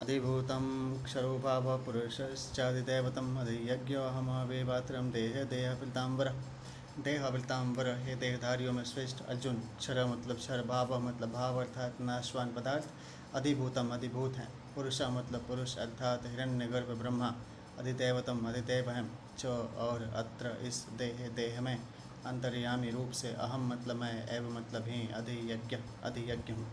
अधिभूतं क्षरोभावपुरुषश्चादिदैवतम् अधियज्ञोऽहमवेवात्रं देहवृतांबर हे देहधारियों में श्रेष्ठ अर्जुन। क्षर मतलब क्षर, भाव मतलब भाव अर्थात नाशवान पदार्थ। अधिभूतम अधिभूत हैं। पुरुष मतलब पुरुष अर्थात हिरण्यगर्भ ब्रह्मा। अधिदैवतम अधिदैव हैं च और अत्र इस देह में अंतर्यामी रूप से। अहम मतलब मैं, एव मतलब ही, अधियज्ञ हूँ।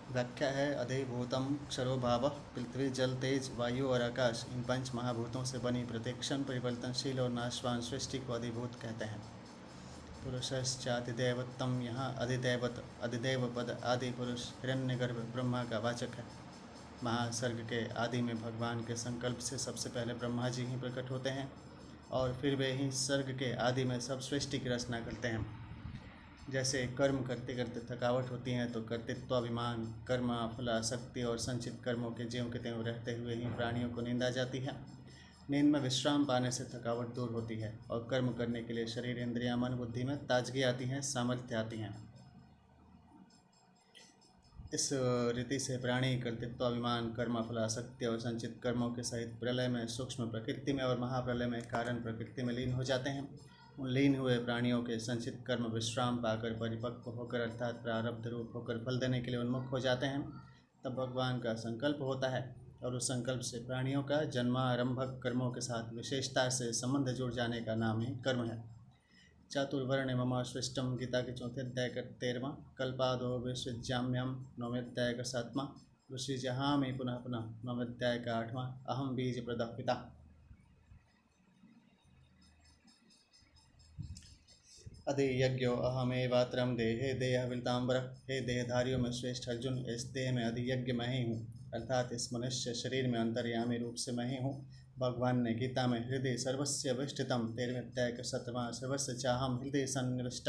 व्याख्या है अधिभूतम क्षरो भाव, पृथ्वी जल तेज वायु और आकाश, इन पंच महाभूतों से बनी प्रत्येक क्षण परिवर्तनशील और नाशवान सृष्टि को अधिभूत कहते हैं। पुरुषश्चादिदैवतम, यहाँ अधिदैव पद आदि पुरुष हिरण्यगर्भ ब्रह्मा का वाचक है। महासर्ग के आदि में भगवान के संकल्प से सबसे पहले ब्रह्मा जी ही प्रकट होते हैं और फिर वे ही सर्ग के आदि में सब सृष्टि की रचना करते हैं। जैसे कर्म करते करते थकावट होती है तो कर्तृत्वाभिमान, कर्म, फलासक्ति और संचित कर्मों के ज्यों के त्यों रहते हुए ही प्राणियों को नींद आ जाती है। नींद में विश्राम पाने से थकावट दूर होती है और कर्म करने के लिए शरीर, इंद्रियां, मन, बुद्धि में ताजगी आती है, सामर्थ्य आती हैं। इस रीति से प्राणी कर्तृत्वाभिमान, कर्म, फलासक्ति और संचित कर्मों के सहित प्रलय में सूक्ष्म प्रकृति में और महाप्रलय में कारण प्रकृति में लीन हो जाते हैं। उन लीन हुए प्राणियों के संचित कर्म विश्राम पाकर परिपक्व होकर अर्थात प्रारब्ध रूप होकर फल देने के लिए उन्मुख हो जाते हैं। तब भगवान का संकल्प होता है और उस संकल्प से प्राणियों का जन्मारंभक कर्मों के साथ विशेषता से संबंध जुड़ जाने का नाम ही कर्म है। चातुर्वर्ण मम सृष्टम, गीता के 4 अध्याय का 13वां। कल्पादो विश्वजाम्यम, 9वें अध्याय का 7वां। ऋषि जहामि पुनः पुनः, 9वें अध्याय का 8वां। अहम बीज प्रदः पिता। अधियज्ञो अहमेवात्रम देहे देहवृतांबर, हे देहधारियों में श्रेष्ठ अर्जुन, इस देह में अधियज्ञ मैं ही हूँ अर्थात इस मनुष्य शरीर में अंतर्यामी रूप से मैं ही हूँ। भगवान ने गीता में हृदय सर्वस्य विष्ठितम, 13वें अध्याय का 7वां, सर्वस्य चाहम हृदय सन्निविष्ट,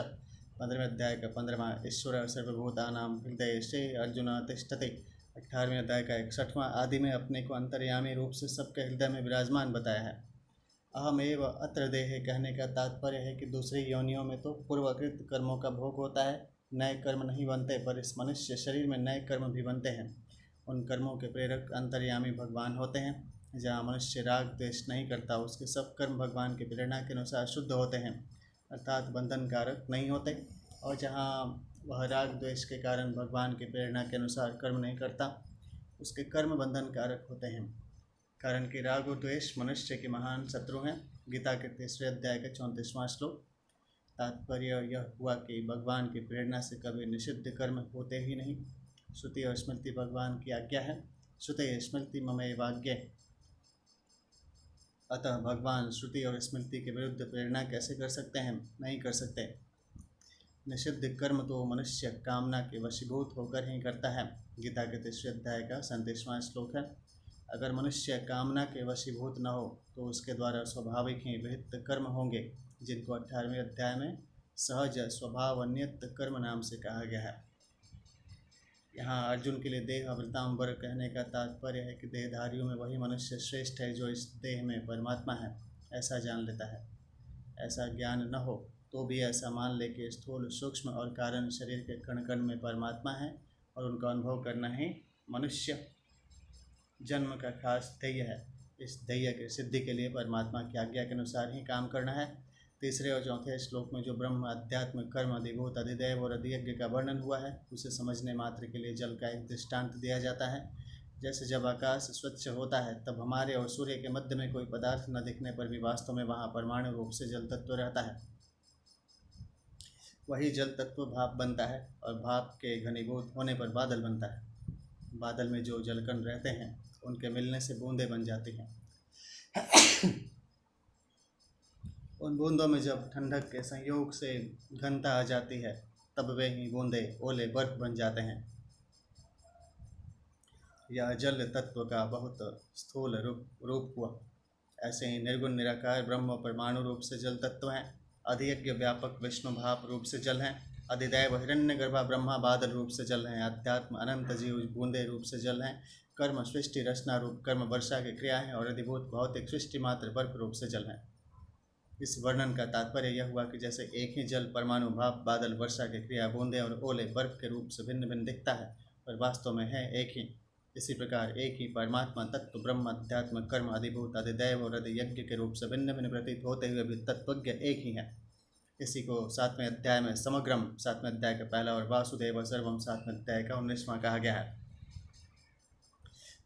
15वें अध्याय का 15वां, ईश्वर सर्वभूतानां हृदय से अर्जुन तिष्ठति, 18वें अध्याय का 61वां आदि में अपने को अंतर्यामी रूप से सबके हृदय में विराजमान बताया है। अहमेव अत्र देहे कहने का तात्पर्य है कि दूसरी योनियों में तो पूर्वकृत कर्मों का भोग होता है, नए कर्म नहीं बनते, पर इस मनुष्य शरीर में नए कर्म भी बनते हैं। उन कर्मों के प्रेरक अंतर्यामी भगवान होते हैं। जहाँ मनुष्य राग द्वेष नहीं करता, उसके सब कर्म भगवान की प्रेरणा के अनुसार शुद्ध होते हैं अर्थात बंधन कारक नहीं होते। और जहाँ वह राग द्वेष के कारण भगवान की प्रेरणा के अनुसार कर्म नहीं करता, उसके कर्म बंधन कारक होते हैं। कारण कि राग और द्वेष मनुष्य के महान शत्रु हैं। गीता के 3 अध्याय का 34वां श्लोक। तात्पर्य यह हुआ कि भगवान की प्रेरणा से कभी निषिद्ध कर्म होते ही नहीं। श्रुति और स्मृति भगवान की आज्ञा है। श्रुति स्मृति ममेवाज्ञे, अतः भगवान श्रुति और स्मृति के विरुद्ध प्रेरणा कैसे कर सकते हैं? नहीं कर सकते। निषिद्ध कर्म तो मनुष्य कामना के वशीभूत होकर ही करता है। गीता के 3 अध्याय का 37वां श्लोक है। अगर मनुष्य कामना के वशीभूत न हो तो उसके द्वारा स्वाभाविक ही विहित कर्म होंगे, जिनको 18वें अध्याय में सहज स्वभावन्यत कर्म नाम से कहा गया है। यहाँ अर्जुन के लिए देह अवृतांबर कहने का तात्पर्य है कि देहधारियों में वही मनुष्य श्रेष्ठ है जो इस देह में परमात्मा है, ऐसा जान लेता है। ऐसा ज्ञान न हो तो भी ऐसा मान ले कि स्थूल, सूक्ष्म और कारण शरीर के कण कण में परमात्मा है और उनका अनुभव करना ही मनुष्य जन्म का खास ध्येय है। इस ध्येय की सिद्धि के लिए परमात्मा की आज्ञा के अनुसार ही काम करना है। 3 और 4 श्लोक में जो ब्रह्म, अध्यात्म, कर्म, अधिभूत, अधिदैव और अधियज्ञ का वर्णन हुआ है, उसे समझने मात्र के लिए जल का एक दृष्टांत दिया जाता है। जैसे जब आकाश स्वच्छ होता है तब हमारे और सूर्य के मध्य में कोई पदार्थ न दिखने पर भी वास्तव में वहाँ परमाणु रूप से जल तत्व रहता है। वही जल तत्व भाप बनता है और भाप के घनीभूत होने पर बादल बनता है। बादल में जो जलकण रहते हैं उनके मिलने से बूंदें बन जाती हैं। उन बूंदों में जब ठंडक के संयोग से घनता आ जाती है तब वे ही बूंदें ओले बर्फ बन जाते हैं। यह जल तत्व का बहुत स्थूल रूप हुआ। ऐसे ही निर्गुण निराकार ब्रह्म परमाणु रूप से जल तत्व हैं। अधियज्ञ व्यापक विष्णु भाप रूप से जल हैं। अधिदैव हिरण्यगर्भा ब्रह्मा बादल रूप से जल हैं। अध्यात्म अनंत जीव बूंदे रूप से जल हैं। कर्म सृष्टि रचना रूप कर्म वर्षा की क्रिया है और अधिभूत भौतिक सृष्टि मात्र बर्फ रूप से जल हैं। इस वर्णन का तात्पर्य यह हुआ कि जैसे एक ही जल परमाणु भाप बादल वर्षा की क्रिया बूंदे और ओले बर्फ के रूप से भिन्न भिन्न दिखता है, पर वास्तव में है एक ही। इसी प्रकार एक ही परमात्मा तत्व ब्रह्म अध्यात्म कर्म अधिभूत अधिदैव और अधियज्ञ के रूप से भिन्न भिन्न प्रतीत होते हुए भी तत्वज्ञ एक ही है। इसी को 7वें अध्याय में समग्रम 7वें अध्याय का पहला और वासुदेव सर्वम 7वें अध्याय का 19वां कहा गया है।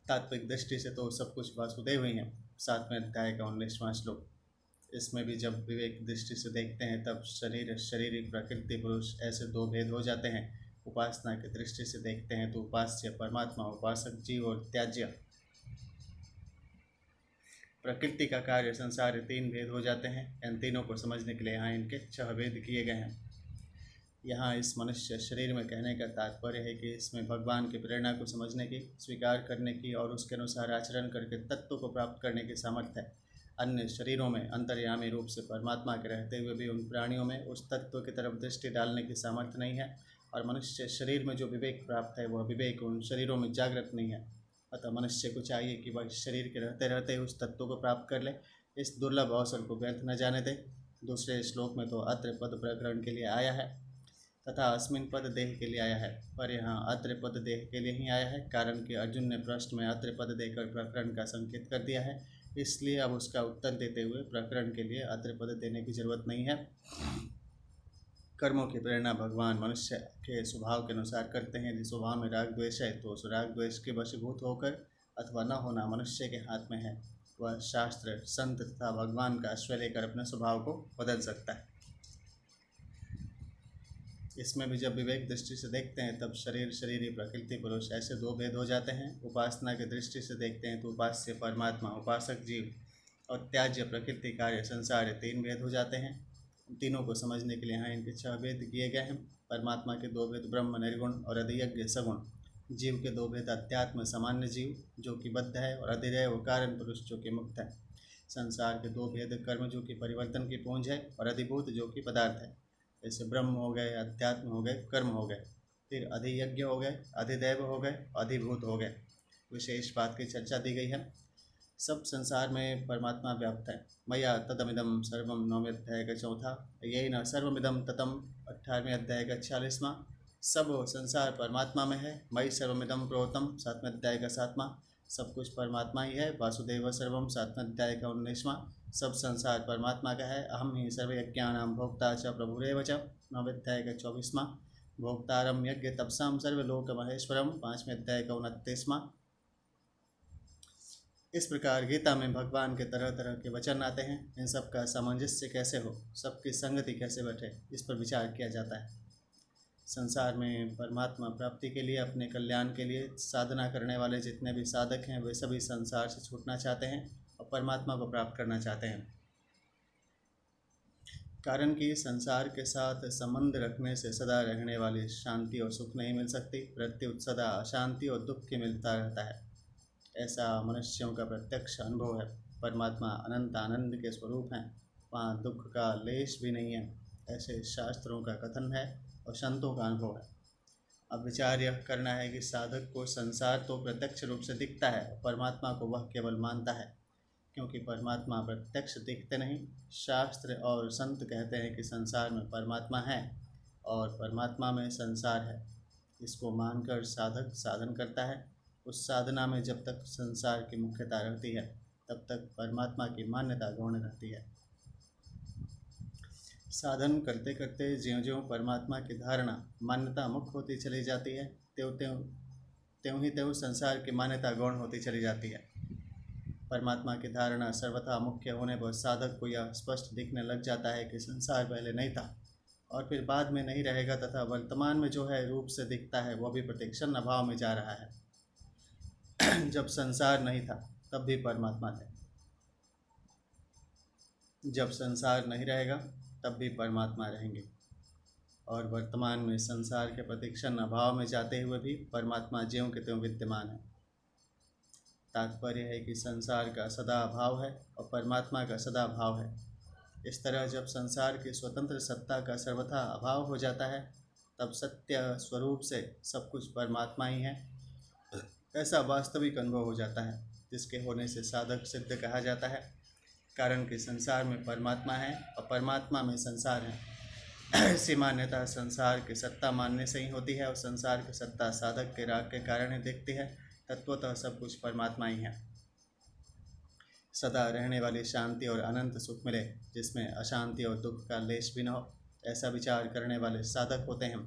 तात्विक दृष्टि से तो सब कुछ वासुदेव ही है। 7वें अध्याय का 19वां श्लोक। इसमें भी जब विवेक दृष्टि से देखते हैं तब शरीर शारीरिक प्रकृति पुरुष ऐसे दो भेद हो जाते हैं। उपासना की दृष्टि से देखते हैं तो उपास्य परमात्मा, उपासक जीव और त्याज्य प्रकृति का कार्य संसार 3 भेद हो जाते हैं। इन तीनों को समझने के लिए यहाँ इनके 6 भेद किए गए हैं। यहाँ इस मनुष्य शरीर में कहने का तात्पर्य है कि इसमें भगवान की प्रेरणा को समझने की, स्वीकार करने की और उसके अनुसार आचरण करके तत्व को प्राप्त करने की सामर्थ्य है। अन्य शरीरों में अंतर्यामी रूप से परमात्मा के रहते हुए भी उन प्राणियों में उस तत्व की तरफ दृष्टि डालने की सामर्थ्य नहीं है। और मनुष्य शरीर में जो विवेक प्राप्त है वह विवेक उन शरीरों में जागृत नहीं है। अतः मनुष्य को चाहिए कि वह शरीर के रहते रहते उस तत्व को प्राप्त कर ले। इस दुर्लभ अवसर को व्यर्थ न जाने दे। दूसरे श्लोक में तो अत्र पद प्रकरण के लिए आया है तथा अस्मिन पद देह के लिए आया है, पर यहाँ अत्र पद देह के लिए ही आया है, कारण कि अर्जुन ने प्रश्न में अत्र पद देकर प्रकरण का संकेत कर दिया है। इसलिए अब उसका उत्तर देते हुए प्रकरण के लिए अत्र पद देने की जरूरत नहीं है। कर्मों की प्रेरणा भगवान मनुष्य के स्वभाव के अनुसार करते हैं। यदि स्वभाव में राग द्वेष है तो उस राग द्वेष के वशीभूत होकर अथवा न होना मनुष्य के हाथ में है। वह शास्त्र, संत तथा भगवान का आश्रय लेकर अपने स्वभाव को बदल सकता है। इसमें भी जब विवेक दृष्टि से देखते हैं तब शरीर शरीरी प्रकृति पुरुष ऐसे 2 भेद हो जाते हैं। उपासना की दृष्टि से देखते हैं तो उपास्य परमात्मा, उपासक जीव और त्याज्य प्रकृति कार्य संसार 3 भेद हो जाते हैं। तीनों को समझने के लिए यहाँ इनके 6 भेद किए गए हैं। परमात्मा के 2 भेद ब्रह्म निर्गुण और अधियज्ञ सगुण। जीव के 2 भेद अध्यात्म सामान्य जीव जो कि बद्ध है और अधिदैव कारण पुरुष जो कि मुक्त है। संसार के 2 भेद कर्म जो कि परिवर्तन की पूंज है और अधिभूत जो कि पदार्थ है। जैसे ब्रह्म हो गए, अध्यात्म हो गए, कर्म हो गए, फिर अधियज्ञ हो गए, अधिदैव हो गए, अधिभूत हो गए। विशेष बात की चर्चा दी गई है। सब संसार में परमात्मा व्याप्त है। मया तदमिदम सर्वम 9वें अध्याय का 4, ये न सर्वमिदम ततम 18वें अध्याय का 46वां। सब संसार परमात्मा में है। मई सर्वमिदम प्रोतम 7वें अध्याय का 7वां। सब कुछ परमात्मा ही है। वासुदेव सर्वम 7वें अध्याय का 19वां। सब संसार परमात्मा का है। अहम ही सर्वयज्ञानां भोक्ता च प्रभुरेव च 9वें अध्याय का 24वां। भोक्तारम यज्ञ तपसाम सर्वलोक महेश्वरम 5वें अध्याय का 29वां। इस प्रकार गीता में भगवान के तरह तरह के वचन आते हैं। इन सब का सामंजस्य कैसे हो, सबकी संगति कैसे बैठे, इस पर विचार किया जाता है। संसार में परमात्मा प्राप्ति के लिए, अपने कल्याण के लिए साधना करने वाले जितने भी साधक हैं वे सभी संसार से छूटना चाहते हैं और परमात्मा को प्राप्त करना चाहते हैं। कारण कि संसार के साथ संबंध रखने से सदा रहने वाली शांति और सुख नहीं मिल सकती। प्रत्युत सदा अशांति और दुख की मिलता रहता है। ऐसा मनुष्यों का प्रत्यक्ष अनुभव है। परमात्मा अनंत आनंद के स्वरूप हैं, वहाँ दुख का लेश भी नहीं है, ऐसे शास्त्रों का कथन है और संतों का अनुभव है। अब विचार यह करना है कि साधक को संसार तो प्रत्यक्ष रूप से दिखता है, परमात्मा को वह केवल मानता है, क्योंकि परमात्मा प्रत्यक्ष दिखते नहीं। शास्त्र और संत कहते हैं कि संसार में परमात्मा है और परमात्मा में संसार है। इसको मानकर साधक साधन करता है। उस साधना में जब तक संसार की मुख्यता रहती है तब तक परमात्मा की मान्यता गौण रहती है। साधन करते करते ज्यों-ज्यों परमात्मा की धारणा मान्यता मुख्य होती चली जाती है, त्यों ही त्यों संसार की मान्यता गौण होती चली जाती है। परमात्मा की धारणा सर्वथा मुख्य होने पर साधक को यह स्पष्ट दिखने लग जाता है कि संसार पहले नहीं था और फिर बाद में नहीं रहेगा, तथा वर्तमान में जो है रूप से दिखता है वह भी प्रतिक्षण अभाव में जा रहा है। जब संसार नहीं था तब भी परमात्मा थे, जब संसार नहीं रहेगा तब भी परमात्मा रहेंगे, और वर्तमान में संसार के प्रतिक्षण अभाव में जाते हुए भी परमात्मा ज्यों के त्यों विद्यमान है। तात्पर्य है कि संसार का सदा अभाव है और परमात्मा का सदा भाव है। इस तरह जब संसार की स्वतंत्र सत्ता का सर्वथा अभाव हो जाता है तब सत्य स्वरूप से सब कुछ परमात्मा ही है, ऐसा वास्तविक अनुभव हो जाता है, जिसके होने से साधक सिद्ध कहा जाता है। कारण कि संसार में परमात्मा है और परमात्मा में संसार है। ऐसी मान्यता संसार की सत्ता मानने से ही होती है और संसार की सत्ता साधक के राग के कारण ही दिखती है, तत्वतः सब कुछ परमात्मा ही है। सदा रहने वाली शांति और अनंत सुख मिले, जिसमें अशांति और दुख का लेश भी न हो, ऐसा विचार करने वाले साधक होते हैं।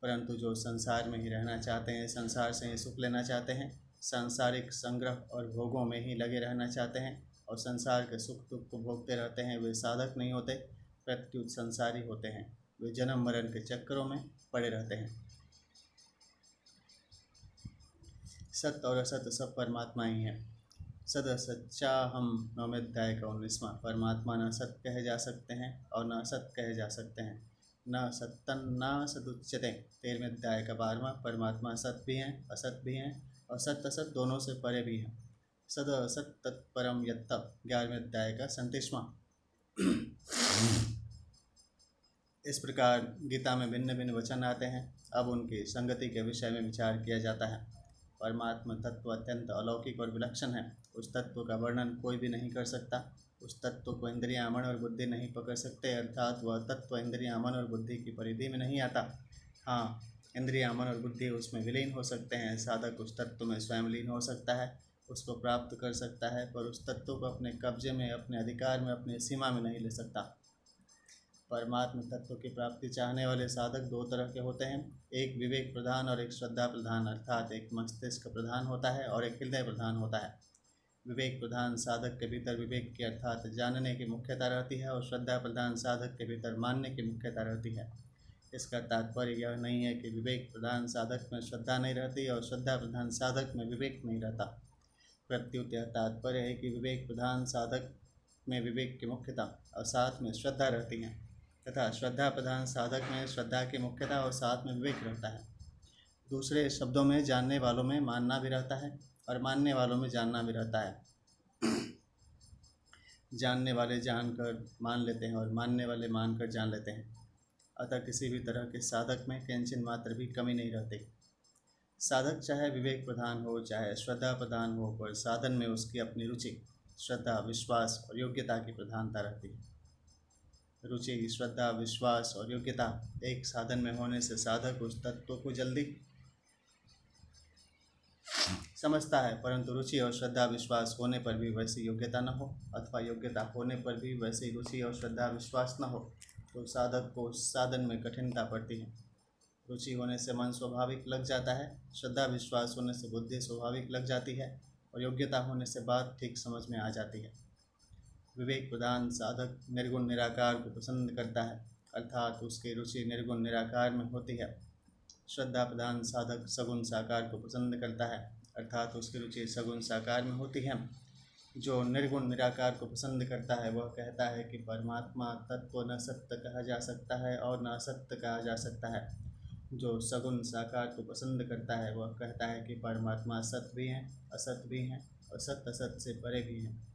परंतु जो संसार में ही रहना चाहते हैं, संसार से ही सुख लेना चाहते हैं, सांसारिक संग्रह और भोगों में ही लगे रहना चाहते हैं और संसार के सुख दुख को भोगते रहते हैं, वे साधक नहीं होते, प्रत्युत संसारी होते हैं। वे जन्म मरण के चक्करों में पड़े रहते हैं। सत्य और असत्य सब परमात्मा ही है। सद सच्चा हम 9वें अध्याय का 19वां। परमात्मा न सत्य कहे जा सकते हैं और न असत कहे जा सकते हैं। न सत्तन न सदुच्यते 13वें अध्याय का 12वां। परमात्मा सत्य भी हैं, असत भी हैं और सत्य असत दोनों से परे भी हैं। सद असत तत्परम यत्त 11वें अध्याय का 37वां। इस प्रकार गीता में भिन्न भिन्न वचन आते हैं। अब उनकी संगति के विषय में विचार किया जाता है। परमात्मा तत्व अत्यंत अलौकिक और विलक्षण है। उस तत्व का वर्णन कोई भी नहीं कर सकता। उस तत्व को इंद्रियां, मन और बुद्धि नहीं पकड़ सकते, अर्थात वह तत्व इंद्रियां, मन और बुद्धि की परिधि में नहीं आता। हाँ, इंद्रियां, मन और बुद्धि उसमें विलीन हो सकते हैं। साधक उस तत्व में स्वयं लीन हो सकता है, उसको प्राप्त कर सकता है, पर उस तत्व को अपने कब्जे में, अपने अधिकार में, अपनी सीमा में नहीं ले सकता। परमात्म तत्व की प्राप्ति चाहने वाले साधक दो तरह के होते हैं, एक विवेक प्रधान और एक श्रद्धा प्रधान, अर्थात एक मस्तिष्क प्रधान होता है और एक हृदय प्रधान होता है। विवेक प्रधान साधक के भीतर विवेक की अर्थात जानने की मुख्यता रहती है और श्रद्धा प्रधान साधक के भीतर मानने की मुख्यता रहती है। इसका तात्पर्य यह नहीं है कि विवेक प्रधान साधक में श्रद्धा नहीं रहती और श्रद्धा प्रधान साधक में विवेक नहीं रहता। प्रत्युत यह तात्पर्य है कि विवेक प्रधान साधक में विवेक की मुख्यता और साथ में श्रद्धा रहती है, तथा श्रद्धा प्रधान साधक में श्रद्धा की मुख्यता और साथ में विवेक रहता है। दूसरे शब्दों में जानने वालों में मानना भी रहता है और मानने वालों में जानना भी रहता है। जानने वाले जानकर मान लेते हैं और मानने वाले मानकर जान लेते हैं। अतः किसी भी तरह के साधक में किंचित मात्र भी कमी नहीं रहती। साधक चाहे विवेक प्रधान हो चाहे श्रद्धा प्रधान हो, पर साधन में उसकी अपनी रुचि, श्रद्धा, विश्वास और योग्यता की प्रधानता रहती है। रुचि, श्रद्धा, विश्वास और योग्यता एक साधन में होने से साधक उस तत्व को जल्दी समझता है, परंतु रुचि और श्रद्धा विश्वास होने पर भी वैसी योग्यता न हो अथवा योग्यता होने पर भी वैसी रुचि और श्रद्धा विश्वास न हो, तो साधक को उस साधन में कठिनता पड़ती है। रुचि होने से मन स्वाभाविक लग जाता है, श्रद्धा विश्वास होने से बुद्धि स्वाभाविक लग जाती है और योग्यता होने से बात ठीक समझ में आ जाती है। विवेक प्रधान साधक निर्गुण निराकार को पसंद करता है, अर्थात उसकी रुचि निर्गुण निराकार में होती है। श्रद्धा प्रधान साधक सगुण साकार को पसंद करता है, अर्थात उसकी रुचि सगुण साकार में होती है। जो निर्गुण निराकार को पसंद करता है वह कहता है कि परमात्मा तत्व न सत्य कहा जा सकता है और न असत्य कहा जा सकता है। जो सगुण साकार को पसंद करता है वह कहता है कि परमात्मा सत्य भी हैं, असत भी हैं और सत्य असत से परे भी हैं।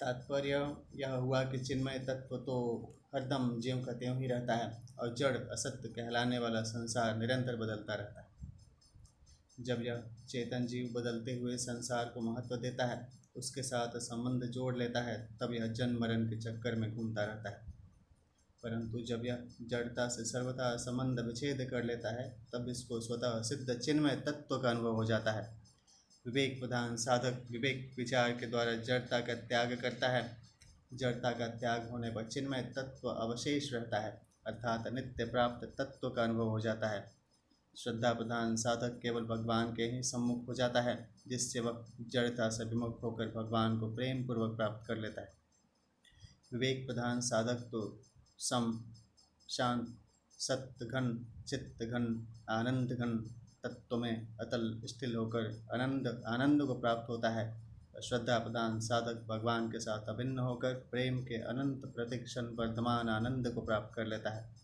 तात्पर्य यह हुआ कि चिन्मय तत्व तो हरदम ज्यों का त्यों ही रहता है और जड़ असत्य कहलाने वाला संसार निरंतर बदलता रहता है। जब यह चेतन जीव बदलते हुए संसार को महत्व देता है, उसके साथ संबंध जोड़ लेता है, तब यह जन्म मरण के चक्कर में घूमता रहता है। परंतु जब यह जड़ता से सर्वथा संबंध विच्छेद कर लेता है, तब इसको स्वतः सिद्ध चिन्मय तत्व का अनुभव हो जाता है। विवेक प्रधान साधक विवेक विचार के द्वारा जड़ता का त्याग करता है। जड़ता का त्याग होने पर चिन्मय तत्व अवशेष रहता है, अर्थात नित्य प्राप्त तत्व का अनुभव हो जाता है। श्रद्धा प्रधान साधक केवल भगवान के ही सम्मुख हो जाता है, जिससे वह जड़ता से विमुख होकर भगवान को प्रेम पूर्वक प्राप्त कर लेता है। विवेक प्रधान साधक तो सम, शांत, सत्य घन, चित्त घन, आनंद घन तत्व में अतल स्थिर होकर आनंद को प्राप्त होता है। श्रद्धा प्रधान साधक भगवान के साथ अभिन्न होकर प्रेम के अनंत प्रतिक्षण वर्धमान आनंद को प्राप्त कर लेता है।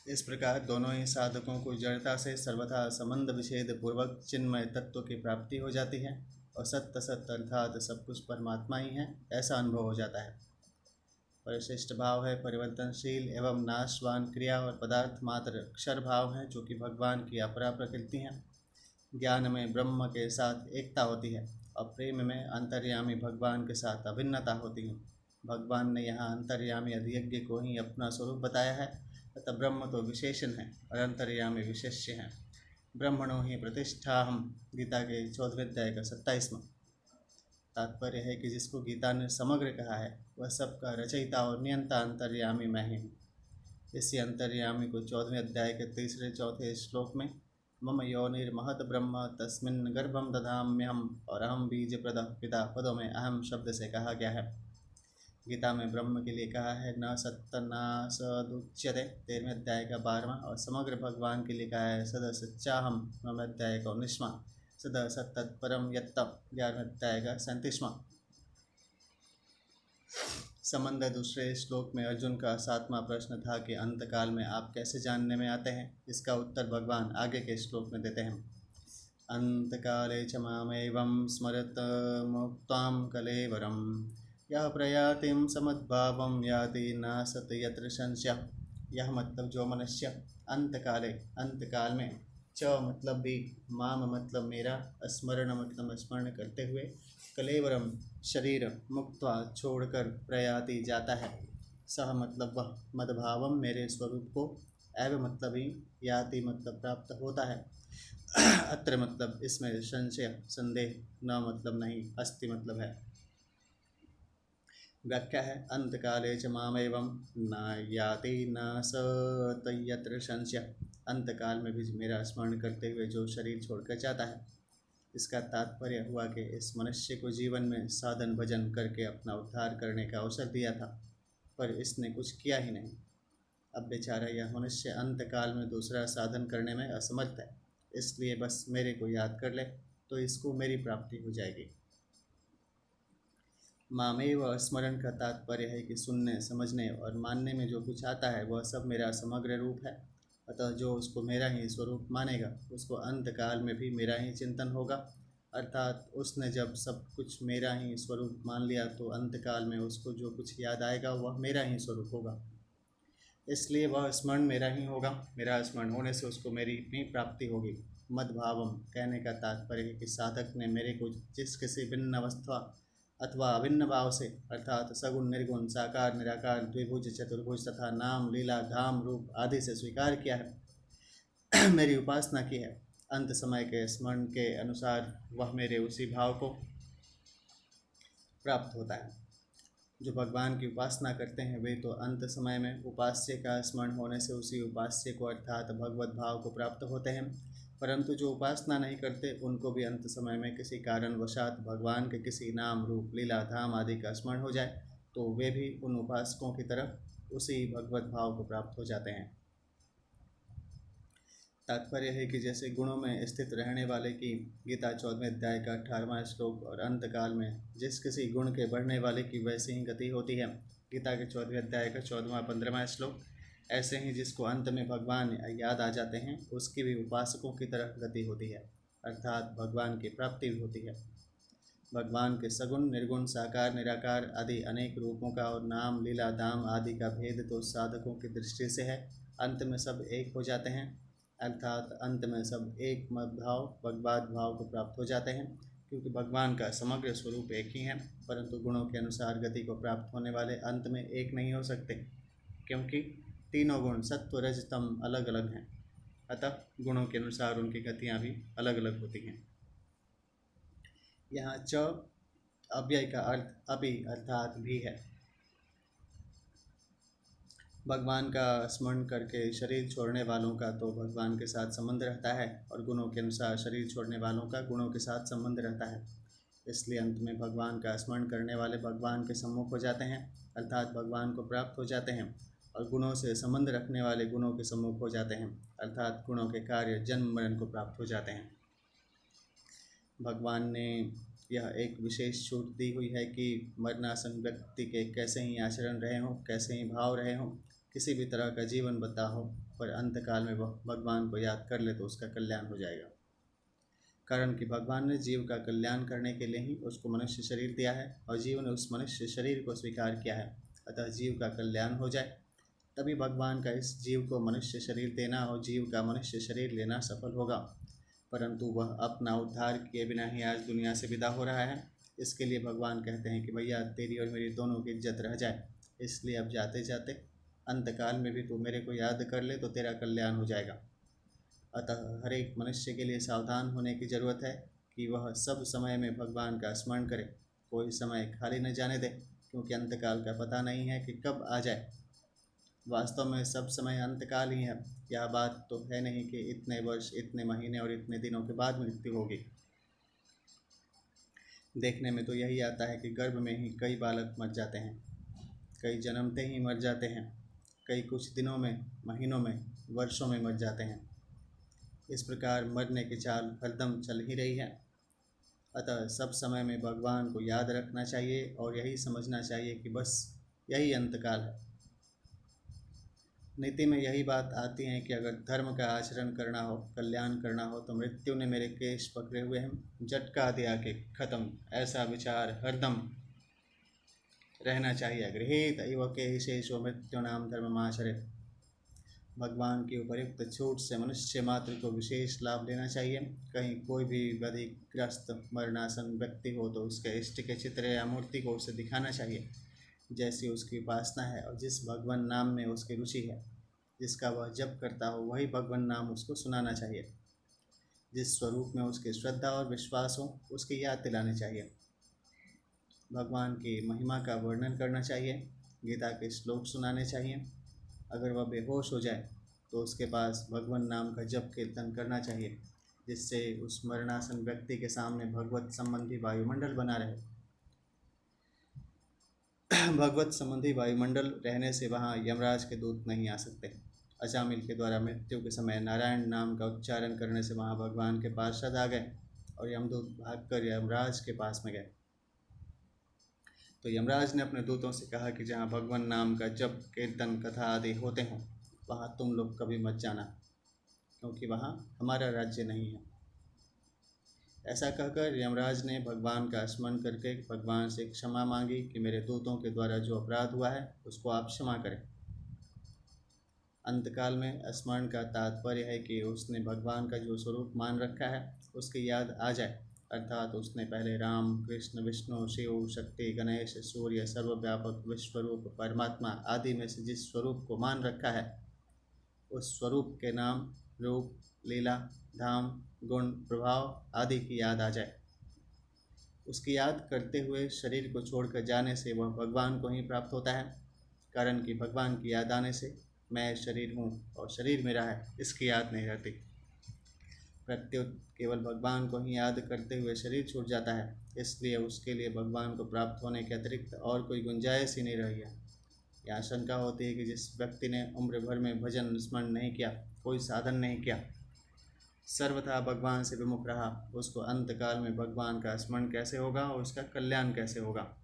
इस प्रकार दोनों ही साधकों को जड़ता से सर्वथा संबंध विच्छेद पूर्वक चिन्मय तत्व की प्राप्ति हो जाती है और सत्य सत्य अर्थात सब कुछ परमात्मा ही है, ऐसा अनुभव हो जाता है। परिशिष्ट भाव है परिवर्तनशील एवं नाशवान क्रिया और पदार्थ मात्र अक्षर भाव है, जो कि भगवान की अपरा प्रकृति हैं। ज्ञान में ब्रह्म के साथ एकता होती है और प्रेम में अंतर्यामी भगवान के साथ अभिन्नता होती है। भगवान ने यहाँ अंतर्यामी अधियज्ञ को ही अपना स्वरूप बताया है, तथा ब्रह्म तो विशेषण है और अंतर्यामी विशेष्य हैं। ब्रह्मणो ही प्रतिष्ठाहम। गीता के 14वें अध्याय का 27वां। तात्पर्य है कि जिसको गीता ने समग्र कहा है वह सबका रचयिता और नियंता अंतर्यामी मैं ही हूँ। इसी अंतर्यामी को 14वें अध्याय के 3-4 श्लोक में मम योनिर्महत ब्रह्म तस्मिन् गर्भम दधाम्यहम और अहम बीज प्रदः पिता पदों में अहम शब्द से कहा गया है। गीता में ब्रह्म के लिए कहा है न सत्त न सदुच्यते 13वें अध्याय का 12वां, और समग्र भगवान के लिए कहा है सद सच्चाहम 9वें अध्याय का 19वां, सदा सत्तत्परम यत्तम 11वें अध्याय का 37वां। संबंध दूसरे श्लोक में अर्जुन का 7वां प्रश्न था कि अंतकाल में आप कैसे जानने में आते हैं। इसका उत्तर भगवान आगे के श्लोक में देते हैं। अंतकाले च मामेवं स्मरत मुक्तां कलेवरम यह प्रयातिम समद्भावम याति नासत यत्र संशय। यह मतलब जो मनुष्य अंतकाल में च मतलब भी, माम मतलब मेरा, स्मरण मतलब स्मरण करते हुए, कलेवरम शरीर मुक्त्वा छोड़कर, प्रयाति जाता है, सह मतलब वह, मदभावम मेरे स्वरूप को, एव मतलब ही, याति मतलब प्राप्त होता है, अत्र मतलब इसमें, संशय संदेह, न मतलब नहीं, अस्ति मतलब है। व्याख्या है अंतकाले च मामेवं न याति न सत यत्र संशय। अंतकाल में भी मेरा स्मरण करते हुए जो शरीर छोड़कर जाता है। इसका तात्पर्य हुआ कि इस मनुष्य को जीवन में साधन भजन करके अपना उद्धार करने का अवसर दिया था, पर इसने कुछ किया ही नहीं। अब बेचारा यह मनुष्य अंतकाल में दूसरा साधन करने में असमर्थ है, इसलिए बस मेरे को याद कर ले तो इसको मेरी प्राप्ति हो जाएगी। मामेव स्मरण का तात्पर्य है कि सुनने, समझने और मानने में जो कुछ आता है वह सब मेरा समग्र रूप है। अतः जो उसको मेरा ही स्वरूप मानेगा उसको अंतकाल में भी मेरा ही चिंतन होगा। अर्थात उसने जब सब कुछ मेरा ही स्वरूप मान लिया तो अंतकाल में उसको जो कुछ याद आएगा वह मेरा ही स्वरूप होगा, इसलिए वह स्मरण मेरा ही होगा। मेरा स्मरण होने से उसको मेरी ही प्राप्ति होगी। मद्भावम कहने का तात्पर्य है कि साधक ने मेरे को जिस किसी भिन्न अवस्था अथवा अभिन्न भाव से, अर्थात सगुण निर्गुण साकार निराकार द्विभुज चतुर्भुज तथा नाम लीला धाम रूप आदि से स्वीकार किया है, मेरी उपासना की है। अंत समय के स्मरण के अनुसार वह मेरे उसी भाव को प्राप्त होता है। जो भगवान की उपासना करते हैं वे तो अंत समय में उपास्य का स्मरण होने से उसी उपास्य को अर्थात भगवत भाव को प्राप्त होते हैं, परंतु जो उपासना नहीं करते उनको भी अंत समय में किसी कारणवशात भगवान के किसी नाम रूप लीला धाम आदि का स्मरण हो जाए तो वे भी उन उपासकों की तरफ उसी भगवत भाव को प्राप्त हो जाते हैं। तात्पर्य है कि जैसे गुणों में स्थित रहने वाले की गीता 14वें अध्याय का 18वां श्लोक और अंतकाल में जिस किसी गुण के बढ़ने वाले की वैसी ही गति होती है, गीता के 14वें अध्याय का 14वां-15वां श्लोक, ऐसे ही जिसको अंत में भगवान याद आ जाते हैं उसकी भी उपासकों की तरह गति होती है, अर्थात भगवान की प्राप्ति भी होती है। भगवान के सगुण निर्गुण साकार निराकार आदि अनेक रूपों का और नाम लीला धाम आदि का भेद तो साधकों की दृष्टि से है, अंत में सब एक हो जाते हैं, अर्थात अंत में सब एक मत भाव भगवत भाव को प्राप्त हो जाते हैं, क्योंकि भगवान का समग्र स्वरूप एक ही है, परंतु गुणों के अनुसार गति को प्राप्त होने वाले अंत में एक नहीं हो सकते, क्योंकि तीनों गुण सत्व रज तम अलग अलग हैं, अतः गुणों के अनुसार उनकी गतियाँ भी अलग अलग होती हैं। यहाँ च अव्यय का अर्थ अभी अर्थात भी है। भगवान का स्मरण करके शरीर छोड़ने वालों का तो भगवान के साथ संबंध रहता है और गुणों के अनुसार शरीर छोड़ने वालों का गुणों के साथ संबंध रहता है, इसलिए अंत में भगवान का स्मरण करने वाले भगवान के सम्मुख हो जाते हैं, अर्थात भगवान को प्राप्त हो जाते हैं, और गुणों से संबंध रखने वाले गुणों के सम्मुख हो जाते हैं, अर्थात गुणों के कार्य जन्म मरण को प्राप्त हो जाते हैं। भगवान ने यह एक विशेष छूट दी हुई है कि मरणासन व्यक्ति के कैसे ही आचरण रहे हों, कैसे ही भाव रहे हों, किसी भी तरह का जीवन बता हो, पर अंतकाल में वह भगवान को याद कर ले तो उसका कल्याण हो जाएगा। कारण कि भगवान ने जीव का कल्याण करने के लिए ही उसको मनुष्य शरीर दिया है और जीव ने उस मनुष्य शरीर को स्वीकार किया है, अतः जीव का कल्याण हो जाए तभी भगवान का इस जीव को मनुष्य शरीर देना और जीव का मनुष्य शरीर लेना सफल होगा, परंतु वह अपना उद्धार किए बिना ही आज दुनिया से विदा हो रहा है। इसके लिए भगवान कहते हैं कि भैया तेरी और मेरी दोनों की इज्जत रह जाए, इसलिए अब जाते जाते अंतकाल में भी तू मेरे को याद कर ले तो तेरा कल्याण हो जाएगा। अतः हर एक मनुष्य के लिए सावधान होने की ज़रूरत है कि वह सब समय में भगवान का स्मरण करे, कोई समय खाली न जाने दे, क्योंकि अंतकाल का पता नहीं है कि कब आ जाए। वास्तव में सब समय अंतकाल ही है। यह बात तो है नहीं कि इतने वर्ष, इतने महीने और इतने दिनों के बाद मृत्यु होगी। देखने में तो यही आता है कि गर्भ में ही कई बालक मर जाते हैं, कई जन्मते ही मर जाते हैं, कई कुछ दिनों में, महीनों में, वर्षों में मर जाते हैं। इस प्रकार मरने की चाल हरदम चल ही रही है। अतः सब समय में भगवान को याद रखना चाहिए और यही समझना चाहिए कि बस यही अंतकाल है। नीति में यही बात आती है कि अगर धर्म का आचरण करना हो, कल्याण करना हो, तो मृत्यु ने मेरे केश पकड़े हुए हैं, झटका दिया कि खत्म, ऐसा विचार हरदम रहना चाहिए। गृहीत इव केशेषु मृत्यु नाम धर्ममाचरेत्। भगवान की उपयुक्त छूट से मनुष्य मात्र को विशेष लाभ लेना चाहिए। कहीं कोई भी व्याधिग्रस्त मरणासन व्यक्ति हो तो उसके इष्ट के चित्र या मूर्ति को उसे दिखाना चाहिए, जैसी उसकी उपासना है और जिस भगवान नाम में उसकी रुचि है, जिसका वह जप करता हो, वही भगवान नाम उसको सुनाना चाहिए। जिस स्वरूप में उसकी श्रद्धा और विश्वास हो, उसकी याद दिलानी चाहिए। भगवान की महिमा का वर्णन करना चाहिए, गीता के श्लोक सुनाने चाहिए। अगर वह बेहोश हो जाए तो उसके पास भगवान नाम का जप कीर्तन करना चाहिए, जिससे उस मरणासन व्यक्ति के सामने भगवत संबंधी वायुमंडल बना रहे। भगवत संबंधी वायुमंडल रहने से वहाँ यमराज के दूत नहीं आ सकते। अजामिल के द्वारा मृत्यु के समय नारायण नाम का उच्चारण करने से वहाँ भगवान के पार्षद आ गए और यमदूत भागकर यमराज के पास में गए। तो यमराज ने अपने दूतों से कहा कि जहाँ भगवान नाम का जप, कीर्तन, कथा आदि होते हों, वहाँ तुम लोग कभी मत जाना, क्योंकि वहाँ हमारा राज्य नहीं है। ऐसा कहकर यमराज ने भगवान का स्मरण करके भगवान से क्षमा मांगी कि मेरे दूतों के द्वारा जो अपराध हुआ है उसको आप क्षमा करें। अंतकाल में स्मरण का तात्पर्य है कि उसने भगवान का जो स्वरूप मान रखा है उसकी याद आ जाए, अर्थात उसने पहले राम, कृष्ण, विष्णु, शिव, शक्ति, गणेश, सूर्य, सर्वव्यापक, विश्वरूप, परमात्मा आदि में से जिस स्वरूप को मान रखा है, उस स्वरूप के नाम, रूप, लीला, धाम, गुण, प्रभाव आदि की याद आ जाए। उसकी याद करते हुए शरीर को छोड़कर जाने से वह भगवान को ही प्राप्त होता है, कारण कि भगवान की याद आने से मैं शरीर हूँ और शरीर मेरा है, इसकी याद नहीं रहती। प्रत्युत केवल भगवान को ही याद करते हुए शरीर छूट जाता है, इसलिए उसके लिए भगवान को प्राप्त होने के अतिरिक्त और कोई गुंजाइश ही नहीं रही है। यह आशंका होती है कि जिस व्यक्ति ने उम्र भर में भजन स्मरण नहीं किया, कोई साधन नहीं किया, सर्वथा भगवान से विमुख रहा, उसको अंतकाल में भगवान का स्मरण कैसे होगा और उसका कल्याण कैसे होगा।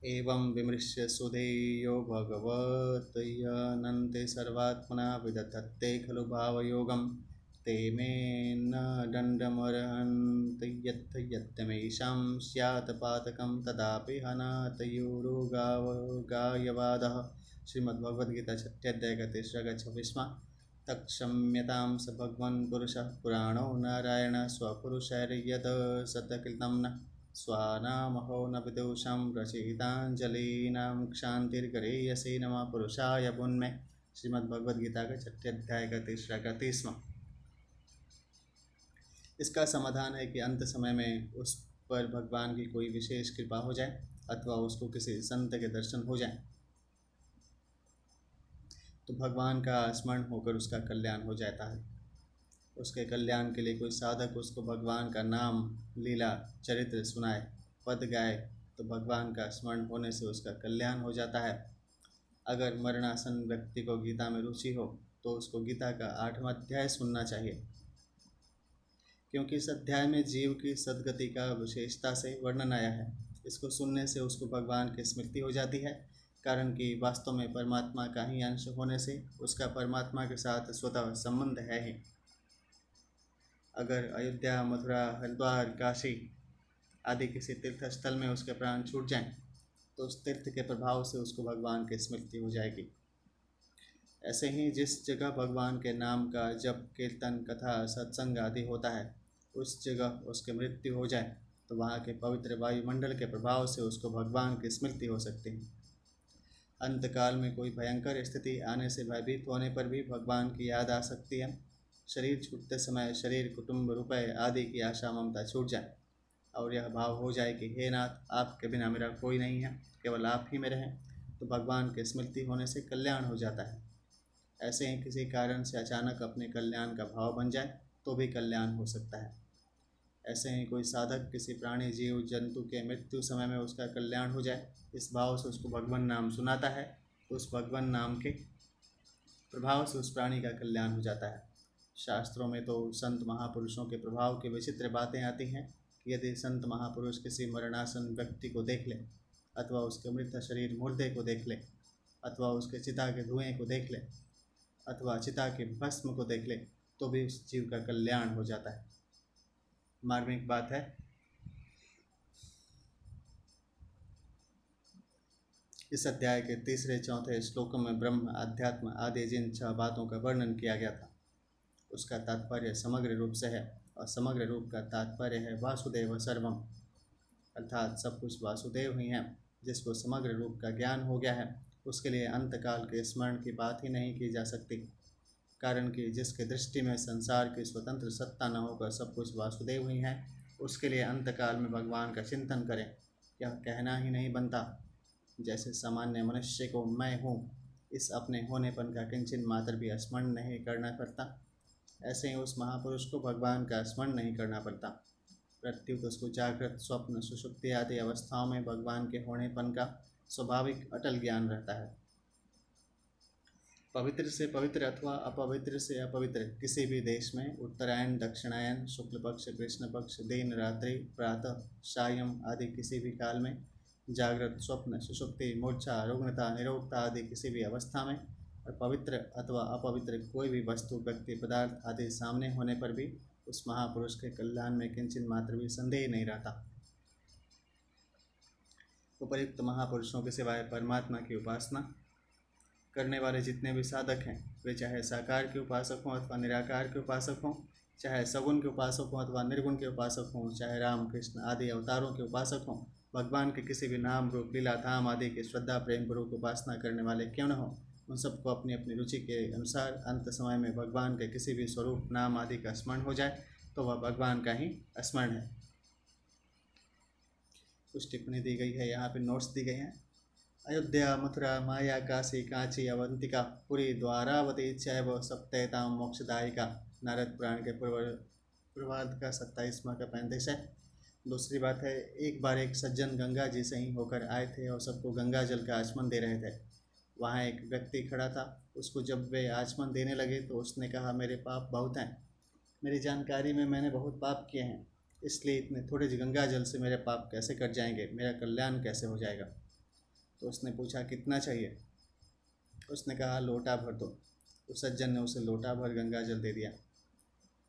एवं विमृश्य सुधेयो भगवतयनन्ते सर्वात्मना विदधत्ते खलु भावयोगं ते मे न दण्डमर्हन्ति यत् यत्तमेषां स्यात् पातकं तदापि हनातयोरुगावगायवादः। श्रीमद्भगवद्गीता 6th अध्याय का 3-26वां। तत्क्षम्यतां स भगवन् पुरुषः पुराणो नारायण स्वपुरुषैर्यत् सतकृतं न स्वानामहो न विदुषं रचिताञ्जलीनां क्षान्तिर्गरीयसे नमः पुरुषाय पुण्मे। श्रीमद्भगवद्गीता का 6th अध्याय का 3-31वां। इसका समाधान है कि अंत समय में उस पर भगवान की कोई विशेष कृपा हो जाए अथवा उसको किसी संत के दर्शन हो जाए तो भगवान का स्मरण होकर उसका कल्याण हो जाता है। उसके कल्याण के लिए कोई साधक उसको भगवान का नाम, लीला, चरित्र सुनाए, पद गाए तो भगवान का स्मरण होने से उसका कल्याण हो जाता है। अगर मरणासन व्यक्ति को गीता में रुचि हो तो उसको गीता का 8वां अध्याय सुनना चाहिए, क्योंकि इस अध्याय में जीव की सद्गति का विशेषता से वर्णन आया है। इसको सुनने से उसको भगवान की स्मृति हो जाती है, कारण कि वास्तव में परमात्मा का ही अंश होने से उसका परमात्मा के साथ स्वतः संबंध है ही। अगर अयोध्या, मथुरा, हरिद्वार, काशी आदि किसी तीर्थ स्थल में उसके प्राण छूट जाएं तो उस तीर्थ के प्रभाव से उसको भगवान की स्मृति हो जाएगी। ऐसे ही जिस जगह भगवान के नाम का जप, कीर्तन, कथा, सत्संग आदि होता है, उस जगह उसकी मृत्यु हो जाए तो वहाँ के पवित्र वायुमंडल के प्रभाव से उसको भगवान की स्मृति हो सकती है। अंतकाल में कोई भयंकर स्थिति आने से भयभीत होने पर भी भगवान की याद आ सकती है। शरीर छूटते समय शरीर, कुटुंब, रुपए आदि की आशा ममता छूट जाए और यह भाव हो जाए कि हे नाथ, आपके बिना मेरा कोई नहीं है, केवल आप ही मेरे हैं, तो भगवान की स्मृति होने से कल्याण हो जाता है। ऐसे ही किसी कारण से अचानक अपने कल्याण का भाव बन जाए तो भी कल्याण हो सकता है। ऐसे ही कोई साधक किसी प्राणी, जीव, जंतु के मृत्यु समय में उसका कल्याण हो जाए, इस भाव से उसको भगवान नाम सुनाता है, तो उस भगवान नाम के प्रभाव से उस प्राणी का कल्याण हो जाता है। शास्त्रों में तो संत महापुरुषों के प्रभाव की विचित्र बातें आती हैं कि यदि संत महापुरुष किसी मरणासन व्यक्ति को देख ले, अथवा उसके मृत शरीर मुर्दे को देख ले, अथवा उसके चिता के धुएं को देख ले, अथवा चिता के भस्म को देख ले, तो भी उस जीव का कल्याण हो जाता है। मार्मिक बात है। इस अध्याय के तीसरे चौथे श्लोकों में ब्रह्म, अध्यात्म आदि जिन 6 बातों का वर्णन किया गया था, उसका तात्पर्य समग्र रूप से है, और समग्र रूप का तात्पर्य है वासुदेव सर्वम, अर्थात सब कुछ वासुदेव ही हैं। जिसको समग्र रूप का ज्ञान हो गया है, उसके लिए अंतकाल के स्मरण की बात ही नहीं की जा सकती। कारण कि जिसके दृष्टि में संसार की स्वतंत्र सत्ता न होकर सब कुछ वासुदेव ही हैं, उसके लिए अंतकाल में भगवान का चिंतन करें, यह कहना ही नहीं बनता। जैसे सामान्य मनुष्य को मैं हूँ इस अपने होनेपन का किंचन मात्र भी स्मरण नहीं करना पड़ता, ऐसे ही उस महापुरुष को भगवान का स्मरण नहीं करना पड़ता। प्रत्युत उसको जागृत, स्वप्न, सुषुप्ति आदि अवस्थाओं में भगवान के होनेपन का स्वाभाविक अटल ज्ञान रहता है। पवित्र से पवित्र अथवा अपवित्र से अपवित्र किसी भी देश में उत्तरायण, दक्षिणायन, शुक्ल पक्ष, कृष्ण पक्ष, दिन, रात्रि, प्रातः, सायं आदि किसी भी काल में, जागृत, स्वप्न, सुषुप्ति, मूर्छा, रुग्णता, निरोगता आदि किसी भी अवस्था में, और पवित्र अथवा अपवित्र कोई भी वस्तु, व्यक्ति, पदार्थ आदि सामने होने पर भी उस महापुरुष के कल्याण में किंचित मात्र भी संदेह नहीं रहता। उपर्युक्त महापुरुषों के सिवाय परमात्मा की उपासना करने वाले जितने भी साधक हैं, वे चाहे साकार के उपासक हों अथवा निराकार के उपासक हों, चाहे सगुण के उपासक हों अथवा निर्गुण के उपासक हों, चाहे राम, कृष्ण आदि अवतारों के उपासक हों, भगवान के किसी भी नाम, रूप, लीला, धाम आदि की श्रद्धा प्रेम पूर्वक उपासना करने वाले क्यों न हों, उन सबको अपनी अपनी रुचि के अनुसार अंत समय में भगवान के किसी भी स्वरूप, नाम आदि का स्मरण हो जाए तो वह भगवान का ही स्मरण है। कुछ टिप्पणी दी गई है, यहाँ पे नोट्स दी गई हैं। अयोध्या, मथुरा, माया, काशी, कांची, अवंतिका, पुरी, द्वारावती चैव सप्तैताम मोक्षदायिका। नारद पुराण के पूर्वार्ध का 27वां का 35 है। दूसरी बात है, एक बार एक सज्जन गंगा जी से ही होकर आए थे और सबको गंगा जल का आचमन दे रहे थे। वहाँ एक व्यक्ति खड़ा था, उसको जब वे आचमन देने लगे तो उसने कहा, मेरे पाप बहुत हैं, मेरी जानकारी में मैंने बहुत पाप किए हैं, इसलिए इतने थोड़े गंगा जल से मेरे पाप कैसे कट जाएंगे, मेरा कल्याण कैसे हो जाएगा। तो उसने पूछा, कितना चाहिए? उसने कहा, लोटा भर दो। उस सज्जन ने उसे लोटा भर गंगा जल दे दिया।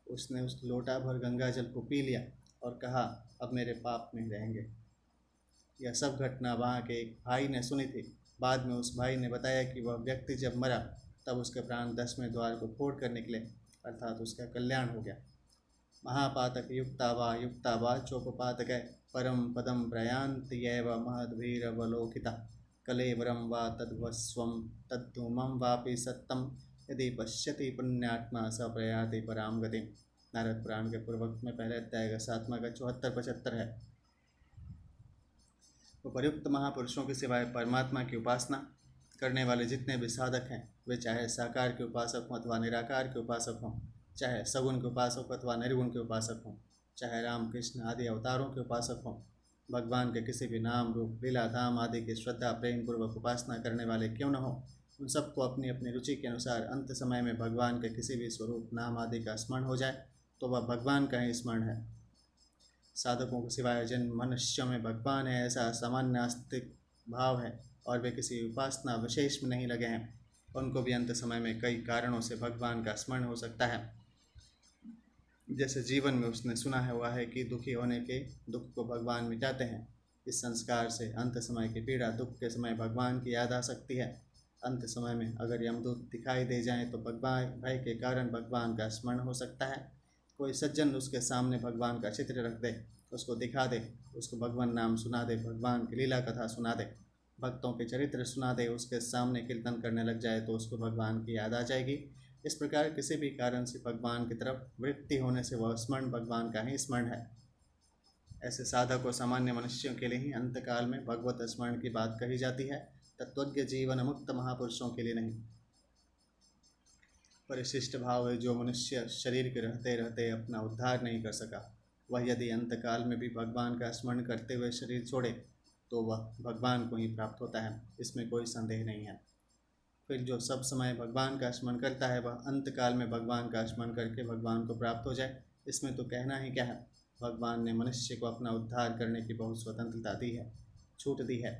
उसने उस लोटा भर गंगा जल को पी लिया और कहा, अब मेरे पाप नहीं रहेंगे। यह सब घटना वहाँ के एक भाई ने सुनी थी। बाद में उस भाई ने बताया कि वह व्यक्ति जब मरा तब उसके प्राण 10वें द्वार को फोड़ कर निकले, अर्थात उसका कल्याण हो गया। महापातक युक्ता वा चोपपातक परम पदम प्रयान्त्यैव महद्भीरवलोकिता कलेवरम वा तद्वस्वम तद्धूमं वापि सत्तम यदि पश्यति पुण्यात्मा स प्रयाति पराम गति। नारद पुराण के पूर्वक में पहले अध्याय का 7वां का 74-75 है। उपर्युक्त महापुरुषों के सिवाय परमात्मा की उपासना करने वाले जितने भी साधक हैं, वे चाहे साकार के उपासक हों अथवा निराकार के उपासक हों, चाहे सगुण के उपासक अथवा निर्गुण के उपासक हों, चाहे राम, कृष्ण आदि अवतारों के उपासक हों, भगवान के किसी भी नाम, रूप, लीला, धाम आदि की श्रद्धा प्रेम पूर्वक उपासना करने वाले क्यों न हो, उन सबको अपनी अपनी रुचि के अनुसार अंत समय में भगवान के किसी भी स्वरूप, नाम आदि का स्मरण हो जाए तो वह भगवान का ही स्मरण है। साधकों के सिवाय जिन मनुष्यों में भगवान है ऐसा सामान्य आस्तिक भाव है और वे किसी उपासना विशेष में नहीं लगे हैं, उनको भी अंत समय में कई कारणों से भगवान का स्मरण हो सकता है। जैसे जीवन में उसने सुना हुआ है कि दुखी होने के दुख को भगवान मिटाते हैं, इस संस्कार से अंत समय की पीड़ा, दुख के समय भगवान की याद आ सकती है। अंत समय में अगर यमदूत दिखाई दे जाएं तो भगवान भय के कारण भगवान का स्मरण हो सकता है। कोई सज्जन उसके सामने भगवान का चित्र रख दे, उसको दिखा दे, उसको भगवान नाम सुना दे, भगवान की लीला कथा सुना दे, भक्तों के चरित्र सुना दे, उसके सामने कीर्तन करने लग जाए तो उसको भगवान की याद आ जाएगी। इस प्रकार किसी भी कारण से भगवान की तरफ वृत्ति होने से वह स्मरण भगवान का ही स्मरण है। ऐसे साधक और सामान्य मनुष्यों के लिए ही अंतकाल में भगवत स्मरण की बात कही जाती है, तत्वज्ञ जीवन मुक्त महापुरुषों के लिए नहीं। परिशिष्ट भाव है, जो मनुष्य शरीर के रहते रहते अपना उद्धार नहीं कर सका, वह यदि अंतकाल में भी भगवान का स्मरण करते हुए शरीर छोड़े तो वह भगवान को ही प्राप्त होता है, इसमें कोई संदेह नहीं है। फिर जो सब समय भगवान का स्मरण करता है वह अंतकाल में भगवान का स्मरण करके भगवान को प्राप्त हो जाए, इसमें तो कहना ही क्या है। भगवान ने मनुष्य को अपना उद्धार करने की बहुत स्वतंत्रता दी है, छूट दी है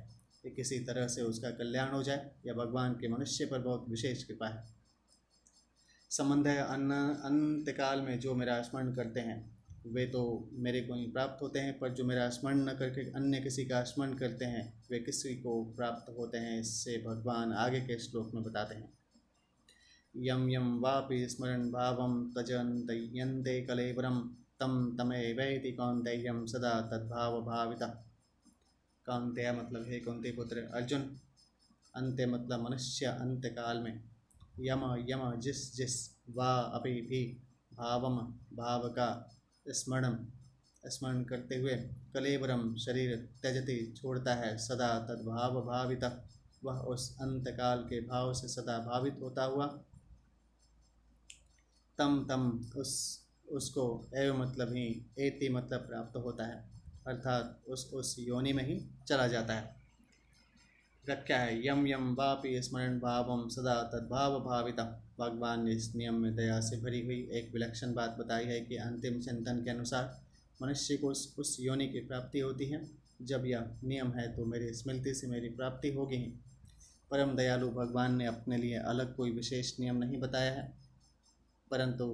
कि किसी तरह से उसका कल्याण हो जाए, या भगवान के मनुष्य पर बहुत विशेष कृपा है। संबंध है अंतकाल में जो मेरा स्मरण करते हैं वे तो मेरे को ही प्राप्त होते हैं, पर जो मेरा स्मरण न करके अन्य किसी का स्मरण करते हैं वे किसी को प्राप्त होते हैं। इससे भगवान आगे के श्लोक में बताते हैं, यम यम वापि स्मरण भावम तजन्तयन्ते कलेवरम तम तमेवैति कौन्तेयम सदा तद्भाव भाविता। कौन्तेय मतलब हे कौन्ते पुत्र अर्जुन, अंत्य मतलब मनुष्य अंतकाल में, यम यम जिस जिस, वा अपि भी, भावम भाव का स्मरण स्मरण करते हुए, कलेवरम शरीर त्यजति छोड़ता है, सदा तद्भाव भाविता वह उस अंतकाल के भाव से सदा भावित होता हुआ, तम तम उसको, एव मतलब ही, एति मतलब प्राप्त होता है, अर्थात उस योनि में ही चला जाता है। रखा है यम यम वापि स्मरण भावम सदा तद्भाव भाविता। भगवान ने इस नियम में दया से भरी हुई एक विलक्षण बात बताई है कि अंतिम चिंतन के अनुसार मनुष्य को उस योनि की प्राप्ति होती है। जब यह नियम है तो मेरी स्मृति से मेरी प्राप्ति होगी ही। परम दयालु भगवान ने अपने लिए अलग कोई विशेष नियम नहीं बताया है, परंतु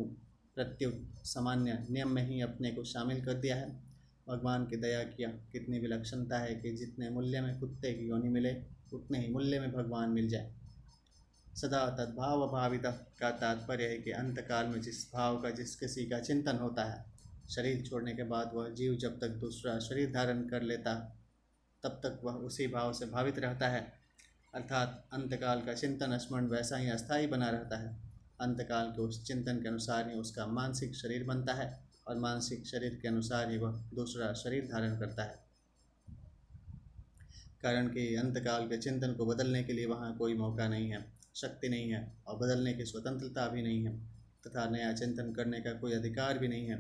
प्रत्युत सामान्य नियम में ही अपने को शामिल कर दिया है। भगवान की दया किया कितनी विलक्षणता है कि जितने मूल्य में कुत्ते की योनि मिले उतने ही मूल्य में भगवान मिल जाए। सदा तद्भाव भाविता का तात्पर्य है कि अंतकाल में जिस भाव का जिस किसी का चिंतन होता है, शरीर छोड़ने के बाद वह जीव जब तक दूसरा शरीर धारण कर लेता तब तक वह उसी भाव से भावित रहता है, अर्थात अंतकाल का चिंतन स्मरण वैसा ही अस्थायी बना रहता है। अंतकाल के उस चिंतन के अनुसार ही उसका मानसिक शरीर बनता है और मानसिक शरीर के अनुसार ही वह दूसरा शरीर धारण करता है। कारण कि अंतकाल के चिंतन को बदलने के लिए वहाँ कोई मौका नहीं है, शक्ति नहीं है और बदलने की स्वतंत्रता भी नहीं है, तथा नया चिंतन करने का कोई अधिकार भी नहीं है।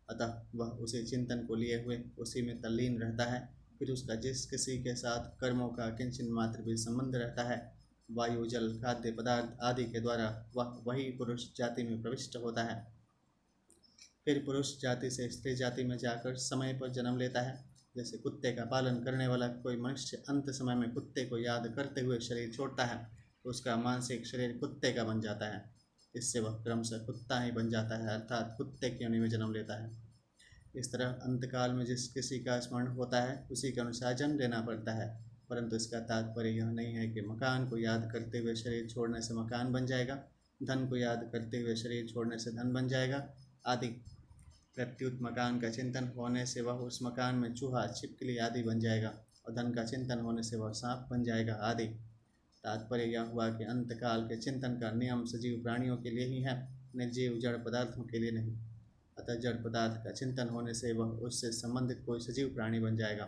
अतः वह उसी चिंतन को लिए हुए उसी में तल्लीन रहता है। फिर उसका जिस किसी के साथ कर्मों का किंचन मात्र भी संबंध रहता है, वायु जल खाद्य पदार्थ आदि के द्वारा वह वही पुरुष जाति में प्रविष्ट होता है। फिर पुरुष जाति से स्त्री जाति में जाकर समय पर जन्म लेता है। जैसे कुत्ते का पालन करने वाला कोई मनुष्य अंत समय में कुत्ते को याद करते हुए शरीर छोड़ता है तो उसका मानसिक शरीर कुत्ते का बन जाता है। इससे वह क्रमशः कुत्ता ही बन जाता है, अर्थात कुत्ते की योनि में जन्म लेता है। इस तरह अंतकाल में जिस किसी का स्मरण होता है उसी के अनुसार जन्म लेना पड़ता है, परंतु इसका तात्पर्य यह नहीं है कि मकान को याद करते हुए शरीर छोड़ने से मकान बन जाएगा, धन को याद करते हुए शरीर छोड़ने से धन बन जाएगा आदि। प्रत्युत मकान का चिंतन होने से वह उस मकान में चूहा छिपकली आदि बन जाएगा और धन का चिंतन होने से वह सांप बन जाएगा आदि। तात्पर्य यह हुआ कि अंतकाल के चिंतन का नियम सजीव प्राणियों के लिए ही है, निर्जीव जड़ पदार्थों के लिए नहीं। अतः जड़ पदार्थ का चिंतन होने से वह उससे संबंधित कोई सजीव प्राणी बन जाएगा।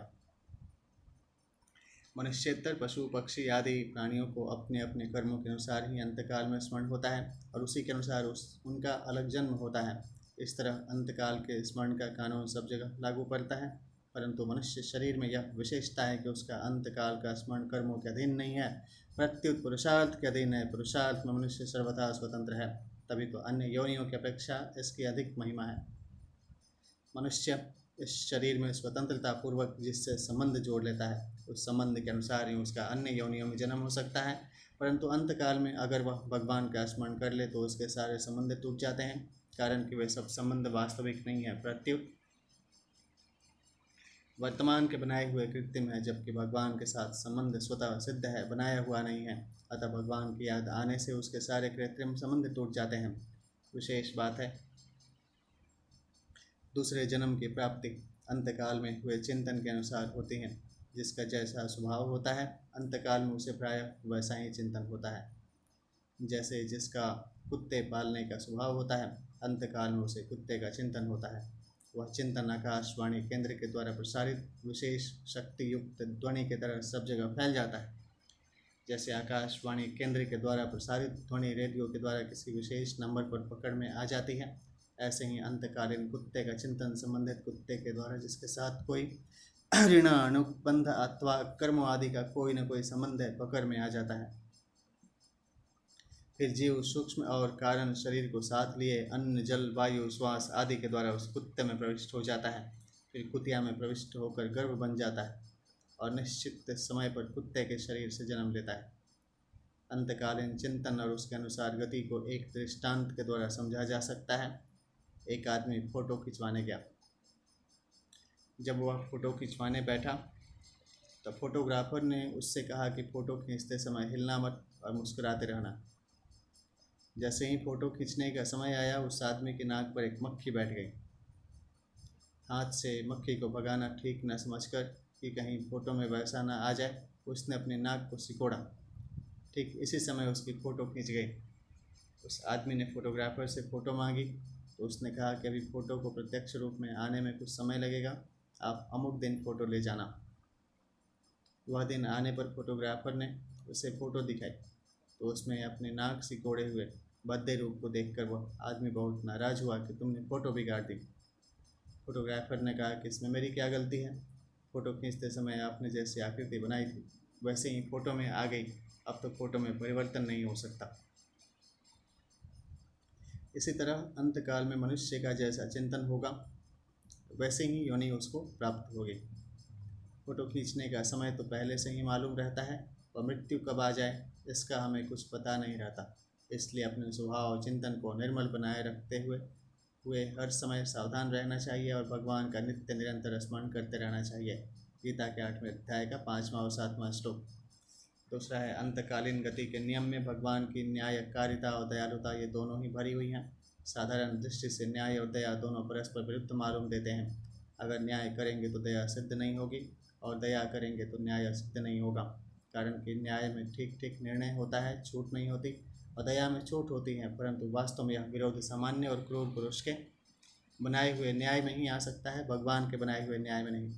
मनुष्येतर पशु पक्षी आदि प्राणियों को अपने अपने कर्मों के अनुसार ही अंतकाल में स्मरण होता है और उसी के अनुसार उनका अलग जन्म होता है। इस तरह अंतकाल के स्मरण का कानून सब जगह लागू पड़ता है, परंतु मनुष्य शरीर में यह विशेषता है कि उसका अंतकाल का स्मरण कर्मों के अधीन नहीं है, प्रत्युत पुरुषार्थ के अधीन है। पुरुषार्थ में मनुष्य सर्वथा स्वतंत्र है, तभी तो अन्य योनियों की अपेक्षा इसकी अधिक महिमा है। मनुष्य इस शरीर में स्वतंत्रता पूर्वक जिससे संबंध जोड़ लेता है उस संबंध के अनुसार ही उसका अन्य योनियों में जन्म हो सकता है, परंतु अंतकाल में अगर वह भगवान का स्मरण कर ले तो उसके सारे संबंध टूट जाते हैं, कारण कि वे सब संबंध वास्तविक नहीं है, प्रत्युत वर्तमान के बनाए हुए कृत्रिम है, जबकि भगवान के साथ संबंध स्वतः सिद्ध है, बनाया हुआ नहीं है। अतः भगवान की याद आने से उसके सारे कृत्रिम संबंध टूट जाते हैं। विशेष बात है दूसरे जन्म की प्राप्ति अंतकाल में हुए चिंतन के अनुसार होती है। जिसका जैसा स्वभाव होता है अंतकाल में उसे प्रायः वैसा ही चिंतन होता है। जैसे जिसका कुत्ते पालने का स्वभाव होता है अंतकाल में उसे कुत्ते का चिंतन होता है। वह चिंतन आकाशवाणी केंद्र के द्वारा प्रसारित विशेष शक्ति युक्त ध्वनि की तरह सब जगह फैल जाता है। जैसे आकाशवाणी केंद्र के द्वारा प्रसारित ध्वनि रेडियो के द्वारा किसी विशेष नंबर पर पकड़ में आ जाती है, ऐसे ही अंतकालीन कुत्ते का चिंतन संबंधित कुत्ते के द्वारा जिसके साथ कोई ऋण अनुबंध अथवा कर्म आदि का कोई न कोई संबंध है पकड़ में आ जाता है। फिर जीव सूक्ष्म और कारण शरीर को साथ लिए अन्न जल वायु श्वास आदि के द्वारा उस कुत्ते में प्रविष्ट हो जाता है। फिर कुतिया में प्रविष्ट होकर गर्भ बन जाता है और निश्चित समय पर कुत्ते के शरीर से जन्म लेता है। अंतकालीन चिंतन और उसके अनुसार गति को एक दृष्टांत के द्वारा समझा जा सकता है। एक आदमी फ़ोटो खिंचवाने गया। जब वह फ़ोटो खिंचवाने बैठा तो फोटोग्राफर ने उससे कहा कि फ़ोटो खींचते समय हिलना मत और मुस्कुराते रहना। जैसे ही फ़ोटो खींचने का समय आया उस आदमी की नाक पर एक मक्खी बैठ गई। हाथ से मक्खी को भगाना ठीक न समझकर कि कहीं फ़ोटो में वैसा ना आ जाए, उसने अपनी नाक को सिकोड़ा। ठीक इसी समय उसकी फ़ोटो खींच गई। उस आदमी ने फ़ोटोग्राफर से फ़ोटो मांगी तो उसने कहा कि अभी फ़ोटो को प्रत्यक्ष रूप में आने में कुछ समय लगेगा, आप अमुक दिन फ़ोटो ले जाना। वह दिन आने पर फोटोग्राफर ने उसे फ़ोटो दिखाई तो उसमें अपने नाक सिकोड़े हुए भद्दे रूप को देखकर वह आदमी बहुत नाराज़ हुआ कि तुमने फ़ोटो बिगाड़ दी। फोटोग्राफर ने कहा कि इसमें मेरी क्या गलती है, फ़ोटो खींचते समय आपने जैसी आकृति बनाई थी वैसे ही फ़ोटो में आ गई, अब तो फ़ोटो में परिवर्तन नहीं हो सकता। इसी तरह अंतकाल में मनुष्य का जैसा चिंतन होगा वैसे ही योनि उसको प्राप्त होगी। फ़ोटो खींचने का समय तो पहले से ही मालूम रहता है और मृत्यु कब आ जाए इसका हमें कुछ पता नहीं रहता। इसलिए अपने स्वभाव और चिंतन को निर्मल बनाए रखते हुए हर समय सावधान रहना चाहिए और भगवान का नित्य निरंतर स्मरण करते रहना चाहिए। गीता के 8वें अध्याय का 5वां और 7वां श्लोक। दूसरा है अंतकालीन गति के नियम में भगवान की न्यायकारिता और दयालुता ये दोनों ही भरी हुई हैं। साधारण दृष्टि से न्याय और दया दोनों परस्पर विरुद्ध मालूम देते हैं। अगर न्याय करेंगे तो दया सिद्ध नहीं होगी और दया करेंगे तो न्याय सिद्ध नहीं होगा, कारण कि न्याय में ठीक ठीक निर्णय होता है, छूट नहीं होती, और दया में छूट होती है, परंतु वास्तव में यह विरोध सामान्य और क्रूर पुरुष के बनाए हुए न्याय में ही आ सकता है, भगवान के बनाए हुए न्याय में नहीं।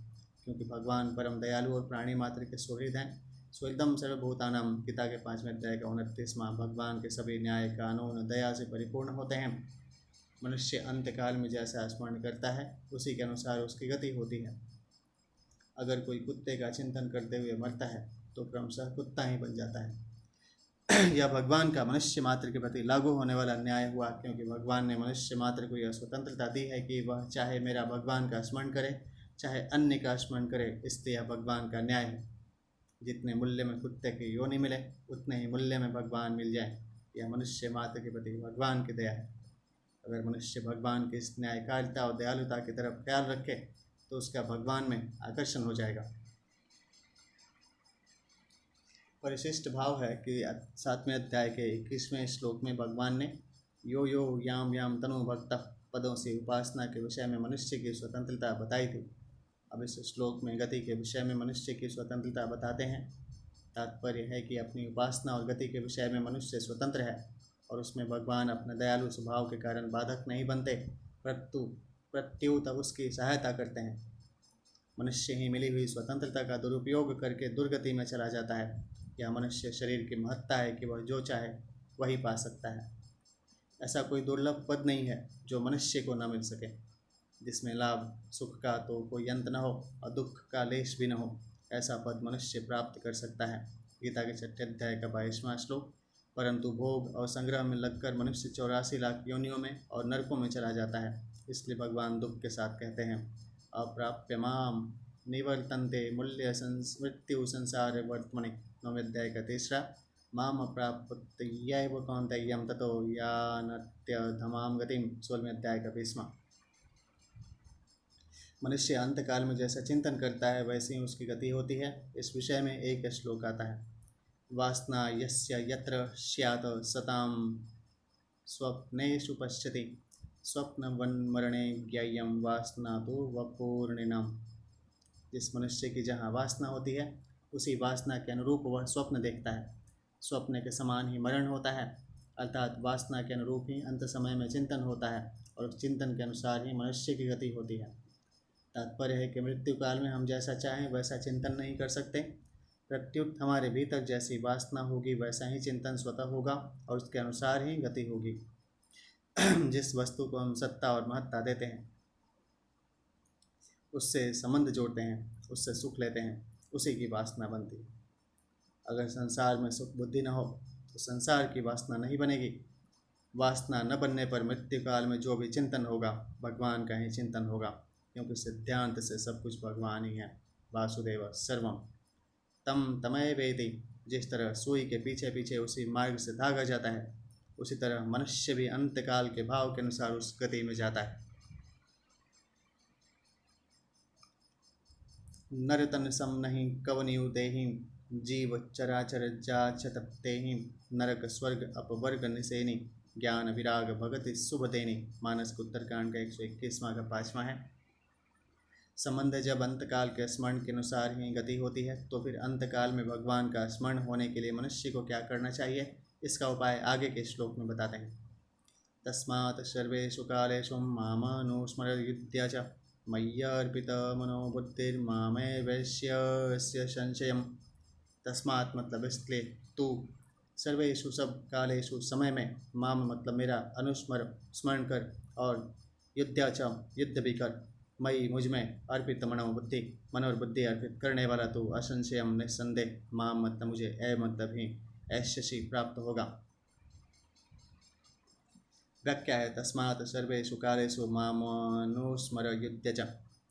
क्योंकि भगवान परम दयालु और प्राणी मात्र के सुहृद हैं। स्वइदम सर्वभूतानाम गीता के 5वें अध्याय का 29वां। भगवान के सभी न्याय कानून दया से परिपूर्ण होते हैं। मनुष्य अंतकाल में जैसा स्मरण करता है उसी के अनुसार उसकी गति होती है। अगर कोई कुत्ते का चिंतन करते हुए मरता है तो क्रमशः कुत्ता ही बन जाता है। यह भगवान का मनुष्य मात्र के प्रति लागू होने वाला न्याय हुआ, क्योंकि भगवान ने मनुष्य मात्र को यह स्वतंत्रता दी है कि वह चाहे मेरा भगवान का स्मरण करे चाहे अन्य का स्मरण करे, इसलिए यह भगवान का न्याय है। जितने मूल्य में कुत्ते की योनि मिले उतने ही मूल्य में भगवान मिल जाए, यह मनुष्य मात्र के प्रति भगवान की दया है। अगर मनुष्य भगवान की इस न्यायकारिता और दयालुता की तरफ ख्याल रखे तो उसका भगवान में आकर्षण हो जाएगा। परिशिष्ट भाव है कि 7वें अध्याय के 21वें श्लोक में भगवान ने यो यो याम याम तनु भक्त पदों से उपासना के विषय में मनुष्य की स्वतंत्रता बताई थी। अब इस श्लोक में गति के विषय में मनुष्य की स्वतंत्रता बताते हैं। तात्पर्य है कि अपनी उपासना और गति के विषय में मनुष्य स्वतंत्र है और उसमें भगवान अपने दयालु स्वभाव के कारण बाधक नहीं बनते, प्रत्युत उसकी सहायता करते हैं। मनुष्य ही मिली हुई स्वतंत्रता का दुरुपयोग करके दुर्गति में चला जाता है। यह मनुष्य शरीर की महत्ता है कि वह जो चाहे वही पा सकता है। ऐसा कोई दुर्लभ पद नहीं है जो मनुष्य को न मिल सके, जिसमें लाभ सुख का तो कोई अंत न हो और दुख का लेश भी न हो। ऐसा पद मनुष्य प्राप्त कर सकता है। गीता के 6ठे अध्याय का 22वां श्लोक। परंतु भोग और संग्रह में लगकर मनुष्य 84 लाख योनियों में और नरकों में चला जाता है। इसलिए भगवान दुख के साथ कहते हैं अप्राप्य माम निवर्तन्ते मूल्य मृत्यु संसार वर्तमनि। 9वें अध्याय का 3रा। माम अप्राप्यैव कौन्तेयं ततो यान्त्यधमां गतिम। 16वें अध्याय का 20वां। मनुष्य अंतकाल में जैसा चिंतन करता है वैसे ही उसकी गति होती है। इस विषय में एक श्लोक आता है वासना यस्य यत्र स्यात् सतां स्वप्नेषु पश्यति स्वप्नवन्मरणे ज्ञेयं वासना तो वपूर्णिनम्। जिस मनुष्य की जहाँ वासना होती है उसी वासना के अनुरूप वह स्वप्न देखता है। स्वप्न के समान ही मरण होता है, अर्थात वासना के अनुरूप ही अंत समय में चिंतन होता है और उस चिंतन के अनुसार ही मनुष्य की गति होती है। तात्पर्य है कि मृत्यु काल में हम जैसा चाहें वैसा चिंतन नहीं कर सकते, प्रत्युत हमारे भीतर जैसी वासना होगी वैसा ही चिंतन स्वतः होगा और उसके अनुसार ही गति होगी। जिस वस्तु को हम सत्ता और महत्ता देते हैं, उससे संबंध जोड़ते हैं, उससे सुख लेते हैं, उसी की वासना बनती है। अगर संसार में सुख बुद्धि न हो तो संसार की वासना नहीं बनेगी। वासना न बनने पर मृत्यु काल में जो भी चिंतन होगा भगवान का ही चिंतन होगा, क्योंकि सिद्धांत से सब कुछ भगवान ही है। वासुदेव सर्वम तम तमय वेति। जिस तरह सुई के पीछे पीछे उसी मार्ग से भागा जाता है, उसी तरह मनुष्य भी अंतकाल के भाव के अनुसार उस गति में जाता है। नर तन सम नहीं कवनियु देहि, जीव चराचर जाचतप्ते ही। नरक स्वर्ग अपवर्ग निसेनी, ज्ञान विराग भगति शुभ देनी। मानस के उत्तरकांड का 121वां का 5वां है। संबंध जब अंतकाल के स्मरण के अनुसार ही गति होती है, तो फिर अंतकाल में भगवान का स्मरण होने के लिए मनुष्य को क्या करना चाहिए, इसका उपाय आगे के श्लोक में बताते हैं। तस्मात् सर्वेषु कालेषु मामनुस्मरयुध्य च, मय्यर्पितमनो बुद्धिर्मामेवैष्यस्य संशयम्। तस्मात् मतलब इसलिए, तू सर्वेषु सब कालेषु समय में, माम मतलब मेरा, अनुस्मर स्मरण कर, और युद्ध च युद्ध भी कर, मई मुझ में, अर्पित मनो बुद्धि मन और बुद्धि अर्पित करने वाला तू, असंशयम निस्संदेह, माम मतलब मुझे, ए मतलब ही ऐश्यसी प्राप्त होगा। व्याख्या है तस्मात् सर्वेषु कालेषु मामनुस्मरयुध्य च।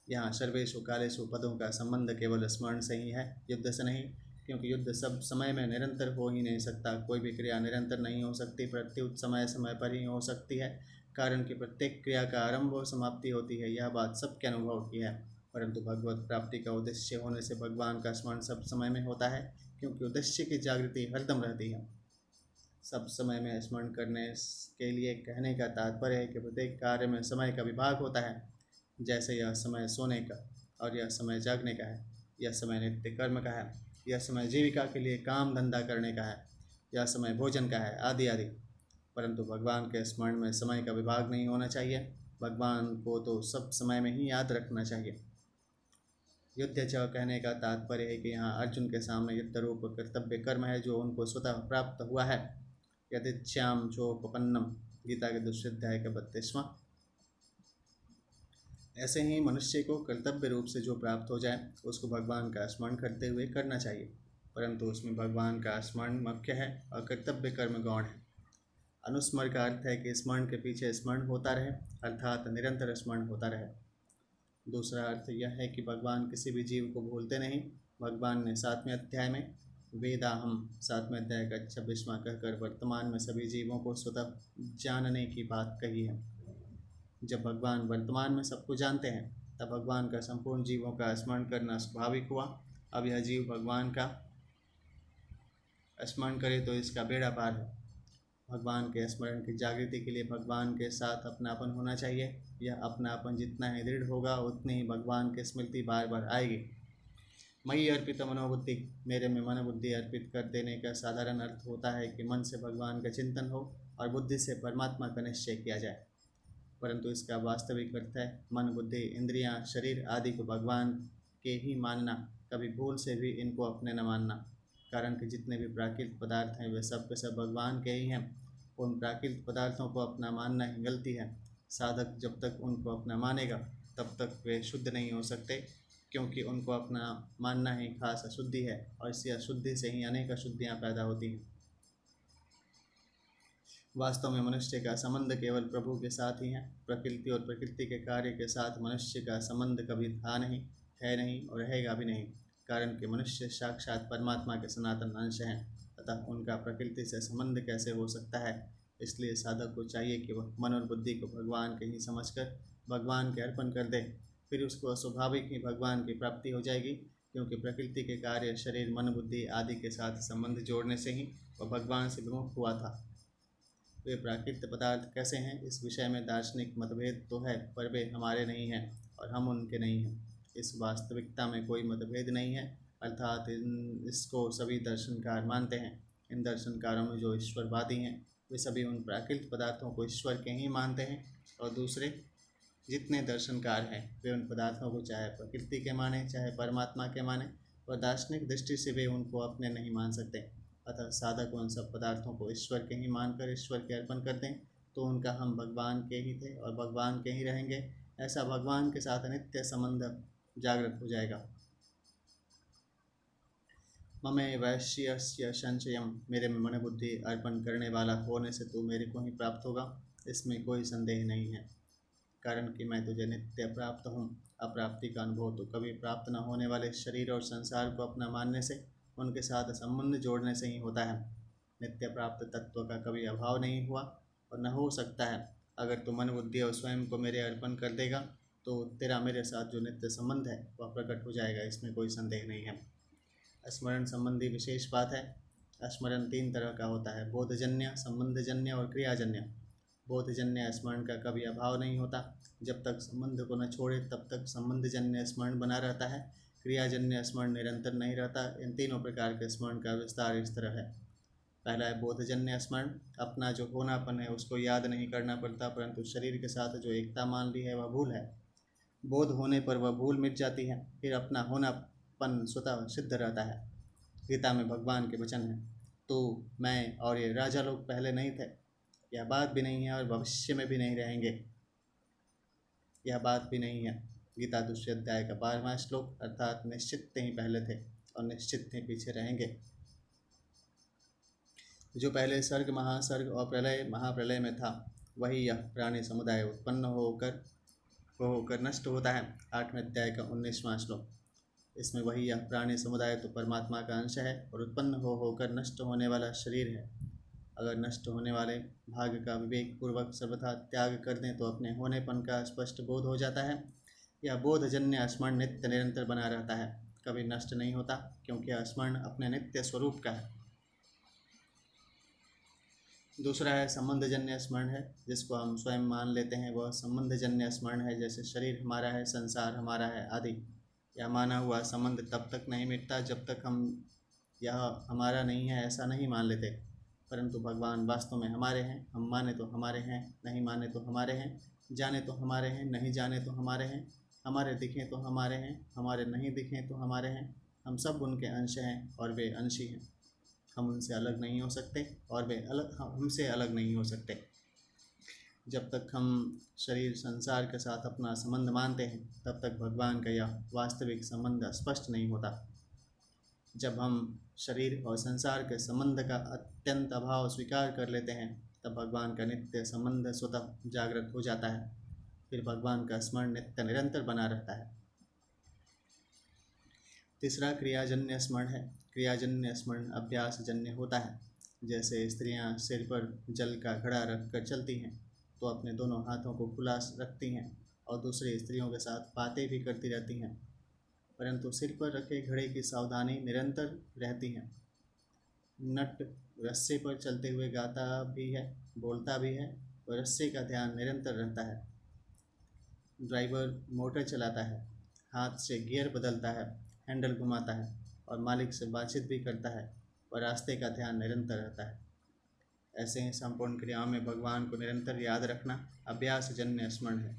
यहाँ सर्वेषु कालेषु पदों का संबंध केवल स्मरण से ही है, युद्ध से नहीं, क्योंकि युद्ध सब समय में निरंतर हो ही नहीं सकता। कोई भी क्रिया निरंतर नहीं हो सकती, प्रत्युत समय समय पर ही हो सकती है, कारण कि प्रत्येक क्रिया का आरंभ और समाप्ति होती है। यह बात सबके अनुभव की है। परंतु भगवत प्राप्ति का उद्देश्य होने से भगवान का स्मरण सब समय में होता है, क्योंकि उद्देश्य की जागृति हरदम रहती है। सब समय में स्मरण करने के लिए कहने का तात्पर्य है कि प्रत्येक कार्य में समय का विभाग होता है। जैसे यह समय सोने का और यह समय जागने का है, यह समय नित्य कर्म का है, यह समय जीविका के लिए काम धंधा करने का है, यह समय भोजन का है, आदि आदि। परंतु भगवान के स्मरण में समय का विभाग नहीं होना चाहिए। भगवान को तो सब समय में ही याद रखना चाहिए। युद्ध च कहने का तात्पर्य है कि यहाँ अर्जुन के सामने युद्ध रूप कर्तव्य कर्म है, जो उनको स्वतः प्राप्त हुआ है। यदिच्छाम चोपपन्नम, गीता के 2 अध्याय का 32वां। ऐसे ही मनुष्य को कर्तव्य रूप से जो प्राप्त हो जाए उसको भगवान का स्मरण करते हुए करना चाहिए, परंतु उसमें भगवान का स्मरण मुख्य है और कर्तव्य कर्म गौण है। अनुस्मरण का अर्थ है कि स्मरण के पीछे स्मरण होता रहे, अर्थात निरंतर स्मरण होता रहे। दूसरा अर्थ यह है कि भगवान किसी भी जीव को भूलते नहीं। भगवान ने 7वें अध्याय में वेदाहम 7वें अध्याय का 26वां कहकर वर्तमान में सभी जीवों को स्वतः जानने की बात कही है। जब भगवान वर्तमान में सबको जानते हैं, तब भगवान का संपूर्ण जीवों का स्मरण करना स्वाभाविक हुआ। अब यह जीव भगवान का स्मरण करे तो इसका बेड़ा पार है। भगवान के स्मरण की जागृति के लिए भगवान के साथ अपनापन होना चाहिए। यह अपनापन जितना ही दृढ़ होगा उतनी ही भगवान की स्मृति बार बार आएगी। मयि अर्पित मनोबुद्धि, मेरे में मन बुद्धि अर्पित कर देने का साधारण अर्थ होता है कि मन से भगवान का चिंतन हो और बुद्धि से परमात्मा का निश्चय किया जाए। परंतु इसका वास्तविक अर्थ है मन बुद्धि इंद्रियां शरीर आदि को भगवान के ही मानना, कभी भूल से भी इनको अपने न मानना। कारण कि जितने भी प्राकृतिक पदार्थ हैं वे सब के सब भगवान के ही हैं। उन प्राकृतिक पदार्थों को अपना मानना ही गलती है। साधक जब तक उनको अपना मानेगा तब तक वे शुद्ध नहीं हो सकते, क्योंकि उनको अपना मानना ही खास अशुद्धि है, और इसी अशुद्धि से ही अनेक अशुद्धियाँ पैदा होती हैं। वास्तव में मनुष्य का संबंध केवल प्रभु के साथ ही है। प्रकृति और प्रकृति के कार्य के साथ मनुष्य का संबंध कभी था नहीं, है नहीं और रहेगा भी नहीं। कारण कि मनुष्य साक्षात परमात्मा के सनातन अंश हैं, अतः उनका प्रकृति से संबंध कैसे हो सकता है। इसलिए साधक को चाहिए कि वह मन और बुद्धि को भगवान के ही समझकर भगवान के अर्पण कर दे, फिर उसको स्वाभाविक ही भगवान की प्राप्ति हो जाएगी। क्योंकि प्रकृति के कार्य शरीर मन बुद्धि आदि के साथ संबंध जोड़ने से ही वह भगवान से विमुख हुआ था। वे प्राकृतिक पदार्थ कैसे हैं, इस विषय में दार्शनिक मतभेद तो है, पर वे हमारे नहीं हैं और हम उनके नहीं हैं। इस वास्तविकता में कोई मतभेद नहीं है, अर्थात इसको सभी दर्शनकार मानते हैं। इन दर्शनकारों में जो ईश्वरवादी हैं वे सभी उन प्राकृतिक पदार्थों को ईश्वर के ही मानते हैं, और दूसरे जितने दर्शनकार हैं वे उन पदार्थों को चाहे प्रकृति के माने चाहे परमात्मा के माने, और दार्शनिक दृष्टि से वे उनको अपने नहीं मान सकते। अतः साधक उन सब पदार्थों को ईश्वर के ही मानकर ईश्वर के अर्पण कर दें तो उनका हम भगवान के ही थे और भगवान के ही रहेंगे, ऐसा भगवान के साथ नित्य संबंध जागृत हो जाएगा। ममे वैश्यस्य संशयम, मेरे में मन बुद्धि अर्पण करने वाला होने से तू मेरे को ही प्राप्त होगा, इसमें कोई संदेह नहीं है। कारण कि मैं तुझे नित्य प्राप्त हूँ। अप्राप्ति का अनुभव तो कभी प्राप्त न होने वाले शरीर और संसार को अपना मानने से, उनके साथ संबंध जोड़ने से ही होता है। नित्य प्राप्त तत्व का कभी अभाव नहीं हुआ और न हो सकता है। अगर तू मन बुद्धि और स्वयं को मेरे अर्पण कर देगा तो तेरा मेरे साथ जो नित्य संबंध है वह प्रकट हो जाएगा, इसमें कोई संदेह नहीं है। स्मरण संबंधी विशेष बात है। स्मरण तीन तरह का होता है, बोधजन्य, संबंधजन्य और क्रियाजन्य। बोधजन्य स्मरण का कभी अभाव नहीं होता, जब तक संबंध को न छोड़े तब तक संबंधजन्य स्मरण बना रहता है। क्रियाजन्य स्मरण निरंतर नहीं रहता। इन तीनों प्रकार के स्मरण का विस्तार इस तरह है। पहला है बोधजन्य स्मरण। अपना जो होनापन है उसको याद नहीं करना पड़ता, परंतु शरीर के साथ जो एकता मान ली है वह भूल है। बोध होने पर वह भूल मिट जाती है, फिर अपना होनापन स्वतः सिद्ध रहता है। गीता में भगवान के वचन हैं, तो मैं और ये राजा लोग पहले नहीं थे, यह बात भी नहीं है, और भविष्य में भी नहीं रहेंगे, यह बात भी नहीं है। गीता दूसरे अध्याय का 12वां श्लोक, अर्थात निश्चित ही पहले थे और निश्चित ही पीछे रहेंगे। जो पहले सर्ग, महासर्ग और प्रलय महाप्रलय में था, वही यह प्राणी समुदाय उत्पन्न होकर नष्ट होता है। 8वें अध्याय का 19वां श्लोक। इसमें वही यह प्राणी समुदाय तो परमात्मा का अंश है और उत्पन्न होकर नष्ट होने वाला शरीर है। अगर नष्ट होने वाले भाग का विवेक पूर्वक सर्वथा त्याग कर दें तो अपने होनेपन का स्पष्ट बोध हो जाता है। यह बोधजन्य स्मरण नित्य निरंतर बना रहता है, कभी नष्ट नहीं होता, क्योंकि यह स्मरण अपने नित्य स्वरूप का है। दूसरा है संबंधजन्य स्मरण है, जिसको हम स्वयं मान लेते हैं वह संबंधजन्य स्मरण है। जैसे शरीर हमारा है, संसार हमारा है आदि, यह माना हुआ संबंध तब तक नहीं मिटता जब तक हम यह हमारा नहीं है ऐसा नहीं मान लेते। परंतु भगवान वास्तव में हमारे हैं। हम माने तो हमारे हैं, नहीं माने तो हमारे हैं, जाने तो हमारे हैं, नहीं जाने तो हमारे हैं, हमारे दिखें तो हमारे हैं, हमारे नहीं दिखें तो हमारे हैं। हम सब उनके अंश हैं और वे अंशी हैं। हम उनसे अलग नहीं हो सकते और वे हमसे अलग नहीं हो सकते। जब तक हम शरीर संसार के साथ अपना संबंध मानते हैं तब तक भगवान का यह वास्तविक संबंध स्पष्ट नहीं होता। जब हम शरीर और संसार के संबंध का अत्यंत अभाव स्वीकार कर लेते हैं तब भगवान का नित्य संबंध स्वतः जागृत हो जाता है। फिर भगवान का स्मरण नित्य निरंतर बना रहता है। तीसरा क्रियाजन्य स्मरण है। क्रियाजन्य स्मरण अभ्यासजन्य होता है। जैसे स्त्रियां सिर पर जल का घड़ा रख कर चलती हैं तो अपने दोनों हाथों को खुला रखती हैं और दूसरी स्त्रियों के साथ बातें भी करती रहती हैं, परंतु सिर पर रखे घड़े की सावधानी निरंतर रहती है। नट रस्से पर चलते हुए गाता भी है, बोलता भी है, और रस्से का ध्यान निरंतर रहता है। ड्राइवर मोटर चलाता है, हाथ से गियर बदलता है, हैंडल घुमाता है और मालिक से बातचीत भी करता है, और रास्ते का ध्यान निरंतर रहता है। ऐसे ही संपूर्ण क्रियाओं में भगवान को निरंतर याद रखना अभ्यासजन्य स्मरण है।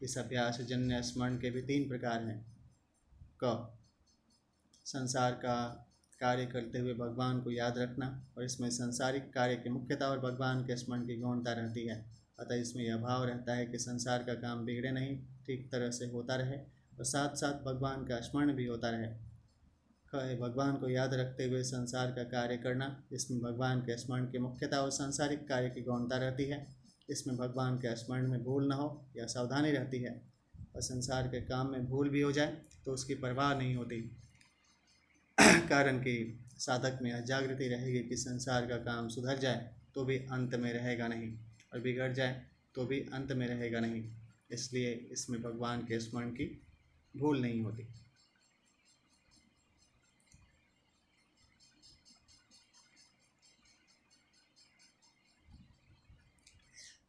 इस अभ्यासजन्य स्मरण के भी 3 प्रकार हैं। क, संसार का कार्य करते हुए भगवान को याद रखना, और इसमें सांसारिक कार्य की मुख्यता और भगवान के स्मरण की गौणता रहती है। अतः इसमें यह भाव रहता है कि संसार का काम बिगड़े नहीं, ठीक तरह से होता रहे और साथ साथ भगवान का स्मरण भी होता रहे। भगवान को याद रखते हुए संसार का कार्य करना, इसमें भगवान के स्मरण की मुख्यता और सांसारिक कार्य की गौणता रहती है। इसमें भगवान के स्मरण में भूल न हो यह सावधानी रहती है, और संसार के काम में भूल भी हो जाए तो उसकी परवाह नहीं होती। कारण कि साधक में यह जागृति रहेगी कि संसार का काम सुधर जाए तो भी अंत में रहेगा नहीं, और बिगड़ जाए तो भी अंत में रहेगा नहीं। इसलिए इसमें भगवान के स्मरण की भूल नहीं होती।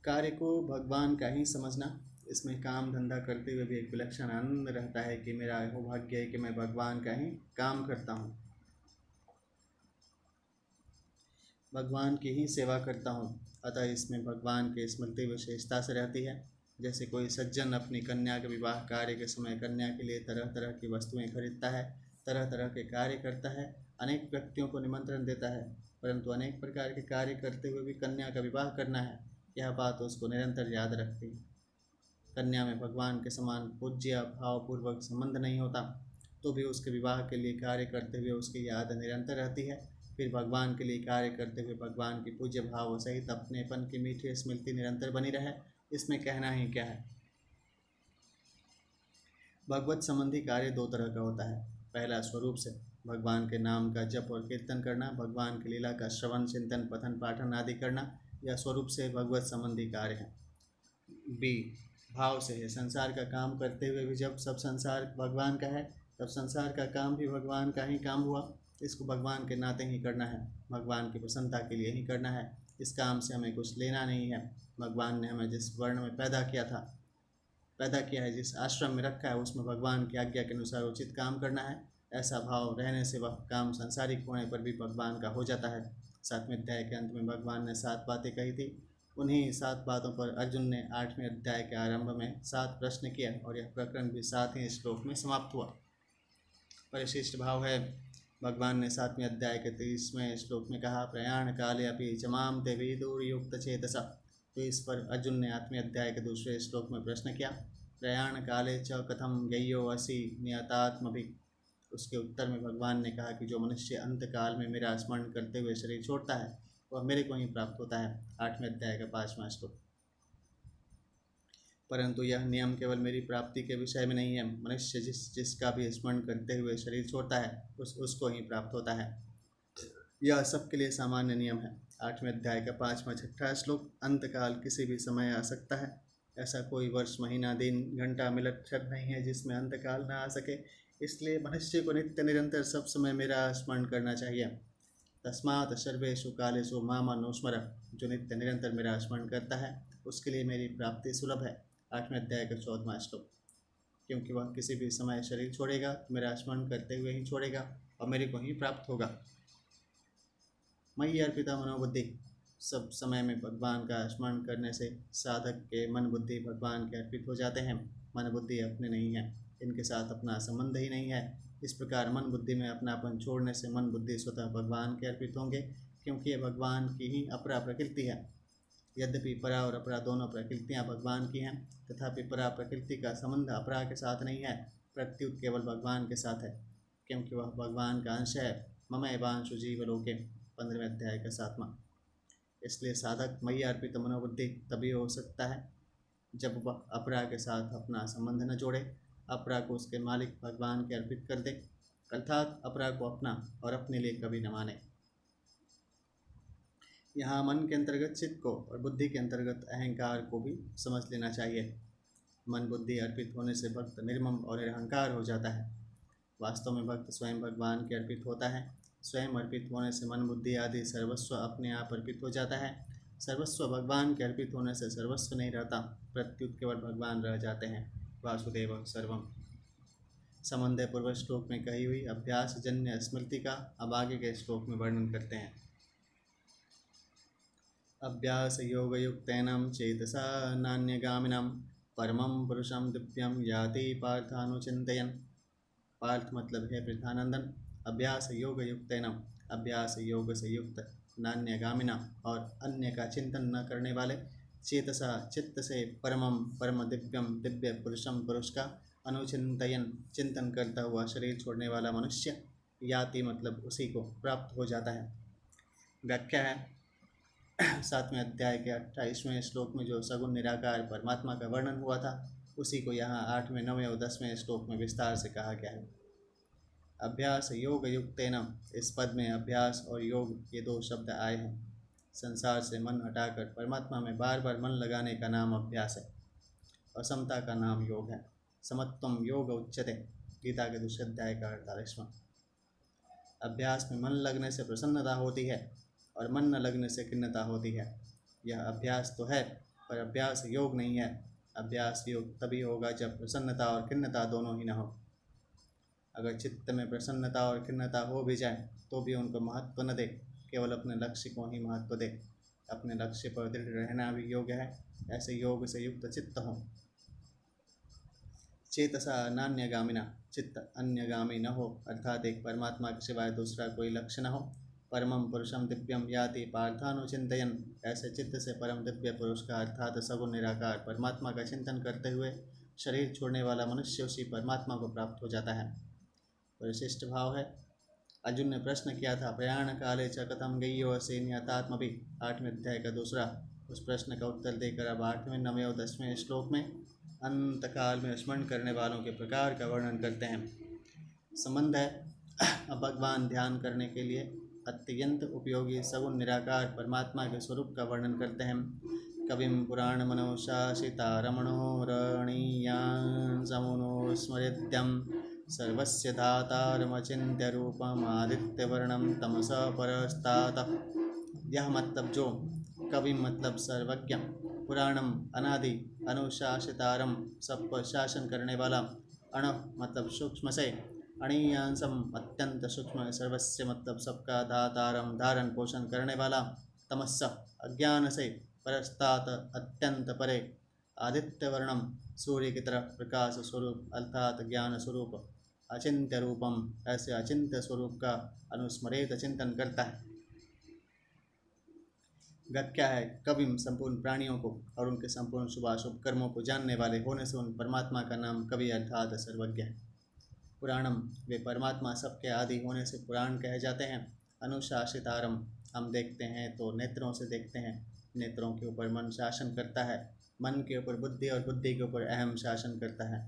कार्य को भगवान का ही समझना, इसमें काम धंधा करते हुए भी एक विलक्षण आनंद रहता है कि मेरा यह भाग्य है कि मैं भगवान का ही काम करता हूँ, भगवान की ही सेवा करता हूँ। अतः इसमें भगवान की स्मृति विशेषता से रहती है। जैसे कोई सज्जन अपनी कन्या के विवाह कार्य के समय कन्या के लिए तरह तरह की वस्तुएं खरीदता है, तरह तरह के कार्य करता है, अनेक व्यक्तियों को निमंत्रण देता है, परंतु अनेक प्रकार के कार्य करते हुए भी कन्या का विवाह करना है, यह बात उसको निरंतर याद रखती। कन्या में भगवान के समान पूज्य भावपूर्वक संबंध नहीं होता, तो भी उसके विवाह के लिए कार्य करते हुए उसकी याद निरंतर रहती है। फिर भगवान के लिए कार्य करते हुए भगवान की पूज्य भाव सहित अपनेपन की मीठी स्मृति निरंतर बनी रहे, इसमें कहना ही क्या है। भगवत संबंधी कार्य दो तरह का होता है। पहला स्वरूप से भगवान के नाम का जप और कीर्तन करना, भगवान की लीला का श्रवण चिंतन पठन पाठन आदि करना, यह स्वरूप से भगवत संबंधी कार्य है। बी भाव से है, संसार का काम करते हुए भी जब सब संसार भगवान का है तब संसार का काम भी भगवान का ही काम हुआ। इसको भगवान के नाते ही करना है, भगवान की प्रसन्नता के लिए ही करना है। इस काम से हमें कुछ लेना नहीं है। भगवान ने हमें जिस वर्ण में पैदा किया है, जिस आश्रम में रखा है, उसमें भगवान की आज्ञा के अनुसार उचित काम करना है। ऐसा भाव रहने से वह काम सांसारिक होने पर भी भगवान का हो जाता है। 7वें अध्याय के अंत में भगवान ने 7 बातें कही थी। उन्हीं 7 बातों पर अर्जुन ने 8वें अध्याय के आरंभ में 7 प्रश्न किया और यह प्रकरण भी 7 ही श्लोक में समाप्त हुआ। परिशिष्ट भाव है। भगवान ने 7वें अध्याय के 30वें श्लोक में कहा, प्रयाण काले अपि चमाम ते विदुर्युक्त चेतसा। तो इस पर अर्जुन ने 8वें अध्याय के दूसरे श्लोक में प्रश्न किया, प्रयाण काले च कथम ज्ञेयो असि नियतात्मभि। उसके उत्तर में भगवान ने कहा कि जो मनुष्य अंत काल में मेरा स्मरण करते हुए शरीर छोड़ता है वह मेरे को ही प्राप्त होता है। 8वें अध्याय का 5वां श्लोक। परंतु यह नियम केवल मेरी प्राप्ति के विषय में नहीं है। मनुष्य जिसका भी स्मरण करते हुए शरीर छोड़ता है उसको ही प्राप्त होता है। यह सबके लिए सामान्य नियम है। 8वें अध्याय का 5वां 6वां श्लोक, अंतकाल किसी भी समय आ सकता है। ऐसा कोई वर्ष महीना दिन घंटा मिनट क्षण नहीं है जिसमें अंतकाल न आ सके। इसलिए मनुष्य को नित्य निरंतर सब समय मेरा स्मरण करना चाहिए। तस्मात् सर्वेषु कालेषु माम अनुस्मर। जो नित्य निरंतर मेरा स्मरण करता है उसके लिए मेरी प्राप्ति सुलभ है। 8वें अध्याय का 14वां श्लोक। क्योंकि वह किसी भी समय शरीर छोड़ेगा तो मेरा स्मरण करते हुए ही छोड़ेगा और मेरे को ही प्राप्त होगा। मयि अर्पिता मनोबुद्धि। सब समय में भगवान का स्मरण करने से साधक के मन बुद्धि भगवान के अर्पित हो जाते हैं। मन बुद्धि अपने नहीं है, इनके साथ अपना संबंध ही नहीं है। इस प्रकार मन बुद्धि में अपनापन छोड़ने से मन बुद्धि स्वतः भगवान के अर्पित होंगे, क्योंकि ये भगवान की ही अपरा प्रकृति है। यद्यपि परा और अपरा दोनों प्रकृतियाँ भगवान की हैं, तथापि परा प्रकृति का संबंध अपरा के साथ नहीं है, प्रत्युत केवल भगवान के साथ है, क्योंकि वह भगवान का अंश है। मम एवांशु जीवलोके। 15वें अध्याय का 7वां। इसलिए साधक मयि अर्पित मनोबुद्धि तभी हो सकता है जब वह अपरा के साथ अपना संबंध न जोड़े, अपरा को उसके मालिक भगवान के अर्पित कर दे, अर्थात अपरा को अपना और अपने लिए कभी न माने। यहाँ मन के अंतर्गत चित्त को और बुद्धि के अंतर्गत अहंकार को भी समझ लेना चाहिए। मन बुद्धि अर्पित होने से भक्त निर्मम और निरहंकार हो जाता है। वास्तव में भक्त स्वयं भगवान के अर्पित होता है। स्वयं अर्पित होने से मन बुद्धि आदि सर्वस्व अपने आप अर्पित हो जाता है। सर्वस्व भगवान के अर्पित होने से सर्वस्व नहीं रहता, प्रत्युत केवल भगवान रह जाते हैं। वासुदेव सर्वम। संबंध पूर्व श्लोक में कही हुई अभ्यास जन्य स्मृति का अब आगे के श्लोक में वर्णन करते हैं। अभ्यास योगयुक्तेन चेतसा नान्यगामिनं परमं पुरुषं दिव्यं याति पार्थानुचिन्तयन्। पार्थ मतलब है पृथानंदन। अभ्यास योग युक्तेन, अभ्यास योग से युक्त, नान्यगामिना और अन्य का चिंतन न करने वाले, चेतसा चित्त से, परमं परम दिव्यम दिव्य पुरुषम पुरुष का, अनुचिंतयन चिंतन करता हुआ शरीर छोड़ने वाला मनुष्य, याति मतलब उसी को प्राप्त हो जाता है। व्याख्या है 7वें अध्याय के 28वें श्लोक में जो सगुण निराकार परमात्मा का वर्णन हुआ था उसी को यहाँ 8वें 9वें और 10वें श्लोक में विस्तार से कहा गया है। अभ्यास योग युक्तेन, इस पद में अभ्यास और योग ये दो शब्द आए हैं। संसार से मन हटाकर परमात्मा में बार बार मन लगाने का नाम अभ्यास है। असमता का नाम योग है। समत्वम योग उच्यते। गीता के दूसरे अध्याय का 48वां। अभ्यास में मन लगने से प्रसन्नता होती है और मन न लगने से खिन्नता होती है। यह अभ्यास तो है पर अभ्यास योग नहीं है। अभ्यास योग तभी होगा जब प्रसन्नता और खिन्नता दोनों ही न हो। अगर चित्त में प्रसन्नता और खिन्नता हो भी जाए तो भी उनको महत्व न दे, केवल अपने लक्ष्य को ही महत्व दे। अपने लक्ष्य पर दृढ़ रहना भी योग है। ऐसे योग से युक्त चित्त हो। चेतसा नान्यगामिना, चित्त अन्यगामी न हो, अर्थात एक परमात्मा के सिवाय दूसरा कोई लक्ष्य न हो। परमं पुरुषम दिव्यम याति पार्थानुचिंतयन्, ऐसे चित्त से परम दिव्य पुरुष का अर्थात सगुण निराकार परमात्मा का चिंतन करते हुए शरीर छोड़ने वाला मनुष्य उसी परमात्मा को प्राप्त हो जाता है। विशिष्ट भाव है। अर्जुन ने प्रश्न किया था, प्रयाण काले च कथम गय्यो सेन्यतात्मभि, 8वें अध्याय का दूसरा। उस प्रश्न का उत्तर देकर अब 8वें 9वें और 10वें श्लोक में अंत काल में स्मरण करने वालों के प्रकार का वर्णन करते हैं। संबंध है। अब भगवान ध्यान करने के लिए अत्यंत उपयोगी सगुण निराकार परमात्मा के स्वरूप का वर्णन करते हैं। कविं पुराण मनोशासिता रमणोरणीयान् समुनो स्मृत्यं सर्वस्य धातारमचिन्त्य रूपम आदित्यवर्णम तमसा परस्तात्। यह मतलब जो, कवि मतलब सर्वज्ञ, पुराणम अनादि, अनुशासितारम सब पर शासन करने वाला, अण मतलब सूक्ष्म से, अणीयांसम अत्यंत सूक्ष्म, सर्वस्य मतलब सबका, धातारम धारण पोषण करने वाला, तमस्स अज्ञान से, परस्तात अत्यंत परे, आदित्य वर्णम सूर्य की तरफ प्रकाश स्वरूप अर्थात ज्ञान स्वरूप, अचिंत्य रूपम ऐसे अचिंत्य स्वरूप का अनुस्मरेत चिंतन करता है। व्याख्या है, कविम संपूर्ण प्राणियों को और उनके संपूर्ण शुभाशुभ कर्मों को जानने वाले होने से उन परमात्मा का नाम कवि अर्थात सर्वज्ञ है। पुराणम वे परमात्मा सबके आदि होने से पुराण कहे जाते हैं। अनुशासितारम हम देखते हैं तो नेत्रों से देखते हैं, नेत्रों के ऊपर मन शासन करता है, मन के ऊपर बुद्धि और बुद्धि के ऊपर अहम शासन करता है,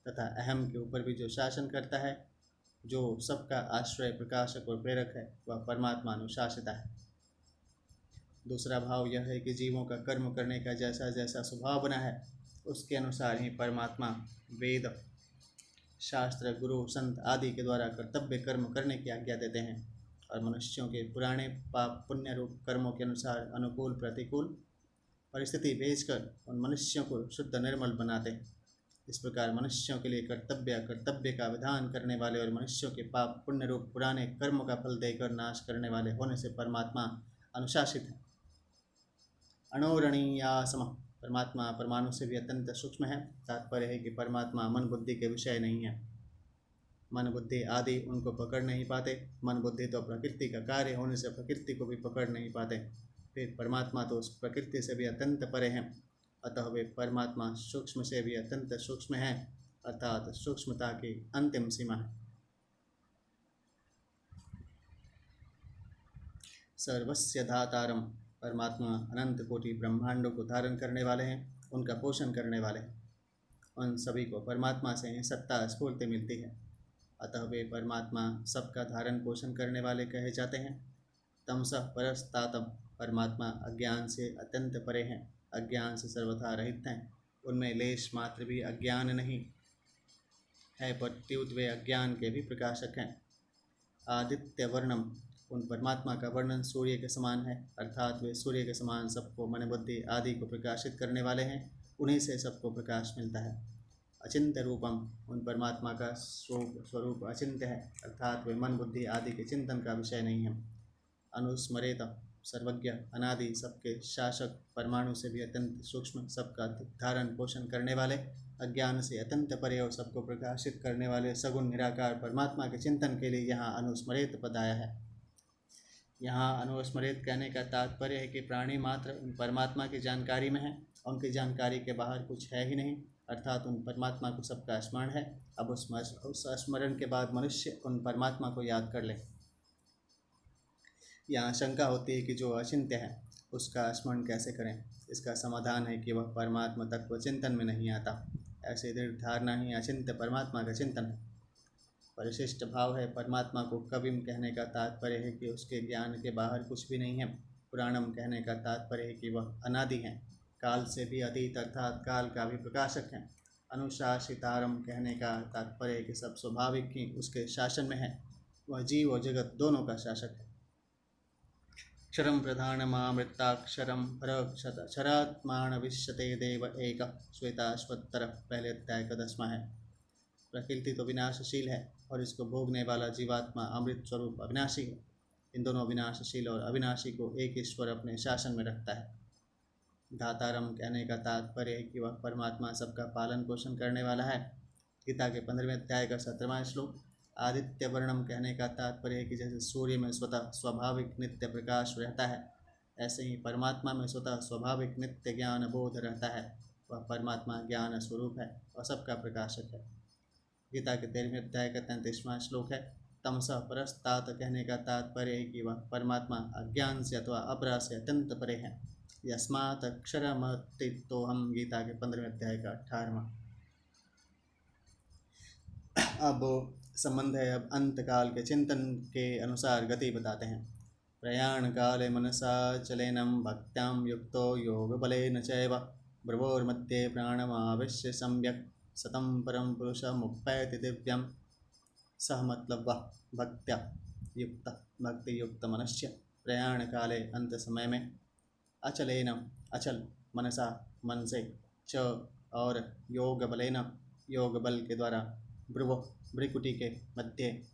तथा अहम के ऊपर भी जो शासन करता है, जो सबका आश्रय प्रकाशक और प्रेरक है, वह परमात्मा अनुशासिता है। दूसरा भाव यह है कि जीवों का कर्म करने का जैसा जैसा स्वभाव बना है उसके अनुसार ही परमात्मा वेद, शास्त्र, गुरु, संत आदि के द्वारा कर्तव्य कर्म करने की आज्ञा देते हैं और मनुष्यों के पुराने पाप पुण्य रूप कर्मों के अनुसार अनुकूल प्रतिकूल परिस्थिति भेजकर उन मनुष्यों को शुद्ध निर्मल बनाते हैं। इस प्रकार मनुष्यों के लिए कर्तव्य का विधान करने वाले और मनुष्यों के पाप पुण्य रूप पुराने कर्मों का फल देकर नाश करने वाले होने से परमात्मा अनुशासित है। अणोरणीयासम परमात्मा परमाणु से भी अत्यंत सूक्ष्म है। तात्पर्य है कि परमात्मा मन बुद्धि के विषय नहीं है। मन बुद्धि आदि उनको पकड़ नहीं पाते। मन बुद्धि तो प्रकृति का कार्य होने से प्रकृति को भी पकड़ नहीं पाते। फिर परमात्मा तो उस प्रकृति से भी अत्यंत परे हैं, अतः वे परमात्मा सूक्ष्म से भी अत्यंत सूक्ष्म है, अर्थात सूक्ष्मता की अंतिम सीमा है। सर्वस्य धातारम परमात्मा अनंत कोटि ब्रह्मांडों को धारण करने वाले हैं, उनका पोषण करने वाले हैं। उन सभी को परमात्मा से ही सत्ता स्फूर्ति मिलती है, अतः वे परमात्मा सबका धारण पोषण करने वाले कहे जाते हैं। तमसः परस्तातम परमात्मा अज्ञान से अत्यंत परे हैं, अज्ञान से सर्वथा रहित हैं, उनमें लेश मात्र भी अज्ञान नहीं है, प्रत्युत वे अज्ञान के भी प्रकाशक हैं। आदित्य वर्णम उन परमात्मा का वर्णन सूर्य के समान है, अर्थात वे सूर्य के समान सबको मन बुद्धि आदि को प्रकाशित करने वाले हैं, उन्हीं से सबको प्रकाश मिलता है। अचिंत्य रूपम उन परमात्मा का स्वरूप अचिंत्य है, अर्थात वे मन बुद्धि आदि के चिंतन का विषय नहीं है। अनुस्मरेत सर्वज्ञ अनादि सबके शासक, परमाणु से भी अत्यंत सूक्ष्म, सबका धारण पोषण करने वाले, अज्ञान से अत्यंत परे और सबको प्रकाशित करने वाले सगुण निराकार परमात्मा के चिंतन के लिए यहाँ अनुस्मरेत पद आया है। यहाँ अनुस्मरित कहने का तात्पर्य है कि प्राणी मात्र उन परमात्मा की जानकारी में है, उनकी जानकारी के बाहर कुछ है ही नहीं, अर्थात उन परमात्मा को सबका स्मरण है। अब उस स्मरण के बाद मनुष्य उन परमात्मा को याद कर ले। यहाँ शंका होती है कि जो अचिंत्य है उसका स्मरण कैसे करें। इसका समाधान है कि वह परमात्मा तत्व चिंतन में नहीं आता। ऐसी दृढ़ धारणा ही अचिंत्य परमात्मा का चिंतन है। परिशिष्ट भाव है, परमात्मा को कविम कहने का तात्पर्य है कि उसके ज्ञान के बाहर कुछ भी नहीं है। पुराणम कहने का तात्पर्य है कि वह अनादि है, काल से भी अतीत अर्थात काल का भी प्रकाशक है। अनुशासितारम कहने का तात्पर्य है कि सब स्वाभाविक ही उसके शासन में है, वह जीव और जगत दोनों का शासक है। क्षरं प्रधानमामृताक्षरं परक्षरात्मानविश्यते देव एक श्वेताश्वत्तर पहले अध्याय का 10वां है। प्रकृति तो विनाशशील है और इसको भोगने वाला जीवात्मा अमृत स्वरूप अविनाशी है। इन दोनों विनाशशील और अविनाशी को एक ईश्वर अपने शासन में रखता है। धातारम कहने का तात्पर्य है कि वह परमात्मा सबका पालन पोषण करने वाला है। गीता के 15वें अध्याय का 17वां श्लोक। आदित्य वर्णम कहने का तात्पर्य है कि जैसे सूर्य में स्वतः स्वाभाविक नित्य प्रकाश रहता है, ऐसे ही परमात्मा में स्वतः स्वाभाविक नित्य ज्ञान बोध रहता है। वह परमात्मा ज्ञान स्वरूप है और सबका प्रकाशक है। गीता के 13वें अध्याय का 33वां श्लोक है। तमसा परस्तात कहने का तात्पर्य है कि वह परमात्मा अज्ञान से अथवा अपरा से अत्यंत परे है। यस्मात् अक्षरमतीतोऽहम् गीता के 15वें अध्याय का 18वां। अब संबंध है अब अंत काल के चिंतन के अनुसार गति बताते हैं। प्रयाण काले मनसा चलेनम भक्त्यां युक्तो योग बलेन चैव भ्रुवोर्मध्ये प्राणमावेश्य सम्यक् सतं परम पुरुषमुपैति दिव्यम। सह मतलब वह भक्त्या युक्त भक्ति युक्त मनुष्य प्रयाण काले अंत समय में अचलेन अचल मनसा मन से च और योग बलेन योग बल के द्वारा भ्रुव भ्रिकुटी के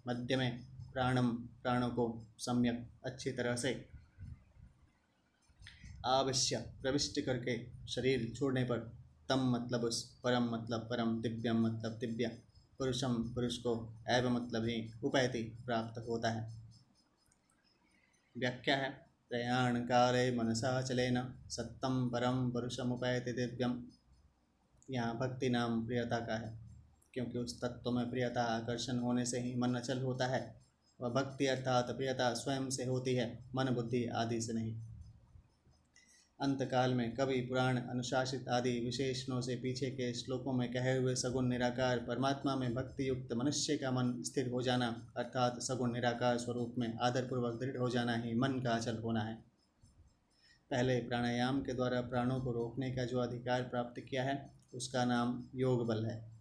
मध्य में प्राणम प्राणों को सम्यक अच्छी तरह से आवश्य प्रविष्ट करके शरीर छोड़ने पर तम मतलब उस परम मतलब परम दिव्यम मतलब दिव्य पुरुषम पुरुष को एव मतलब ही उपैति प्राप्त होता है। व्याख्या है प्रयाण काले मनसा चलेन सत्तम परम पुरुषमुपैति दिव्यम। यहाँ भक्ति नाम प्रियता का है, क्योंकि उस तत्व में प्रियता आकर्षण होने से ही मन अचल होता है। वह भक्ति अर्थात प्रियता स्वयं से होती है, मन बुद्धि आदि से नहीं। अंतकाल में कवि पुराण अनुशासित आदि विशेषणों से पीछे के श्लोकों में कहे हुए सगुण निराकार परमात्मा में भक्ति युक्त मनुष्य का मन स्थिर हो जाना अर्थात सगुण निराकार स्वरूप में आदरपूर्वक दृढ़ हो जाना ही मन का अचल होना है। पहले प्राणायाम के द्वारा प्राणों को रोकने का जो अधिकार प्राप्त किया है उसका नाम योग बल है।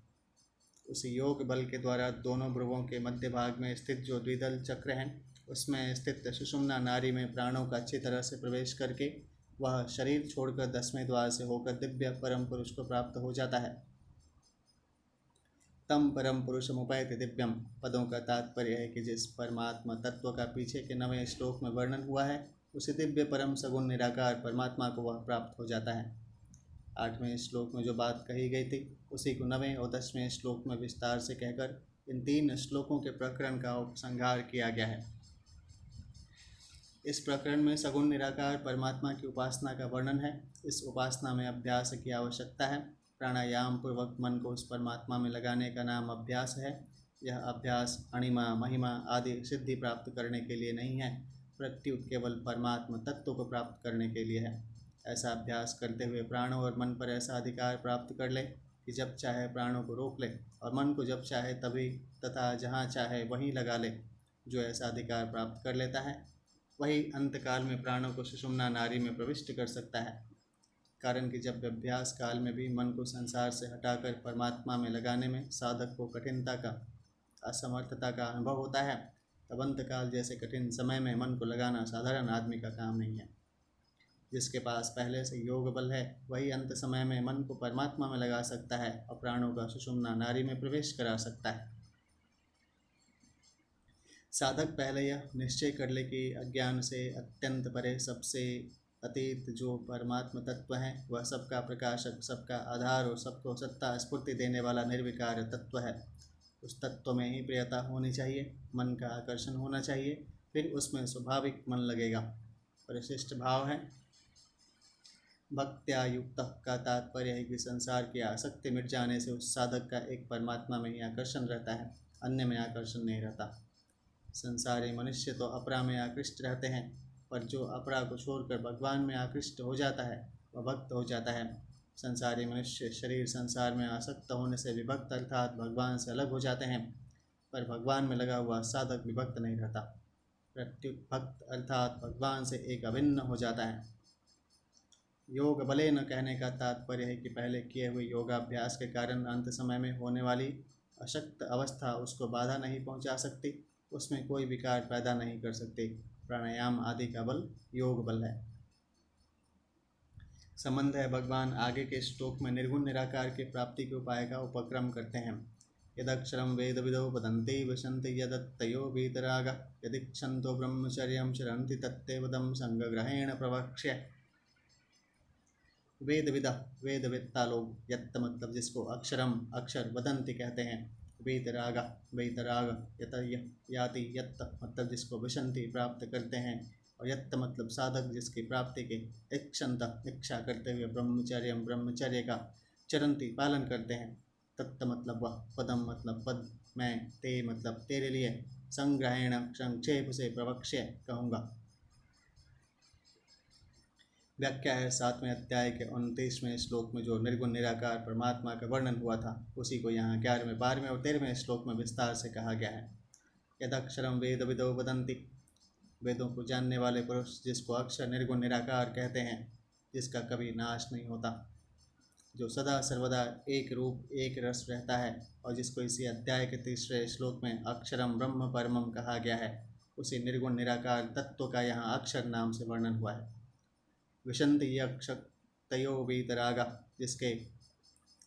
उसी योग बल के द्वारा दोनों भ्रुवों के मध्य भाग में स्थित जो द्विदल चक्र हैं उसमें स्थित सुषुम्ना नाड़ी में प्राणों का अच्छी तरह से प्रवेश करके वह शरीर छोड़कर 10वें द्वार से होकर दिव्य परम पुरुष को प्राप्त हो जाता है। तम परम पुरुषमुपैति दिव्यम पदों का तात्पर्य है कि जिस परमात्मा तत्व का पीछे के 9वें श्लोक में वर्णन हुआ है उसी दिव्य परम सगुण निराकार परमात्मा को वह प्राप्त हो जाता है। 8वें श्लोक में जो बात कही गई थी उसी को 9वें और 10वें श्लोक में विस्तार से कहकर इन 3 श्लोकों के प्रकरण का उपसंहार किया गया है। इस प्रकरण में सगुण निराकार परमात्मा की उपासना का वर्णन है। इस उपासना में अभ्यास की आवश्यकता है। प्राणायाम पूर्वक मन को उस परमात्मा में लगाने का नाम अभ्यास है। यह अभ्यास अणिमा महिमा आदि सिद्धि प्राप्त करने के लिए नहीं है, प्रत्युत केवल परमात्मा तत्व को प्राप्त करने के लिए है। ऐसा अभ्यास करते हुए प्राणों और मन पर ऐसा अधिकार प्राप्त कर ले कि जब चाहे प्राणों को रोक ले और मन को जब चाहे तभी तथा जहाँ चाहे वहीं लगा ले। जो ऐसा अधिकार प्राप्त कर लेता है वही अंतकाल में प्राणों को सुषुम्ना नाड़ी में प्रविष्ट कर सकता है। कारण कि जब अभ्यास काल में भी मन को संसार से हटाकर परमात्मा में लगाने में साधक को कठिनता का असमर्थता का अनुभव होता है, तब अंतकाल जैसे कठिन समय में मन को लगाना साधारण आदमी का काम नहीं है। जिसके पास पहले से योग बल है वही अंत समय में मन को परमात्मा में लगा सकता है और प्राणों का सुषुम्ना नाड़ी में प्रवेश करा सकता है। साधक पहले यह निश्चय कर ले कि अज्ञान से अत्यंत परे सबसे अतीत जो परमात्म तत्व है वह सबका प्रकाशक, सबका आधार और सबको सत्ता स्फूर्ति देने वाला निर्विकार तत्व है। उस तत्व में ही प्रियता होनी चाहिए, मन का आकर्षण होना चाहिए, फिर उसमें स्वाभाविक मन लगेगा। परिशिष्ट भाव है भक्त्या युक्त का तात्पर्य है कि संसार की आसक्ति मिट जाने से उस साधक का एक परमात्मा में ही आकर्षण रहता है, अन्य में आकर्षण नहीं रहता। संसारी मनुष्य तो अपरा में आकृष्ट रहते हैं, पर जो अपरा को छोड़कर भगवान में आकृष्ट हो जाता है वह भक्त हो जाता है। संसारी मनुष्य शरीर संसार में आसक्त होने से विभक्त अर्थात भगवान से अलग हो जाते हैं, पर भगवान में लगा हुआ साधक विभक्त नहीं रहता, प्रत्युत भक्त अर्थात भगवान से एक अभिन्न हो जाता है। योग बले न कहने का तात्पर्य है कि पहले किए हुए योगाभ्यास के कारण अंत समय में होने वाली अशक्त अवस्था उसको बाधा नहीं पहुंचा सकती, उसमें कोई विकार पैदा नहीं कर सकती। प्राणायाम आदि का बल योग बल है। संबंध है, भगवान आगे के श्लोक में निर्गुण निराकार के प्राप्ति के उपाय का उपक्रम करते हैं। यदक्षरं वेद विदो वदन्ति विशन्ति यदत्तयो वीतराग यदीक्षन्तो ब्रह्मचर्यं चरन्ति तत्तेवदं संगग्रहेण प्रवक्ष्य। वेद विदा वेदवेत्ता लोग, यत्त मतलब जिसको अक्षरम अक्षर वदन्ति कहते हैं, वीतराग वीतराग याति यत्त मतलब जिसको विशन्ति प्राप्त करते हैं, और यत्त मतलब साधक जिसकी प्राप्ति के इक्षन्त इच्छा करते हुए ब्रह्मचर्यम ब्रह्मचर्य का चरन्ति पालन करते हैं। तत्त मतलब वह, पदम मतलब पद, मैं, ते मतलब तेरे लिए, संग्रहेण संक्षेप से प्रवक्ष्य कहूँगा। व्याख्या है, 7वें अध्याय के 29वें श्लोक में जो निर्गुण निराकार परमात्मा का वर्णन हुआ था उसी को यहाँ 11वें 12वें और 13वें श्लोक में विस्तार से कहा गया है। यदक्षरम वेद विदो वदन्ति, वेदों को जानने वाले पुरुष जिसको अक्षर निर्गुण निराकार कहते हैं, जिसका कभी नाश नहीं होता, जो सदा सर्वदा एक रूप एक रस रहता है, और जिसको इसी अध्याय के 3रे श्लोक में अक्षरम ब्रह्म परमम कहा गया है, उसी निर्गुण निराकार तत्व का यहाँ अक्षर नाम से वर्णन हुआ है। विशन्ति अक्षतयो वीतरागा,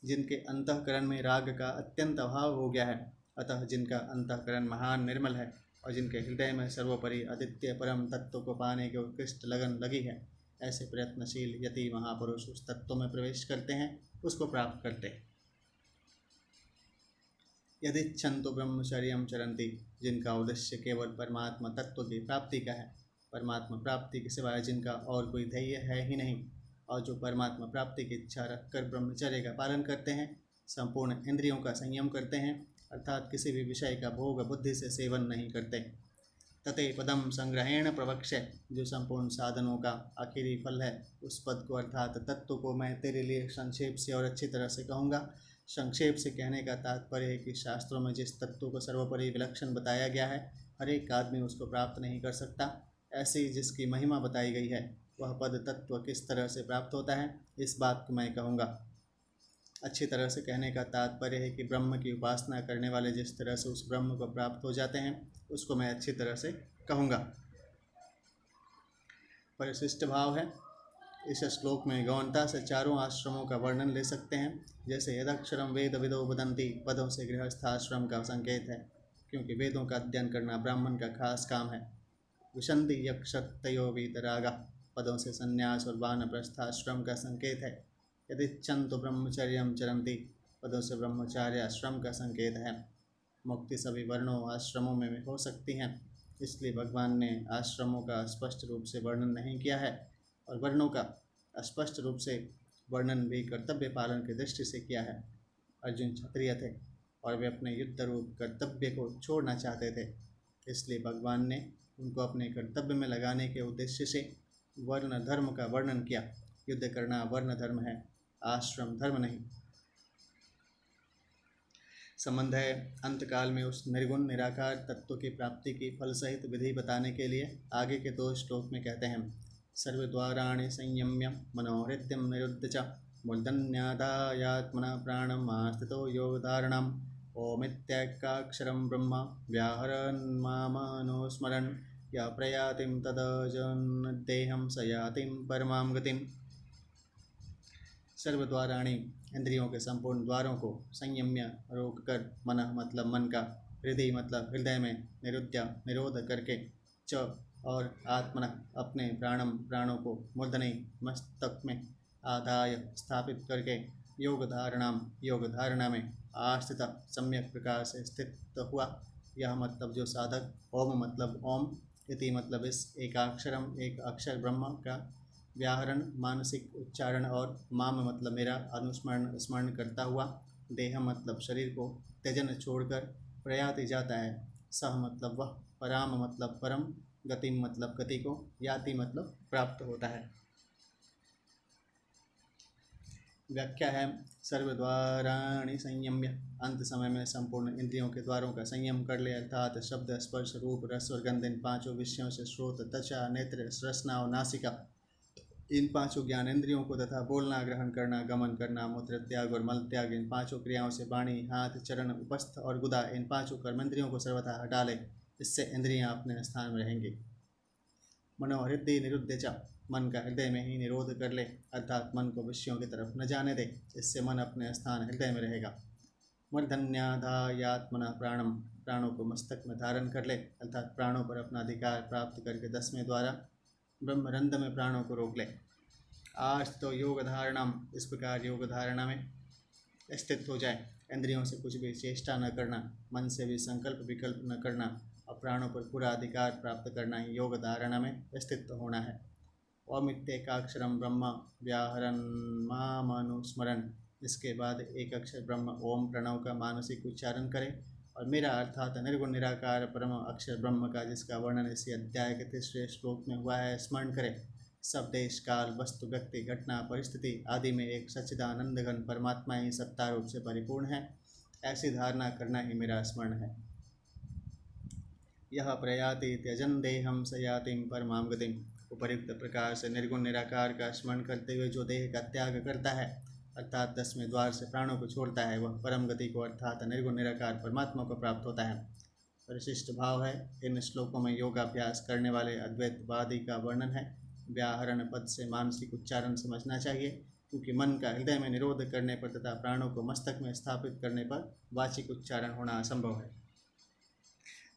जिनके अंतःकरण में राग का अत्यंत अभाव हो गया है, अतः जिनका अंतःकरण महान निर्मल है और जिनके हृदय में सर्वोपरि अद्वितीय परम तत्व को पाने की उत्कृष्ट लगन लगी है, ऐसे प्रयत्नशील यति महापुरुष उस तत्व में प्रवेश करते हैं, उसको प्राप्त करते हैं। यदिच्छन्तु ब्रह्मचर्यं चरन्ति, जिनका उद्देश्य केवल परमात्मा तत्व की प्राप्ति का है, परमात्मा प्राप्ति के सिवाय जिनका और कोई ध्येय है ही नहीं, और जो परमात्मा प्राप्ति की इच्छा रखकर ब्रह्मचर्य का पालन करते हैं, संपूर्ण इंद्रियों का संयम करते हैं, अर्थात किसी भी विषय का भोग बुद्धि से सेवन नहीं करते। तते पदम संग्रहेण प्रवक्ष्य, जो संपूर्ण साधनों का आखिरी फल है, उस पद को अर्थात तत्व को मैं तेरे लिए संक्षेप से और अच्छी तरह से कहूँगा। संक्षेप से कहने का तात्पर्य है कि शास्त्रों में जिस तत्व को सर्वोपरि विलक्षण बताया गया है, हर एक आदमी उसको प्राप्त नहीं कर सकता। ऐसी जिसकी महिमा बताई गई है, वह पद तत्व किस तरह से प्राप्त होता है, इस बात को मैं कहूँगा। अच्छी तरह से कहने का तात्पर्य है कि ब्रह्म की उपासना करने वाले जिस तरह से उस ब्रह्म को प्राप्त हो जाते हैं, उसको मैं अच्छी तरह से कहूँगा। परिशिष्ट भाव है, इस श्लोक में गौणता से चारों आश्रमों का वर्णन ले सकते हैं। जैसे यदक्षरम वेद विदो वदन्ति, पदों से गृहस्थाश्रम का संकेत है, क्योंकि वेदों का अध्ययन करना ब्राह्मण का खास काम है। विशन्ति यक्षतयो वीतरागा, पदों से संन्यास और वानप्रस्थाश्रम का संकेत है। यदिच्छन्तु ब्रह्मचर्यं चरन्ति, पदों से ब्रह्मचार्य आश्रम का संकेत है। मुक्ति सभी वर्णों आश्रमों में हो सकती हैं, इसलिए भगवान ने आश्रमों का स्पष्ट रूप से वर्णन नहीं किया है, और वर्णों का स्पष्ट रूप से वर्णन भी कर्तव्य पालन की दृष्टि से किया है। अर्जुन क्षत्रिय थे और वे अपने युद्ध रूप कर्तव्य को छोड़ना चाहते थे, इसलिए भगवान ने उनको अपने कर्तव्य में लगाने के उद्देश्य से वर्ण धर्म का वर्णन किया। युद्ध करना वर्ण धर्म है, आश्रम धर्म नहीं। संबंध है, अंतकाल में उस निर्गुण निराकार तत्व की प्राप्ति की फल सहित विधि बताने के लिए आगे के 2 श्लोक में कहते हैं। सर्वद्वाराणि संयम्य मनोहृद्यं निरुद्ध च मूर्धन्यादायात्मना प्राणम् आस्थितो योगधारणम् ओमित्येकाक्षरं ब्रह्म व्याहरन् मामनुस्मरन् या प्रयातिं तदजन्देहं स यातिं परमां गतिम्। सर्वद्वाराणि, इंद्रियों के संपूर्ण द्वारों को संयम्य रोक कर, मन मतलब मन का, हृदय मतलब हृदय में, निरुद्ध निरोध करके, च और आत्मन अपने प्राणों को, मूर्धनि मस्तक में, आदाय स्थित करके, योग धारणा में आस्थित सम्यक प्रकार से स्थित हुआ। यह मतलब जो साधक, ओम मतलब ओम, इति मतलब इस एकाक्षरम एक अक्षर ब्रह्म का व्याहरण मानसिक उच्चारण, और माम मतलब मेरा अनुस्मरण स्मरण करता हुआ, देह मतलब शरीर को त्यजन छोड़कर प्रयाति जाता है, सह मतलब वह, पराम मतलब परम, गतिम मतलब गति को, याति मतलब प्राप्त होता है। व्याख्या है, सर्वद्वाराणि संयम्य, अंत समय में संपूर्ण इंद्रियों के द्वारों का संयम कर ले, अर्थात शब्द स्पर्श रूप रस और गंध, इन 5 विषयों से श्रोत त्वचा नेत्र रसना और नासिका, इन 5 ज्ञानेंद्रियों को तथा बोलना ग्रहण करना गमन करना मूत्र त्याग और मल त्याग, इन 5 क्रियाओं से वाणी हाथ चरण उपस्थ और गुदा, इन 5 कर्मेंद्रियों को सर्वथा हटा ले, इससे इंद्रियां अपने स्थान में रहेंगी। मनोहृदय निरुद्ध च, मन का हृदय में ही निरोध कर ले, अर्थात मन को विषयों की तरफ न जाने दे। इससे मन अपने स्थान हृदय में रहेगा। मूर्धन्याधायात्मनः प्राणम, प्राणों को मस्तक में धारण कर ले, अर्थात प्राणों पर अपना अधिकार प्राप्त करके 10वें द्वारा ब्रह्मरंध्र में प्राणों को रोक ले। आज तो योग धारणम, इस प्रकार योग धारणा में स्थित हो जाए। इंद्रियों से कुछ भी चेष्टा न करना, मन से भी संकल्प विकल्प न करना और प्राणों पर पूरा अधिकार प्राप्त करना ही योग धारणा में स्थित होना है। ओमित्येकाक्षरम ब्रह्म व्याहरन् मामनुस्मरन्, इसके बाद एक अक्षर ब्रह्म ओम प्रणव का मानसिक उच्चारण करें और मेरा अर्थात निर्गुण निराकार परम अक्षर ब्रह्म का, जिसका वर्णन इसी अध्याय के 3रे श्लोक में हुआ है, स्मरण करें। सब देश काल वस्तु व्यक्ति घटना परिस्थिति आदि में एक सच्चिदानंद घन परमात्मा ही सत्ता रूप से परिपूर्ण है, ऐसी धारणा करना ही मेरा स्मरण है। यह प्रयाति त्यजन देहम सयातिम परमां गतिम, उपयुक्त प्रकार से निर्गुण निराकार का स्मरण करते हुए जो देह का त्याग करता है, अर्थात 10वें द्वार से प्राणों को छोड़ता है, वह परम गति को अर्थात निर्गुण निराकार परमात्मा को प्राप्त होता है। परिशिष्ट भाव है। इन श्लोकों में योगाभ्यास करने वाले अद्वैतवादी का वर्णन है। व्याहरण पद से मानसिक उच्चारण समझना चाहिए, क्योंकि मन का हृदय में निरोध करने पर तथा प्राणों को मस्तक में स्थापित करने पर वाचिक उच्चारण होना असंभव है।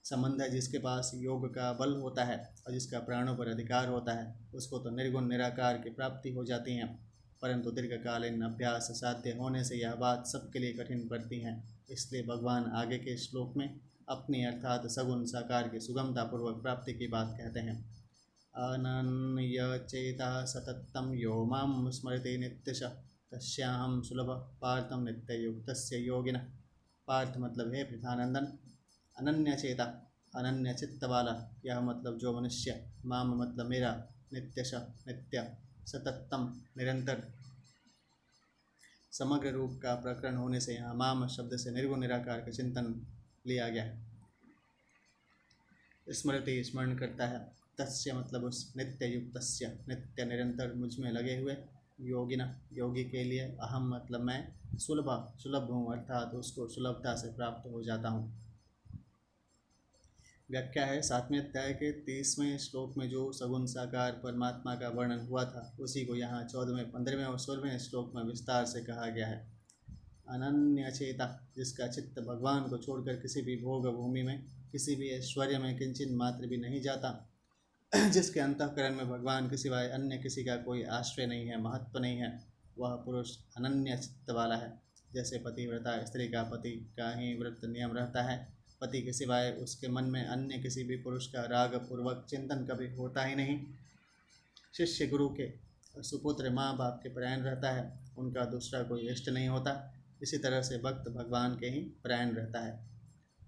संबंध है, जिसके पास योग का बल होता है और जिसका प्राणों पर अधिकार होता है, उसको तो निर्गुण निराकार की प्राप्ति हो जाती है, परंतु दीर्घकालीन अभ्यास साध्य होने से यह बात सबके लिए कठिन पड़ती है। इसलिए भगवान आगे के श्लोक में अपनी अर्थात सगुण साकार की सुगमता पूर्वक प्राप्ति की बात कहते हैं। अनन्यचेता सततं यो मां स्मरते नित्यशः तस्याहं सुलभ पार्थं नित्ययुक्तस्य योगिनः। पार्थ मतलब है पृथानंदन, अनन्य चेता अनन्य चित्त वाला, यह मतलब जो मनुष्य, माम मतलब मेरा, नित्यश नित्य, सततम निरंतर, समग्र रूप का प्रकरण होने से यहाँ माम शब्द से निर्गुण निराकार का चिंतन लिया गया है। स्मृति स्मरण करता है, तस्य मतलब उस, नित्य युक्तस्य नित्य निरंतर मुझ में लगे हुए, योगिना योगी के लिए, अहम मतलब मैं, सुलभ हूँ अर्थात उसको सुलभता से प्राप्त हो जाता हूँ। व्याख्या है। 7वें अध्याय के 30वें श्लोक में जो सगुण साकार परमात्मा का वर्णन हुआ था, उसी को यहाँ 14वें 15वें और 16वें श्लोक में विस्तार से कहा गया है। अनन्य चेता, जिसका चित्त भगवान को छोड़कर किसी भी भोग भूमि में, किसी भी ऐश्वर्य में किंचित मात्र भी नहीं जाता, जिसके अंतःकरण में भगवान के सिवाय अन्य किसी का कोई आश्रय नहीं है, महत्व नहीं है, वह पुरुष अनन्य चित्त वाला है। जैसे पतिव्रता स्त्री का पति का ही व्रत नियम रहता है, पति के सिवाय उसके मन में अन्य किसी भी पुरुष का राग पूर्वक चिंतन कभी होता ही नहीं। शिष्य गुरु के, सुपुत्र माँ बाप के परायण रहता है, उनका दूसरा कोई इष्ट नहीं होता। इसी तरह से भक्त भगवान के ही परायण रहता है।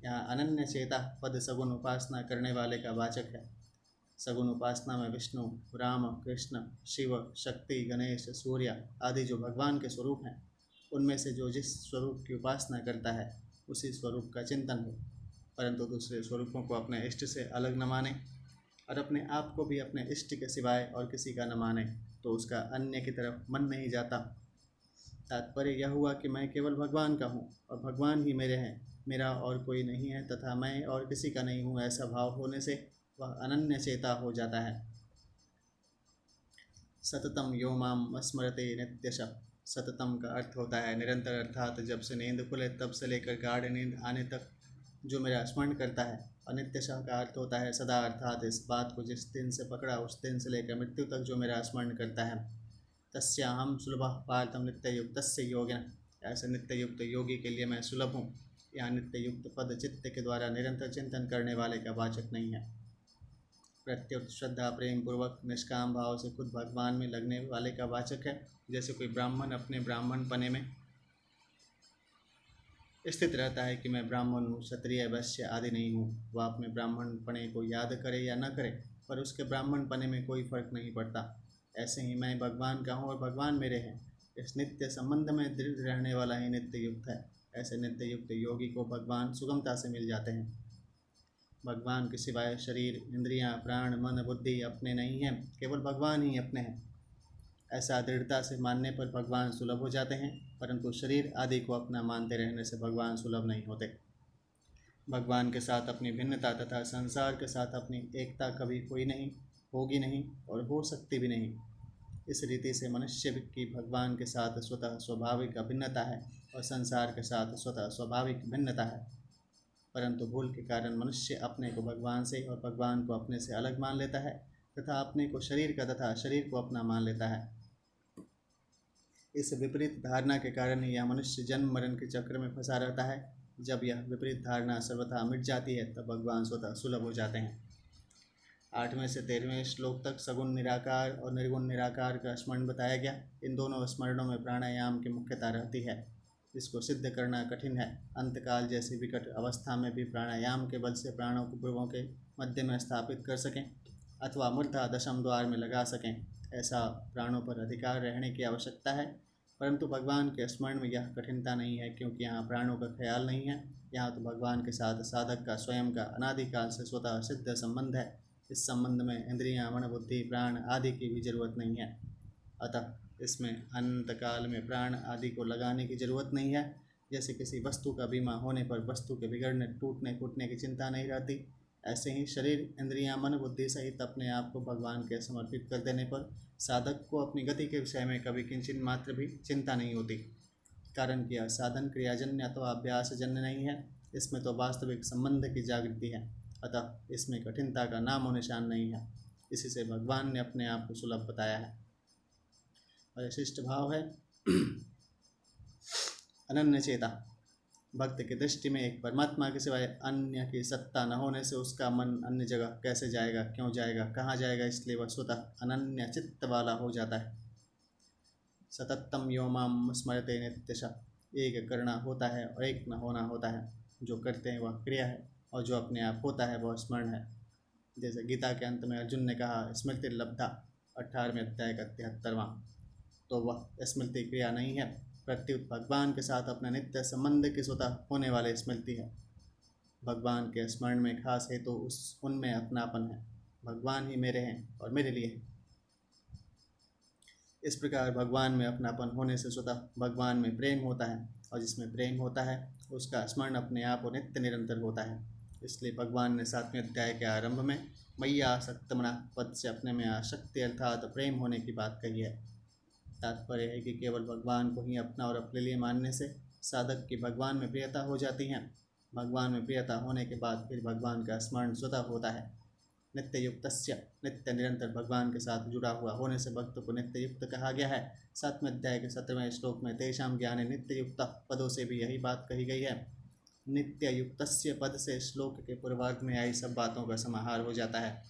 यहाँ अनन्य चेता पद सगुण उपासना करने वाले का वाचक है। सगुण उपासना में विष्णु, राम, कृष्ण, शिव, शक्ति, गणेश, सूर्य आदि जो भगवान के स्वरूप हैं, उनमें से जो जिस स्वरूप की उपासना करता है, उसी स्वरूप का चिंतन हो, परंतु दूसरे स्वरूपों को अपने इष्ट से अलग न माने और अपने आप को भी अपने इष्ट के सिवाय और किसी का न माने, तो उसका अन्य की तरफ मन नहीं जाता। तात्पर्य यह हुआ कि मैं केवल भगवान का हूँ और भगवान ही मेरे हैं, मेरा और कोई नहीं है तथा मैं और किसी का नहीं हूँ, ऐसा भाव होने से वह अनन्य चेता हो जाता है। सततम यो माम स्मरते नित्यशः, सततम का अर्थ होता है निरंतर, अर्थात जब से नींद खुले तब से लेकर गाढ़ नींद आने तक जो मेरा स्मरण करता है। अनित्यशः का अर्थ होता है सदा, अर्थात इस बात को जिस दिन से पकड़ा उस दिन से लेकर मृत्यु तक जो मेरा स्मरण करता है। तस्याहं सुलभः पार्थं नित्ययुक्तस्य योगिनः, ऐसे नित्ययुक्त योगी के लिए मैं सुलभ हूँ। यहाँ नित्ययुक्त पद चित्त के द्वारा निरंतर चिंतन करने वाले का वाचक नहीं है। प्रत्युत श्रद्धा प्रेम पूर्वक निष्काम भाव से खुद भगवान में लगने वाले का वाचक है। जैसे कोई ब्राह्मण अपने ब्राह्मण पने में स्थित रहता है कि मैं ब्राह्मण हूँ, क्षत्रिय, वैश्य आदि नहीं हूँ, वह अपने ब्राह्मण पने को याद करे या न करे, पर उसके ब्राह्मण पने में कोई फर्क नहीं पड़ता। ऐसे ही मैं भगवान का हूँ और भगवान मेरे हैं। इस नित्य संबंध में दृढ़ रहने वाला ही नित्य युक्त है। ऐसे नित्य युक्त योगी को भगवान सुगमता से मिल जाते हैं। भगवान के सिवाय शरीर, इंद्रियां, प्राण, मन, बुद्धि अपने नहीं हैं, केवल भगवान ही अपने हैं। ऐसा दृढ़ता से मानने पर भगवान सुलभ हो जाते हैं, परंतु शरीर आदि को अपना मानते रहने से भगवान सुलभ नहीं होते। भगवान के साथ अपनी भिन्नता तथा संसार के साथ अपनी एकता कभी कोई नहीं। होगी नहीं और हो सकती भी नहीं। इस रीति से मनुष्य की भगवान के साथ स्वतः स्वाभाविक अभिन्नता है और संसार के साथ स्वतः स्वाभाविक भिन्नता है। परंतु भूल के कारण मनुष्य अपने को भगवान से और भगवान को अपने से अलग मान लेता है तथा अपने को शरीर का तथा शरीर को अपना मान लेता है। इस विपरीत धारणा के कारण ही यह मनुष्य जन्म मरण के चक्र में फंसा रहता है। जब यह विपरीत धारणा सर्वथा मिट जाती है तब भगवान स्वतः सुलभ हो जाते हैं। 8वें से 13वें श्लोक तक सगुण निराकार और निर्गुण निराकार का स्मरण बताया गया। इन दोनों स्मरणों में प्राणायाम की मुख्यता रहती है। इसको सिद्ध करना कठिन है। अंतकाल जैसी विकट अवस्था में भी प्राणायाम के बल से प्राणों को भ्रुवों के मध्य में स्थापित कर सकें अथवा मूर्धा दशम द्वार में लगा सकें, ऐसा प्राणों पर अधिकार रहने की आवश्यकता है। परंतु भगवान के स्मरण में यह कठिनता नहीं है, क्योंकि यहाँ प्राणों का ख्याल नहीं है। यहाँ तो भगवान के साथ साधक का स्वयं का अनादिकाल से स्वतः सिद्ध संबंध है। इस संबंध में इंद्रियां, मन, बुद्धि, प्राण आदि की भी जरूरत नहीं है। अतः इसमें अनंत काल में प्राण आदि को लगाने की जरूरत नहीं है। जैसे किसी वस्तु का बीमा होने पर वस्तु के बिगड़ने, टूटने फूटने की चिंता नहीं रहती, ऐसे ही शरीर, इंद्रियां, मन, बुद्धि सहित अपने आप को भगवान के समर्पित कर देने पर साधक को अपनी गति के विषय में कभी किंचित मात्र भी चिंता नहीं होती। कारण कि यह साधन क्रियाजन्य अथवा अभ्यासजन्य नहीं है। इसमें तो वास्तविक संबंध की जागृति है। अतः इसमें कठिनता का नामो निशान नहीं है। इसी से भगवान ने अपने आप को सुलभ बताया है। और शिष्ट भाव है अनन्य चेता। भक्त की दृष्टि में एक परमात्मा के सिवाय अन्य की सत्ता न होने से उसका मन अन्य जगह कैसे जाएगा, क्यों जाएगा, कहाँ जाएगा, इसलिए वह स्वतः अनन्य चित्त वाला हो जाता है। सततम यो माम स्मरते नित्यशः। एक करना होता है और एक न होना होता है। जो करते हैं वह क्रिया है और जो अपने आप होता है वह स्मरण है। जैसे गीता के अंत में अर्जुन ने कहा स्मृति लब्धा, 18वें अध्याय का 73वां। तो वह स्मृति क्रिया नहीं है, प्रत्युत भगवान के साथ अपने नित्य संबंध की स्वतः होने वाले स्मृति है। भगवान के स्मरण में खास है तो उनमें अपनापन है। भगवान ही मेरे हैं और मेरे लिए हैं। इस प्रकार भगवान में अपनापन होने से स्वतः भगवान में प्रेम होता है और जिसमें प्रेम होता है उसका स्मरण अपने आप और नित्य निरंतर होता है। इसलिए भगवान ने 7वें अध्याय के आरंभ में मैया आसक्तमना पद से अपने में आसक्ति अर्थात प्रेम होने की बात कही है। तात्पर्य है कि केवल भगवान को ही अपना और अपने लिए मानने से साधक की भगवान में प्रियता हो जाती है। भगवान में प्रियता होने के बाद फिर भगवान का स्मरण स्वतः होता है। नित्य युक्तस्य, नित्य निरंतर भगवान के साथ जुड़ा हुआ होने से भक्त को नित्य युक्त कहा गया है। 7वें अध्याय के 17वें श्लोक में तेषाम ज्ञाने नित्य युक्त पदों से भी यही बात कही गई है। नित्य युक्तस्य पद से श्लोक के पूर्वार्ध में आई सब बातों का समाहार हो जाता है।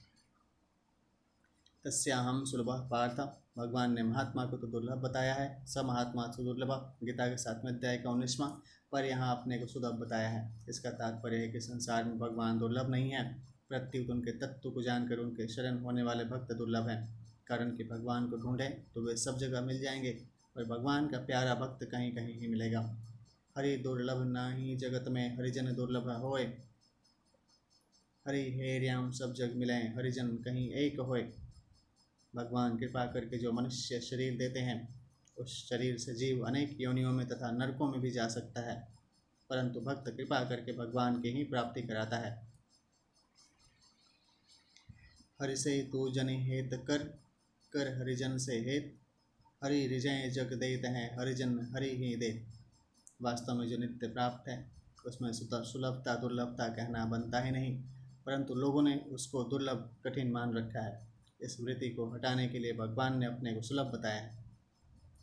तस्याहम सुलभ पार्थ। भगवान ने महात्मा को तो दुर्लभ बताया है, स महात्मा तो दुर्लभ, गीता के 7वें अध्याय का 19वां, पर यहाँ अपने को सुलभ बताया है। इसका तात्पर्य है कि संसार में भगवान दुर्लभ नहीं है, प्रत्युत उनके तत्व को जानकर उनके शरण होने वाले भक्त दुर्लभ हैं। कारण कि भगवान को ढूंढें तो वे सब जगह मिल जाएंगे, पर भगवान का प्यारा भक्त कहीं कहीं ही मिलेगा। हरि दुर्लभ नाही जगत में, हरिजन दुर्लभ होए। हरि हेरियाम सब जग मिलें, हरिजन कहीं एक होए। भगवान कृपा करके जो मनुष्य शरीर देते हैं उस शरीर से जीव अनेक योनियों में तथा नरकों में भी जा सकता है, परंतु भक्त कृपा करके भगवान की ही प्राप्ति कराता है। हरि से तू जन हेत कर, कर हरिजन से हेत। हरि रिजय जग देते हैं, हरिजन हरि ही दे। वास्तव में जो नित्य प्राप्त है उसमें सुलभता दुर्लभता कहना बनता ही नहीं, परंतु लोगों ने उसको दुर्लभ कठिन मान रखा है। इस वृत्ति को हटाने के लिए भगवान ने अपने को सुलभ बताया है।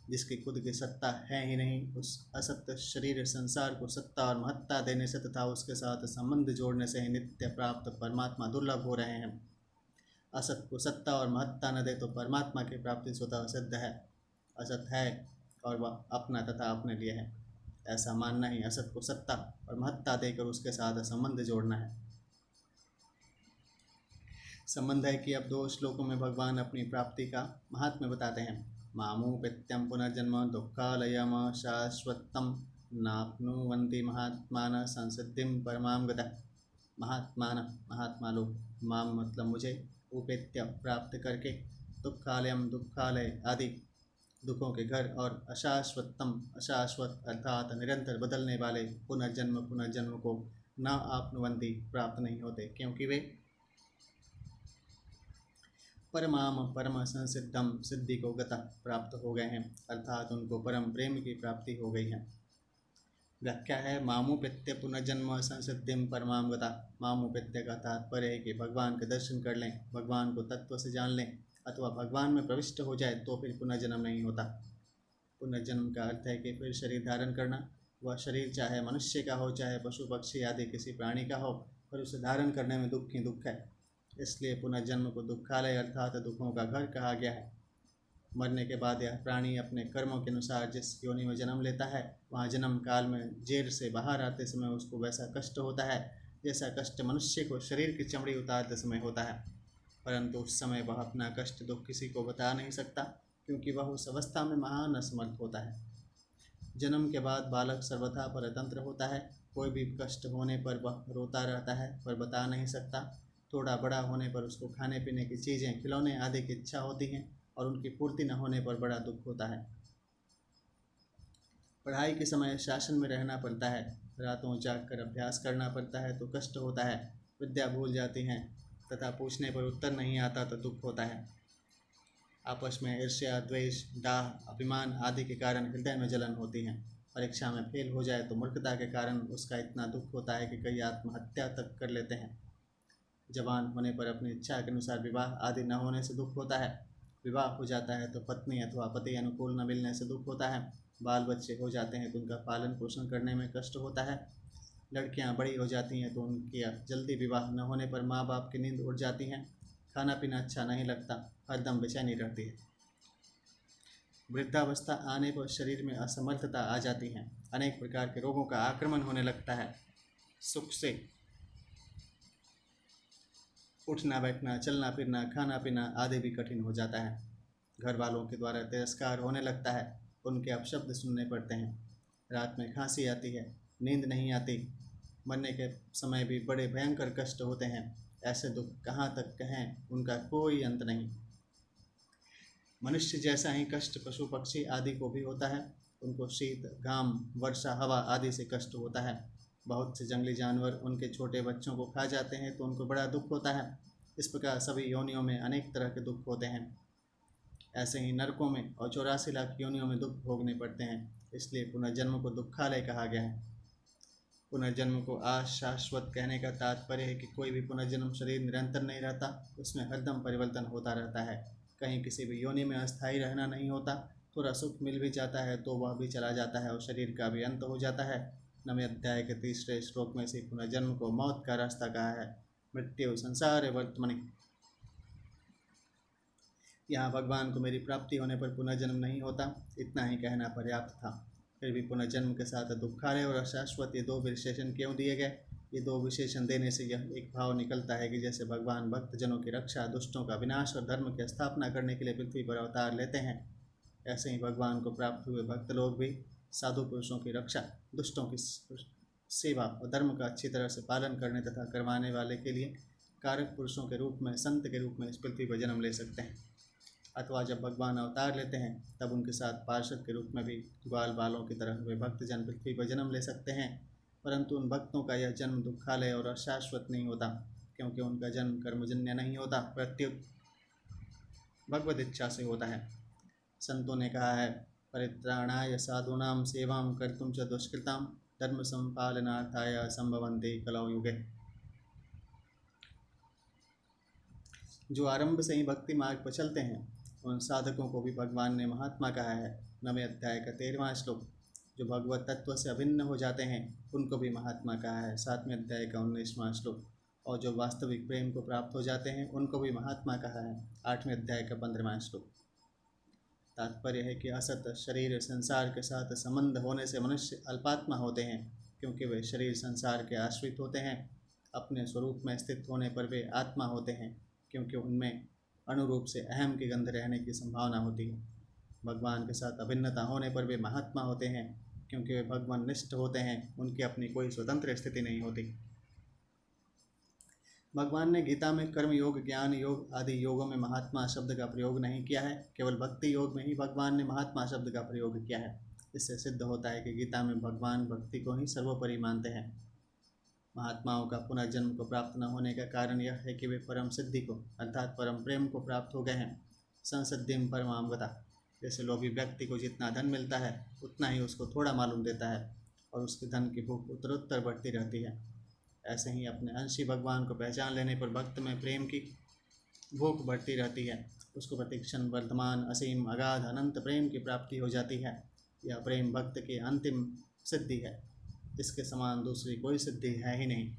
जिसकी खुद की सत्ता है ही नहीं, उस असत्य शरीर संसार को सत्ता और महत्ता देने से तथा उसके साथ संबंध जोड़ने से ही नित्य प्राप्त परमात्मा दुर्लभ हो रहे हैं। असत को सत्ता और महत्ता न दे तो परमात्मा की प्राप्ति स्वतः सिद्ध है। असत है और वह अपना तथा अपने लिए है, ऐसा मानना ही असत को सत्ता और महत्ता देकर उसके साथ संबंध जोड़ना है। संबंध है कि अब 2 श्लोकों में भगवान अपनी प्राप्ति का महात्म्य बताते हैं। मामुपेत्यं पुनर्जन्म दुःखालयम शाश्वतम नाप्नुवन्ति महात्मान संसिद्धिं परमां गतः। महात्मा लोग, माम मतलब मुझे, उपेत्य प्राप्त करके, दुःखालयम दुःखालय आदि दुखों के घर, और अशाश्वतम अशाश्वत अर्थात निरंतर बदलने वाले पुनर्जन्म को न आपनुवन्ति प्राप्त नहीं होते, क्योंकि वे परमाम परम संसिद्धम सिद्धि को गता प्राप्त हो गए हैं, अर्थात उनको परम प्रेम की प्राप्ति हो गई है। व्याख्या है मामुपेत्य पुनर्जन्म संसिद्धिम परमाम गता। मामुपेत्य का तात्पर्य है कि भगवान के दर्शन कर लें, भगवान को तत्व से जान लें अथवा भगवान में प्रविष्ट हो जाए तो फिर पुनर्जन्म नहीं होता। पुनर्जन्म का अर्थ है कि फिर शरीर धारण करना। वह शरीर चाहे मनुष्य का हो चाहे पशु पक्षी आदि किसी प्राणी का हो, पर उसे धारण करने में दुख ही दुख है। इसलिए पुनर्जन्म को दुखालय अर्थात दुखों का घर कहा गया है। मरने के बाद यह प्राणी अपने कर्मों के अनुसार जिस योनि में जन्म लेता है, वहाँ जन्म काल में जेल से बाहर आते समय उसको वैसा कष्ट होता है जैसा कष्ट मनुष्य को शरीर की चमड़ी उतारते समय होता है, परंतु उस समय वह अपना कष्ट दुख किसी को बता नहीं सकता, क्योंकि वह उस अवस्था में महान असमर्थ होता है। जन्म के बाद बालक सर्वथा परतंत्र होता है। कोई भी कष्ट होने पर वह रोता रहता है पर बता नहीं सकता। थोड़ा बड़ा होने पर उसको खाने पीने की चीज़ें खिलौने आदि की इच्छा होती हैं और उनकी पूर्ति न होने पर बड़ा दुख होता है। पढ़ाई के समय शासन में रहना पड़ता है, रातों जाग कर अभ्यास करना पड़ता है तो कष्ट होता है। विद्या भूल जाती हैं तथा पूछने पर उत्तर नहीं आता तो दुख होता है। आपस में ईर्ष्या द्वेष डाह अभिमान आदि के कारण हृदय में जलन होती है। परीक्षा में फेल हो जाए तो मूर्खता के कारण उसका इतना दुख होता है कि कई आत्महत्या तक कर लेते हैं। जवान होने पर अपनी इच्छा के अनुसार विवाह आदि न होने से दुख होता है। विवाह हो जाता है तो पत्नी अथवा पति अनुकूल न मिलने से दुख होता है। बाल बच्चे हो जाते हैं तो उनका पालन पोषण करने में कष्ट होता है। लड़कियां बड़ी हो जाती हैं तो उनकी जल्दी विवाह न होने पर माँ बाप की नींद उड़ जाती है। खाना पीना अच्छा नहीं लगता, हरदम बेचैनी रहती है। वृद्धावस्था आने पर शरीर में असमर्थता आ जाती है। अनेक प्रकार के रोगों का आक्रमण होने लगता है। सुख से उठना बैठना चलना फिरना खाना पीना आदि भी कठिन हो जाता है। घर वालों के द्वारा तिरस्कार होने लगता है, उनके अपशब्द सुनने पड़ते हैं। रात में खांसी आती है, नींद नहीं आती। मरने के समय भी बड़े भयंकर कष्ट होते हैं। ऐसे दुख कहाँ तक कहें, उनका कोई अंत नहीं। मनुष्य जैसा ही कष्ट पशु पक्षी आदि को भी होता है। उनको शीत घाम वर्षा हवा आदि से कष्ट होता है। बहुत से जंगली जानवर उनके छोटे बच्चों को खा जाते हैं तो उनको बड़ा दुख होता है। इस प्रकार सभी योनियों में अनेक तरह के दुख होते हैं। ऐसे ही नरकों में और 84 लाख योनियों में दुख भोगने पड़ते हैं। इसलिए पुनर्जन्म को दुखालय कहा गया है। पुनर्जन्म को अशाश्वत कहने का तात्पर्य है कि कोई भी पुनर्जन्म शरीर निरंतर नहीं रहता, उसमें हरदम परिवर्तन होता रहता है। कहीं किसी भी योनि में अस्थायी रहना नहीं होता। थोड़ा सुख मिल भी जाता है तो वह भी चला जाता है और शरीर का भी अंत हो जाता है। 9वें अध्याय के 3रे श्लोक में से पुनर्जन्म को मौत का रास्ता कहा है। मृत्यु संसार वर्तमनि। यहाँ भगवान को मेरी प्राप्ति होने पर पुनर्जन्म नहीं होता, इतना ही कहना पर्याप्त था। फिर भी पुनर्जन्म के साथ दुखालय और अशाश्वत ये दो विशेषण क्यों दिए गए? ये दो विशेषण देने से यह एक भाव निकलता है कि जैसे भगवान भक्तजनों की रक्षा, दुष्टों का विनाश और धर्म की स्थापना करने के लिए पृथ्वी पर अवतार लेते हैं, ऐसे ही भगवान को प्राप्त हुए भक्त लोग भी साधु पुरुषों की रक्षा, दुष्टों की सेवा और धर्म का अच्छी तरह से पालन करने तथा करवाने वाले के लिए कारक पुरुषों के रूप में, संत के रूप में इस पृथ्वी पर जन्म ले सकते हैं। अथवा जब भगवान अवतार लेते हैं तब उनके साथ पार्षद के रूप में भी ग्वाल बालों की तरह वे भक्तजन पृथ्वी पर जन्म ले सकते हैं। परंतु उन भक्तों का यह जन्म दुखालय और अशाश्वत नहीं होता, क्योंकि उनका जन्म कर्मजन्य नहीं होता, प्रत्युत भगवद इच्छा से होता है। संतों ने कहा है, परित्राणाय साधूनां सेवां कर्तुं च दुष्कृतां धर्म संपालनार्थाय संभवन्ति कलौ युगे। जो आरंभ से ही भक्ति मार्ग पर चलते हैं उन साधकों को भी भगवान ने महात्मा कहा है। 9वें अध्याय का 13वां श्लोक। जो भगवत तत्व से अभिन्न हो जाते हैं उनको भी महात्मा कहा है। 7वें अध्याय का 19वां श्लोक। और जो वास्तविक प्रेम को प्राप्त हो जाते हैं उनको भी महात्मा कहा है। 8वें अध्याय का 15वां श्लोक। तात्पर्य है कि असत शरीर संसार के साथ संबंध होने से मनुष्य अल्पात्मा होते हैं, क्योंकि वे शरीर संसार के आश्रित होते हैं। अपने स्वरूप में स्थित होने पर वे आत्मा होते हैं, क्योंकि उनमें अनुरूप से अहम की गंध रहने की संभावना होती है। भगवान के साथ अभिन्नता होने पर वे महात्मा होते हैं, क्योंकि वे भगवान निष्ठ होते हैं, उनकी अपनी कोई स्वतंत्र स्थिति नहीं होती। भगवान ने गीता में कर्म योग, ज्ञान योग आदि योगों में महात्मा शब्द का प्रयोग नहीं किया है। केवल भक्ति योग में ही भगवान ने महात्मा शब्द का प्रयोग किया है। इससे सिद्ध होता है कि गीता में भगवान भक्ति को ही सर्वोपरि मानते हैं। महात्माओं का पुनर्जन्म को प्राप्त न होने का कारण यह है कि वे परम सिद्धि को अर्थात परम प्रेम को प्राप्त हो गए हैं। संसिद्धिम परमामगता। जैसे लोभी व्यक्ति को जितना धन मिलता है उतना ही उसको थोड़ा मालूम देता है और उसके धन की भूख उत्तरोत्तर बढ़ती रहती है। ऐसे ही अपने अंशी भगवान को पहचान लेने पर भक्त में प्रेम की भूख बढ़ती रहती है। उसको प्रतिक्षण वर्धमान असीम अगाध अनंत प्रेम की प्राप्ति हो जाती है। यह प्रेम भक्त की अंतिम सिद्धि है। इसके समान दूसरी कोई सिद्धि है ही नहीं।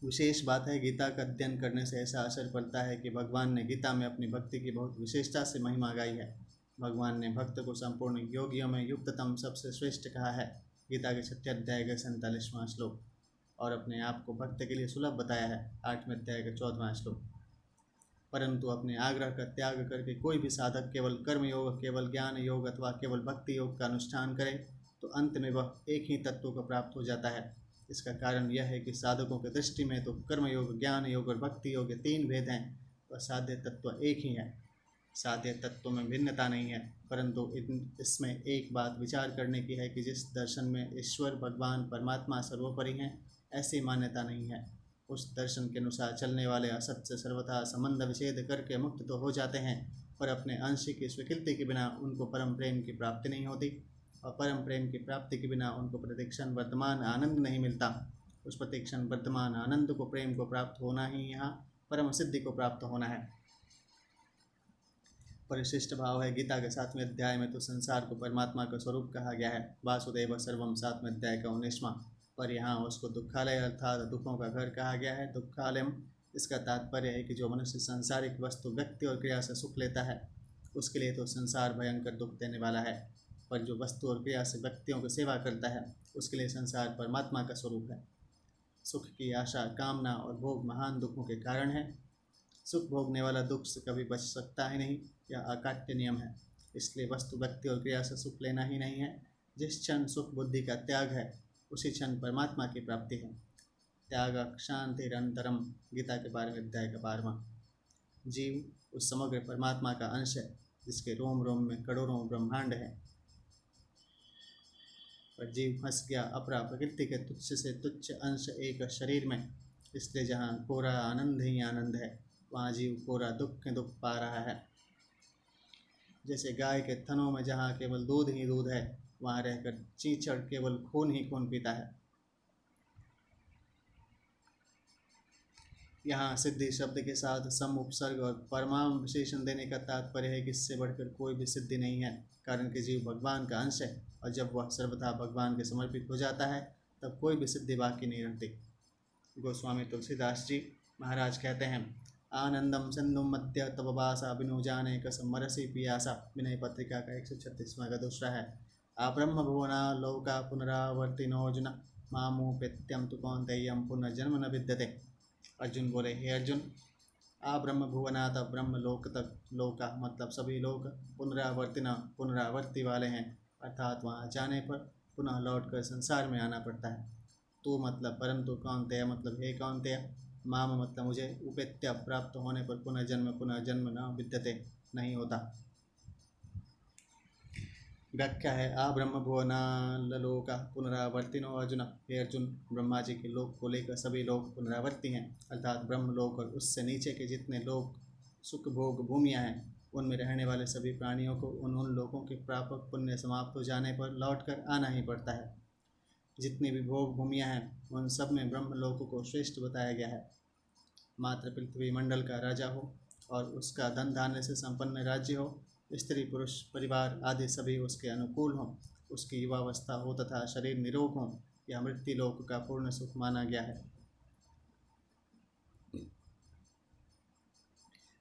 विशेष बात है, गीता का अध्ययन करने से ऐसा असर पड़ता है कि भगवान ने गीता में अपनी भक्ति की बहुत विशेषता से महिमा गाई है। भगवान ने भक्त को संपूर्ण योगियों में युक्ततम सबसे श्रेष्ठ कहा है। गीता के 6 अध्याय का 47वां श्लोक। और अपने आप को भक्त के लिए सुलभ बताया है, 8वें अध्याय का 14वां श्लोक। परंतु अपने आग्रह का त्याग करके कोई भी साधक केवल कर्म योग, केवल ज्ञान योग अथवा केवल भक्ति योग का अनुष्ठान करे तो अंत में वह एक ही तत्व को प्राप्त हो जाता है। इसका कारण यह है कि साधकों की दृष्टि में तो कर्म योग, ज्ञान योग और भक्ति योग 3 भेद हैं, वह साध्य तत्व एक ही है। साध्य तत्व में भिन्नता नहीं है, परंतु इसमें एक बात विचार करने की है कि जिस दर्शन में ईश्वर भगवान परमात्मा सर्वोपरि हैं, ऐसी मान्यता नहीं है। उस दर्शन के अनुसार चलने वाले असत से सर्वथा संबंध विच्छेद करके मुक्त तो हो जाते हैं, पर अपने अंश की स्वीकृति के बिना उनको परम प्रेम की प्राप्ति नहीं होती, और परम प्रेम की प्राप्ति के बिना उनको प्रतिक्षण वर्तमान आनंद नहीं मिलता। उस प्रतिक्षण वर्तमान आनंद को, प्रेम को प्राप्त होना ही यहाँ परम सिद्धि को प्राप्त होना है। परिशिष्ट भाव है। गीता के 7वें अध्याय में तो संसार को परमात्मा का स्वरूप कहा गया है, वासुदेव सर्वम 7वें अध्याय का 19वां। पर यहाँ उसको दुखालय अर्थात दुखों का घर कहा गया है, दुखालयम। इसका तात्पर्य है कि जो मनुष्य सांसारिक वस्तु, व्यक्ति और क्रिया से सुख लेता है उसके लिए तो संसार भयंकर दुख देने वाला है, पर जो वस्तु और क्रिया से व्यक्तियों की सेवा करता है उसके लिए संसार परमात्मा का स्वरूप है। सुख की आशा, कामना और भोग महान दुखों के कारण है। सुख भोगने वाला दुख से कभी बच सकता ही नहीं, यह अकाट्य नियम है। इसलिए वस्तु, व्यक्ति और क्रिया से सुख लेना ही नहीं है। जिस क्षण सुख बुद्धि का त्याग है उसी क्षण परमात्मा की प्राप्ति है। त्याग शांतिरंतरम, गीता के 12वें अध्याय का 12वां। जीव उस समग्र परमात्मा का अंश है जिसके रोम रोम में करोड़ों ब्रह्मांड है, पर जीव फंस गया अपरा प्रकृति के तुच्छ से तुच्छ अंश एक शरीर में। इसलिए जहाँ कोरा आनंद ही आनंद है, वहाँ जीव कोरा दुख दुख पा रहा है। जैसे गाय के थनों में जहाँ केवल दूध ही दूध है, वहाँ रहकर चींचड़ केवल खून ही खून पीता है। यहाँ सिद्धि शब्द के साथ सम उपसर्ग और परमाम विशेषण देने का तात्पर्य है कि इससे बढ़कर कोई भी सिद्धि नहीं है, कारण कि जीव भगवान का अंश है और जब वह सर्वथा भगवान के समर्पित हो जाता है तब कोई भी सिद्धि बाकी नहीं रहती। गोस्वामी तुलसीदास जी महाराज कहते हैं, आनंदम सिंधुम मध्य तब बासा बिनु जाने कसम मरसी पियासा। विनय पत्रिका का 136वां का दूसरा है। ब्रह्म भुवना लोका पुनरावर्तिनोर्जुन मामुपेत्यम तु कौन्तेयम पुनर्जन्म न विद्यते। अर्जुन बोले, हे अर्जुन, ब्रह्म भुवनाथ, ब्रह्म लोक तक, लोका मतलब सभी लोग, पुनरावर्तिना पुनरावर्ति वाले हैं, अर्थात वहाँ जाने पर पुनः लौटकर संसार में आना पड़ता है। तू मतलब परंतु, कौन्तेय मतलब हे कौन्तेय, माम मतलब मुझे, उपेत्य प्राप्त होने पर पुनर्जन्म न विद्यते नहीं होता। व्याख्या है, ब्रह्म भुवनालोका पुनरावर्तिनो अर्जुन। हे अर्जुन, ब्रह्मा जी के लोक को लेकर सभी लोग पुनरावर्ती हैं, अर्थात ब्रह्म लोक और उससे नीचे के जितने लोक सुख भोग भूमियाँ हैं उनमें रहने वाले सभी प्राणियों को उन लोकों के प्रापक पुण्य समाप्त हो जाने पर लौटकर आना ही पड़ता है। जितनी भी भोग भूमियाँ हैं उन सब में ब्रह्म लोक को श्रेष्ठ बताया गया है। मात्र पृथ्वी मंडल का राजा हो और उसका धन धान्य से संपन्न राज्य हो, स्त्री पुरुष परिवार आदि सभी उसके अनुकूल हों, उसकी युवावस्था हो तथा शरीर निरोग हो, यह मृत्यु लोक का पूर्ण सुख माना गया है।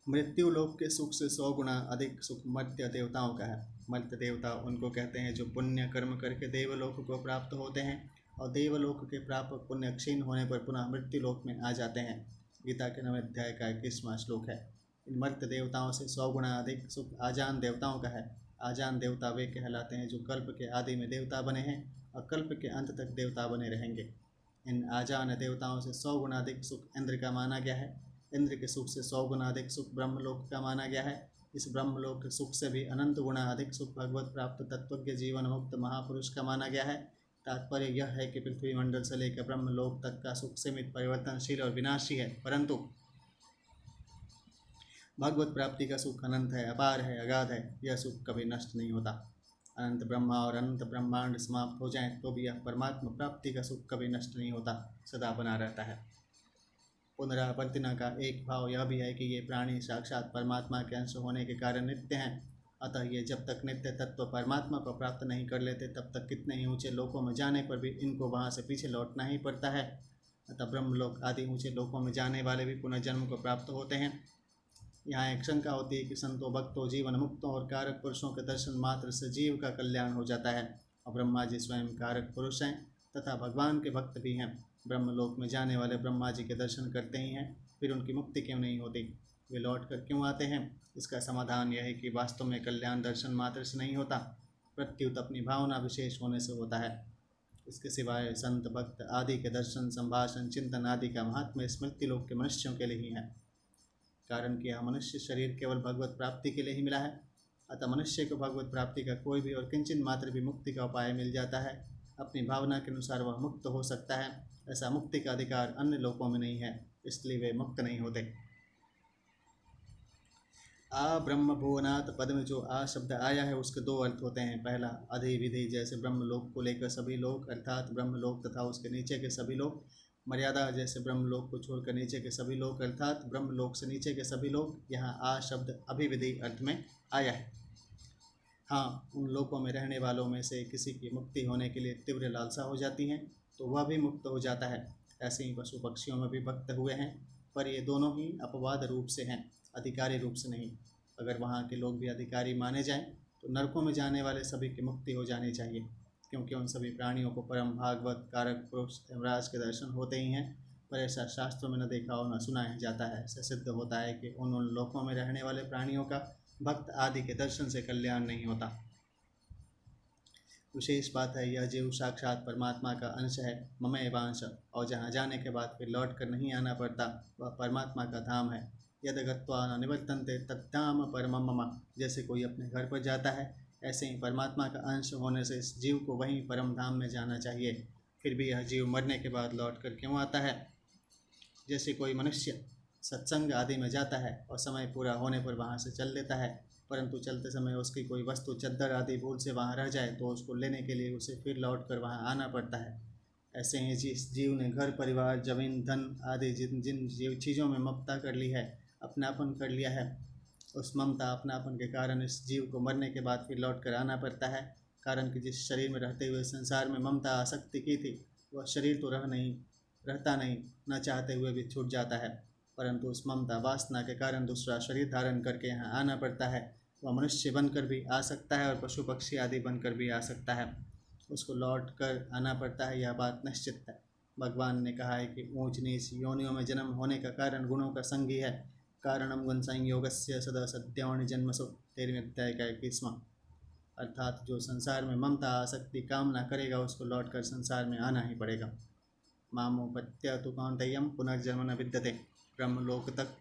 मृत्यु लोक के सुख से 100 गुना अधिक सुख मर्त्य देवताओं का है। मर्त्य देवता उनको कहते हैं जो पुण्य कर्म करके देवलोक को प्राप्त होते हैं और देवलोक के प्राप्त पुण्य क्षीण होने पर पुनः मृत्यु लोक में आ जाते हैं। गीता के 9वें अध्याय का 21वां श्लोक है। इन मर्त्य देवताओं से 100 गुना अधिक सुख आजान देवताओं का है। आजान देवता वे कहलाते हैं जो कल्प के आदि में देवता बने हैं और कल्प के अंत तक देवता बने रहेंगे। इन आजान देवताओं से 100 गुना अधिक सुख इंद्र का माना गया है। इंद्र के सुख से 100 गुना अधिक सुख ब्रह्मलोक का माना गया है। इस ब्रह्मलोक के सुख से भी अनंत गुना अधिक सुख भगवत प्राप्त तत्वज्ञ जीवन मुक्त महापुरुष का माना गया है, तात्पर्य यह है कि पृथ्वी मंडल से लेकर ब्रह्मलोक तक का सुख सीमित, परिवर्तनशील और विनाशी है, परंतु भगवत प्राप्ति का सुख अनंत है, अपार है, अगाध है। यह सुख कभी नष्ट नहीं होता। अनंत ब्रह्मा और अनंत ब्रह्मांड समाप्त हो जाएं तो भी यह परमात्मा प्राप्ति का सुख कभी नष्ट नहीं होता, सदा बना रहता है। पुनरावर्तना का एक भाव यह भी है कि ये प्राणी साक्षात परमात्मा के अंश होने के कारण नित्य हैं। अतः ये जब तक नित्य तत्व परमात्मा को प्राप्त नहीं कर लेते तब तक कितने ही ऊंचे लोकों में जाने पर भी इनको वहाँ से पीछे लौटना ही पड़ता है। अतः ब्रह्मलोक आदि ऊंचे लोकों में जाने वाले भी पुनर्जन्म को प्राप्त होते हैं। यहाँ एक शंका होती है कि संतों, भक्तों, जीवन मुक्तों और कारक पुरुषों के दर्शन मात्र से जीव का कल्याण हो जाता है, और ब्रह्मा जी स्वयं कारक पुरुष हैं तथा भगवान के भक्त भी हैं। ब्रह्मलोक में जाने वाले ब्रह्मा जी के दर्शन करते ही हैं, फिर उनकी मुक्ति क्यों नहीं होती? वे लौट कर क्यों आते हैं? इसका समाधान यह है कि वास्तव में कल्याण दर्शन मात्र से नहीं होता, प्रत्युत अपनी भावना विशेष होने से होता है। इसके सिवाय संत, भक्त आदि के दर्शन, संभाषण, चिंतन आदि का महात्म्य स्मृति लोक के मनुष्यों के लिए ही है। कारण कि यह मनुष्य शरीर केवल भगवत प्राप्ति के लिए ही मिला है। अतः मनुष्य को भगवत प्राप्ति का कोई भी और किंचित मात्र भी मुक्ति का उपाय मिल जाता है। अपनी भावना के अनुसार वह मुक्त हो सकता है। ऐसा मुक्ति का अधिकार अन्य लोकों में नहीं है, इसलिए वे मुक्त नहीं होते। आ ब्रह्म भुवनात् पद में जो आ शब्द आया है उसके दो अर्थ होते हैं। पहला, अधिविधि, जैसे ब्रह्मलोक को लेकर सभी लोक अर्थात ब्रह्मलोक तथा उसके नीचे के सभी लोक। मर्यादा, जैसे ब्रह्मलोक को छोड़कर नीचे के सभी लोक अर्थात ब्रह्मलोक से नीचे के सभी लोक। यहाँ आ शब्द अभिविधि अर्थ में आया है। हाँ, उन लोकों में रहने वालों में से किसी की मुक्ति होने के लिए तीव्र लालसा हो जाती है तो वह भी मुक्त हो जाता है। ऐसे ही पशु पक्षियों में भी भक्त हुए हैं, पर ये दोनों ही अपवाद रूप से हैं, अधिकारी रूप से नहीं। अगर वहाँ के लोग भी अधिकारी माने जाएं तो नरकों में जाने वाले सभी की मुक्ति हो जानी चाहिए, क्योंकि उन सभी प्राणियों को परम भागवत कारक पुरुष यमराज के दर्शन होते ही हैं। पर ऐसा शास्त्रों में न देखा और न सुना जाता है। ऐसा सिद्ध होता है कि उन लोकों में रहने वाले प्राणियों का भक्त आदि के दर्शन से कल्याण नहीं होता। विशेष बात है, यह जीव साक्षात परमात्मा का अंश है, ममैवांश, और जहाँ जाने के बाद फिर लौट कर नहीं आना पड़ता वह परमात्मा का धाम है। यद गत्वा न निवर्तन्ते तद्धाम परमम मम। जैसे कोई अपने घर पर जाता है, ऐसे ही परमात्मा का अंश होने से इस जीव को वहीं परम धाम में जाना चाहिए। फिर भी यह जीव मरने के बाद लौट कर क्यों आता है? जैसे कोई मनुष्य सत्संग आदि में जाता है और समय पूरा होने पर वहाँ से चल लेता है, परंतु चलते समय उसकी कोई वस्तु, चद्दर आदि भूल से वहाँ रह जाए तो उसको लेने के लिए उसे फिर लौट कर वहाँ आना पड़ता है। ऐसे ही जिस जीव ने घर परिवार, जमीन, धन आदि जिन जिन चीज़ों में ममता कर ली है, अपनापन कर लिया है, उस ममता अपनापन के कारण इस जीव को मरने के बाद फिर लौट कर आना पड़ता है। कारण कि जिस शरीर में रहते हुए संसार में ममता आसक्ति की थी वह शरीर तो रहता नहीं, न चाहते हुए भी छूट जाता है, परंतु उस ममता वासना के कारण दूसरा शरीर धारण करके यहाँ आना पड़ता है। वह मनुष्य बनकर भी आ सकता है और पशु पक्षी आदि बनकर भी आ सकता है, उसको लौट कर आना पड़ता है, यह बात निश्चित है। भगवान ने कहा है कि ऊंच नीच योनियों में जन्म होने का कारण गुणों का संगी है। कारणम गुण संयोगस्य सदा सद्यौनि जन्मसु, 13वें अध्याय का 21वां। अर्थात जो संसार में ममता आसक्ति कामना करेगा उसको लौट कर संसार में आना ही पड़ेगा। मामोपत्य तु कौन्तेयं पुनर्जन्म न विद्यते। ब्रह्मलोक तक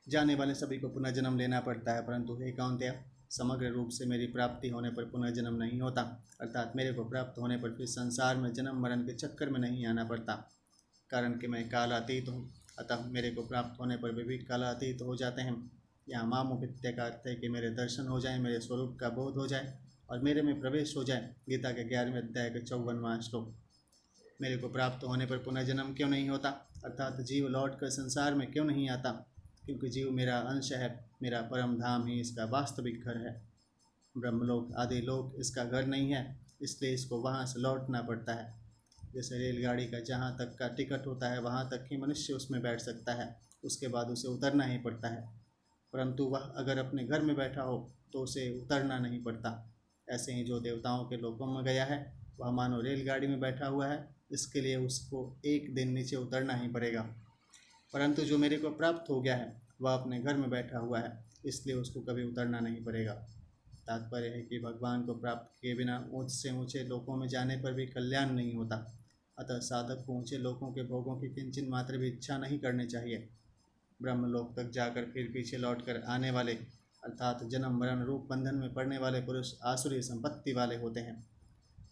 जाने वाले सभी को पुनर्जन्म लेना पड़ता है, परंतु हे कौन्तेय, समग्र रूप से मेरी प्राप्ति होने पर पुनर्जन्म नहीं होता। अर्थात मेरे को प्राप्त होने पर फिर संसार में जन्म मरण के चक्कर में नहीं आना पड़ता। कारण कि मैं कालातीत हूँ, अतः मेरे को प्राप्त होने पर वे भी कालातीत हो जाते हैं। यहाँ मामोपित्य का अर्थ है कि मेरे दर्शन हो जाए, मेरे स्वरूप का बोध हो जाए और मेरे में प्रवेश हो जाए। गीता के 11वें अध्याय के 54वां श्लोक। मेरे को प्राप्त होने पर पुनर्जन्म क्यों नहीं होता? अर्थात जीव लौट कर संसार में क्यों नहीं आता? क्योंकि जीव मेरा अंश है, मेरा परम धाम ही इसका वास्तविक घर है। ब्रह्मलोक आदि लोक इसका घर नहीं है, इसलिए इसको वहाँ से लौटना पड़ता है। जैसे रेलगाड़ी का जहाँ तक का टिकट होता है वहाँ तक ही मनुष्य उसमें बैठ सकता है, उसके बाद उसे उतरना ही पड़ता है। परंतु वह अगर अपने घर में बैठा हो तो उसे उतरना नहीं पड़ता। ऐसे ही जो देवताओं के लोकों में गया है वह मानो रेलगाड़ी में बैठा हुआ है, इसके लिए उसको एक दिन नीचे उतरना ही पड़ेगा। परंतु जो मेरे को प्राप्त हो गया है वह अपने घर में बैठा हुआ है, इसलिए उसको कभी उतरना नहीं पड़ेगा। तात्पर्य है कि भगवान को प्राप्त किए बिना ऊंच से ऊंचे लोकों में जाने पर भी कल्याण नहीं होता। अतः साधक को ऊंचे लोकों के भोगों की किंचित मात्र भी इच्छा नहीं करनी चाहिए। ब्रह्मलोक तक जाकर फिर पीछे लौटकर आने वाले अर्थात जन्म मरण रूप बंधन में पड़ने वाले पुरुष आसुरी संपत्ति वाले होते हैं,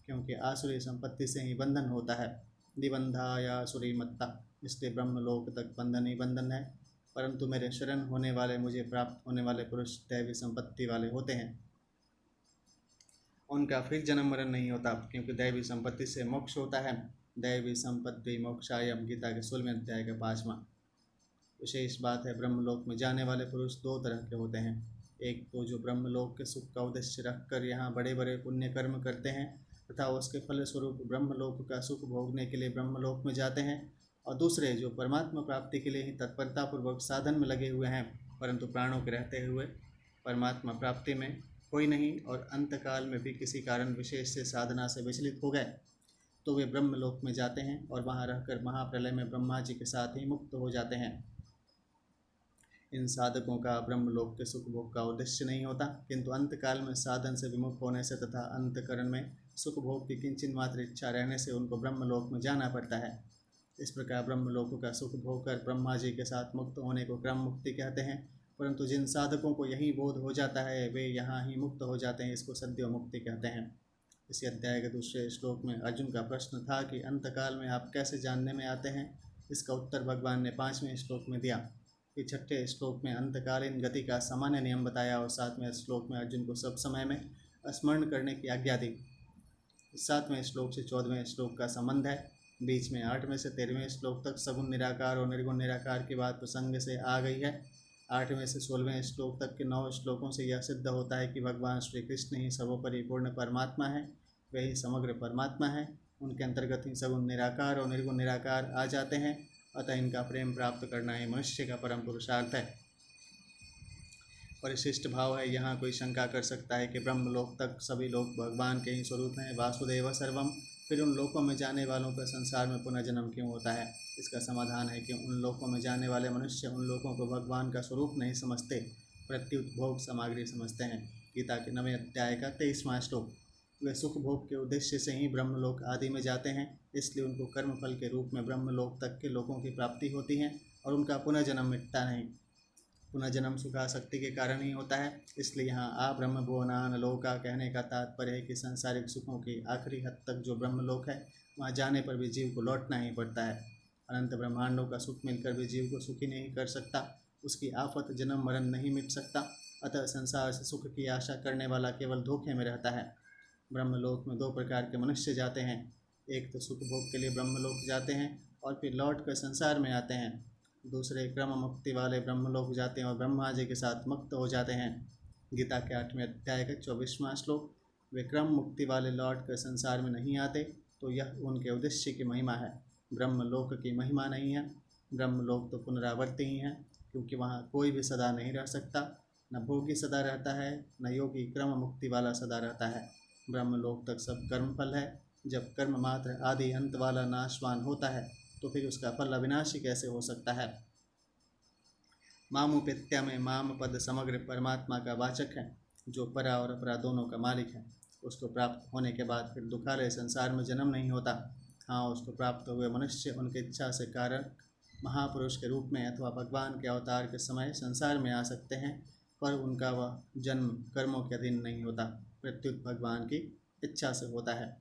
क्योंकि आसुरी संपत्ति से ही बंधन होता है। निबंधा या आसुरी मत्ता, इसलिए ब्रह्मलोक तक बंधन ही बंधन है। परंतु मेरे शरण होने वाले, मुझे प्राप्त होने वाले पुरुष दैवी संपत्ति वाले होते हैं। उनका फिर जन्म मरण नहीं होता, क्योंकि दैवी संपत्ति से मोक्ष होता है। दैवी संपत्ति मोक्षायम, गीता के 16वें अध्याय का 5वां। विशेष बात है, ब्रह्मलोक में जाने वाले पुरुष दो तरह के होते हैं। एक तो जो ब्रह्मलोक के सुख का उद्देश्य रखकर यहाँ बड़े बड़े पुण्य कर्म करते हैं तथा उसके फलस्वरूप ब्रह्मलोक का सुख भोगने के लिए ब्रह्मलोक में जाते हैं, और दूसरे जो परमात्मा प्राप्ति के लिए ही तत्परतापूर्वक साधन में लगे हुए हैं, परंतु प्राणों के रहते हुए परमात्मा प्राप्ति में कोई नहीं, और अंतकाल में भी किसी कारण विशेष से साधना से विचलित हो गए तो वे ब्रह्मलोक में जाते हैं और वहाँ रहकर महाप्रलय में ब्रह्मा जी के साथ ही मुक्त हो जाते हैं। इन साधकों का ब्रह्मलोक के सुख भोग का उद्देश्य नहीं होता, किंतु अंतकाल में साधन से विमुख होने से तथा अंतकरण में सुख भोग की किंचिन मात्र इच्छा रहने से उनको ब्रह्मलोक में जाना पड़ता है। इस प्रकार ब्रह्मलोक का सुख भोग कर ब्रह्मा जी के साथ मुक्त होने को क्रम मुक्ति कहते हैं। परंतु जिन साधकों को यही बोध हो जाता है वे यहाँ ही मुक्त हो जाते हैं, इसको सद्यो मुक्ति कहते हैं। इसी अध्याय के दूसरे श्लोक में अर्जुन का प्रश्न था कि अंतकाल में आप कैसे जानने में आते हैं। इसका उत्तर भगवान ने 5वें श्लोक में दिया। फिर 6ठे श्लोक में अंतकालीन गति का सामान्य नियम बताया और 7वें श्लोक में अर्जुन को सब समय में स्मरण करने की आज्ञा दी। 7वें श्लोक से 14वें श्लोक का संबंध है। बीच में 8वें से 13वें श्लोक तक सगुण निराकार और निर्गुण निराकार की बात प्रसंग से आ गई है। 8वें से 16वें श्लोक तक के 9 श्लोकों से यह सिद्ध होता है कि भगवान श्री कृष्ण ही सर्वोपरि पूर्ण परमात्मा है, वे ही समग्र परमात्मा है। उनके अंतर्गत ही सगुण निराकार और निर्गुण निराकार आ जाते हैं, अतः इनका प्रेम प्राप्त करना ही मनुष्य का परम पुरुषार्थ है। परिशिष्ट भाव है। यहाँ कोई शंका कर सकता है कि ब्रह्मलोक तक सभी लोग भगवान के ही स्वरूप हैं, वासुदेव सर्वम, फिर उन लोकों में जाने वालों का संसार में पुनः जन्म क्यों होता है। इसका समाधान है कि उन लोकों में जाने वाले मनुष्य उन लोकों को भगवान का स्वरूप नहीं समझते, प्रत्युत भोग सामग्री समझते हैं। गीता के 9वें अध्याय का 23वां श्लोक। वे सुख भोग के उद्देश्य से ही ब्रह्मलोक आदि में जाते हैं, इसलिए उनको कर्मफल के रूप में ब्रह्मलोक तक के लोगों की प्राप्ति होती है और उनका पुनर्जन्म मिटता नहीं। पुनर्जन्म सुखासक्ति के कारण ही होता है। इसलिए यहाँ आ ब्रह्म भुवनान लोका कहने का तात्पर्य है कि सांसारिक सुखों की आखिरी हद तक जो ब्रह्मलोक है वहाँ जाने पर भी जीव को लौटना ही पड़ता है। अनंत ब्रह्मांडों का सुख मिलकर भी जीव को सुखी नहीं कर सकता, उसकी आफत जन्म मरण नहीं मिट सकता। अतः संसार से सुख की आशा करने वाला केवल धोखे में रहता है। ब्रह्मलोक में 2 प्रकार के मनुष्य जाते हैं। एक तो सुख भोग के लिए ब्रह्मलोक जाते हैं और फिर लौट कर संसार में आते हैं। दूसरे क्रम मुक्ति वाले ब्रह्मलोक जाते हैं और ब्रह्मा जी के साथ मुक्त हो जाते हैं। गीता के 8वें अध्याय का 24वां श्लोक। वे क्रम मुक्ति वाले लौट कर संसार में नहीं आते, तो यह उनके उद्देश्य की महिमा है, ब्रह्मलोक की महिमा नहीं है। ब्रह्मलोक तो पुनरावर्ती ही है, क्योंकि वहाँ कोई भी सदा नहीं रह सकता, न भोगी सदा रहता है, न योगी क्रम मुक्ति वाला सदा रहता है। ब्रह्मलोक तक सब कर्मफल है। जब कर्म मात्र आदि अंत वाला नाशवान होता है तो फिर उसका फल अविनाशी कैसे हो सकता है। मामुपेत्या में माम पद समग्र परमात्मा का वाचक है, जो परा और अपरा दोनों का मालिक है। उसको प्राप्त होने के बाद फिर दुखालय संसार में जन्म नहीं होता। हाँ, उसको प्राप्त हुए मनुष्य उनके इच्छा से कारण महापुरुष के रूप में अथवा भगवान के अवतार के समय संसार में आ सकते हैं, पर उनका वह जन्म कर्मों के अधीन नहीं होता, प्रत्युत भगवान की इच्छा से होता है।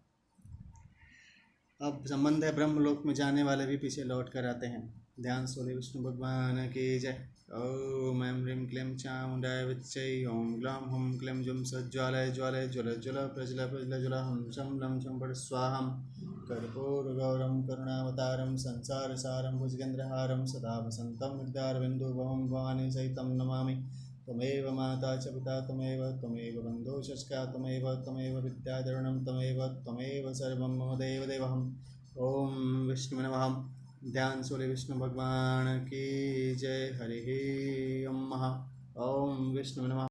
अब संबंध है, ब्रह्मलोक में जाने वाले भी पीछे लौट कर आते हैं। ध्यान सोले विष्णु भगवान की जय। ओम ऐं ह्रीं क्लीं चामुण्डाय विच्चै। ओम ग्लां हुं क्लीं जुं सज्ज्वालय ज्वालय ज्वल ज्वल प्रज्वल प्रज्वल ज्वल हं शं लं चं फट् स्वाहं। कर्पूरगौरं करुणावतारं संसारसारं भुजगेन्द्रहारं सदा वसन्तं हृदयारविन्दोभवं भवानी सहितं नमामि। त्वमेव माता च पिता त्वमेव बन्धुः षट्का त्वमेव विद्याधरणं त्वमेव सर्वं मम देवदेवहम्। ओम विष्णु नमः। ध्यान सूर्य विष्णु भगवान की जय। हरि ओम। ओम विष्णु नमः।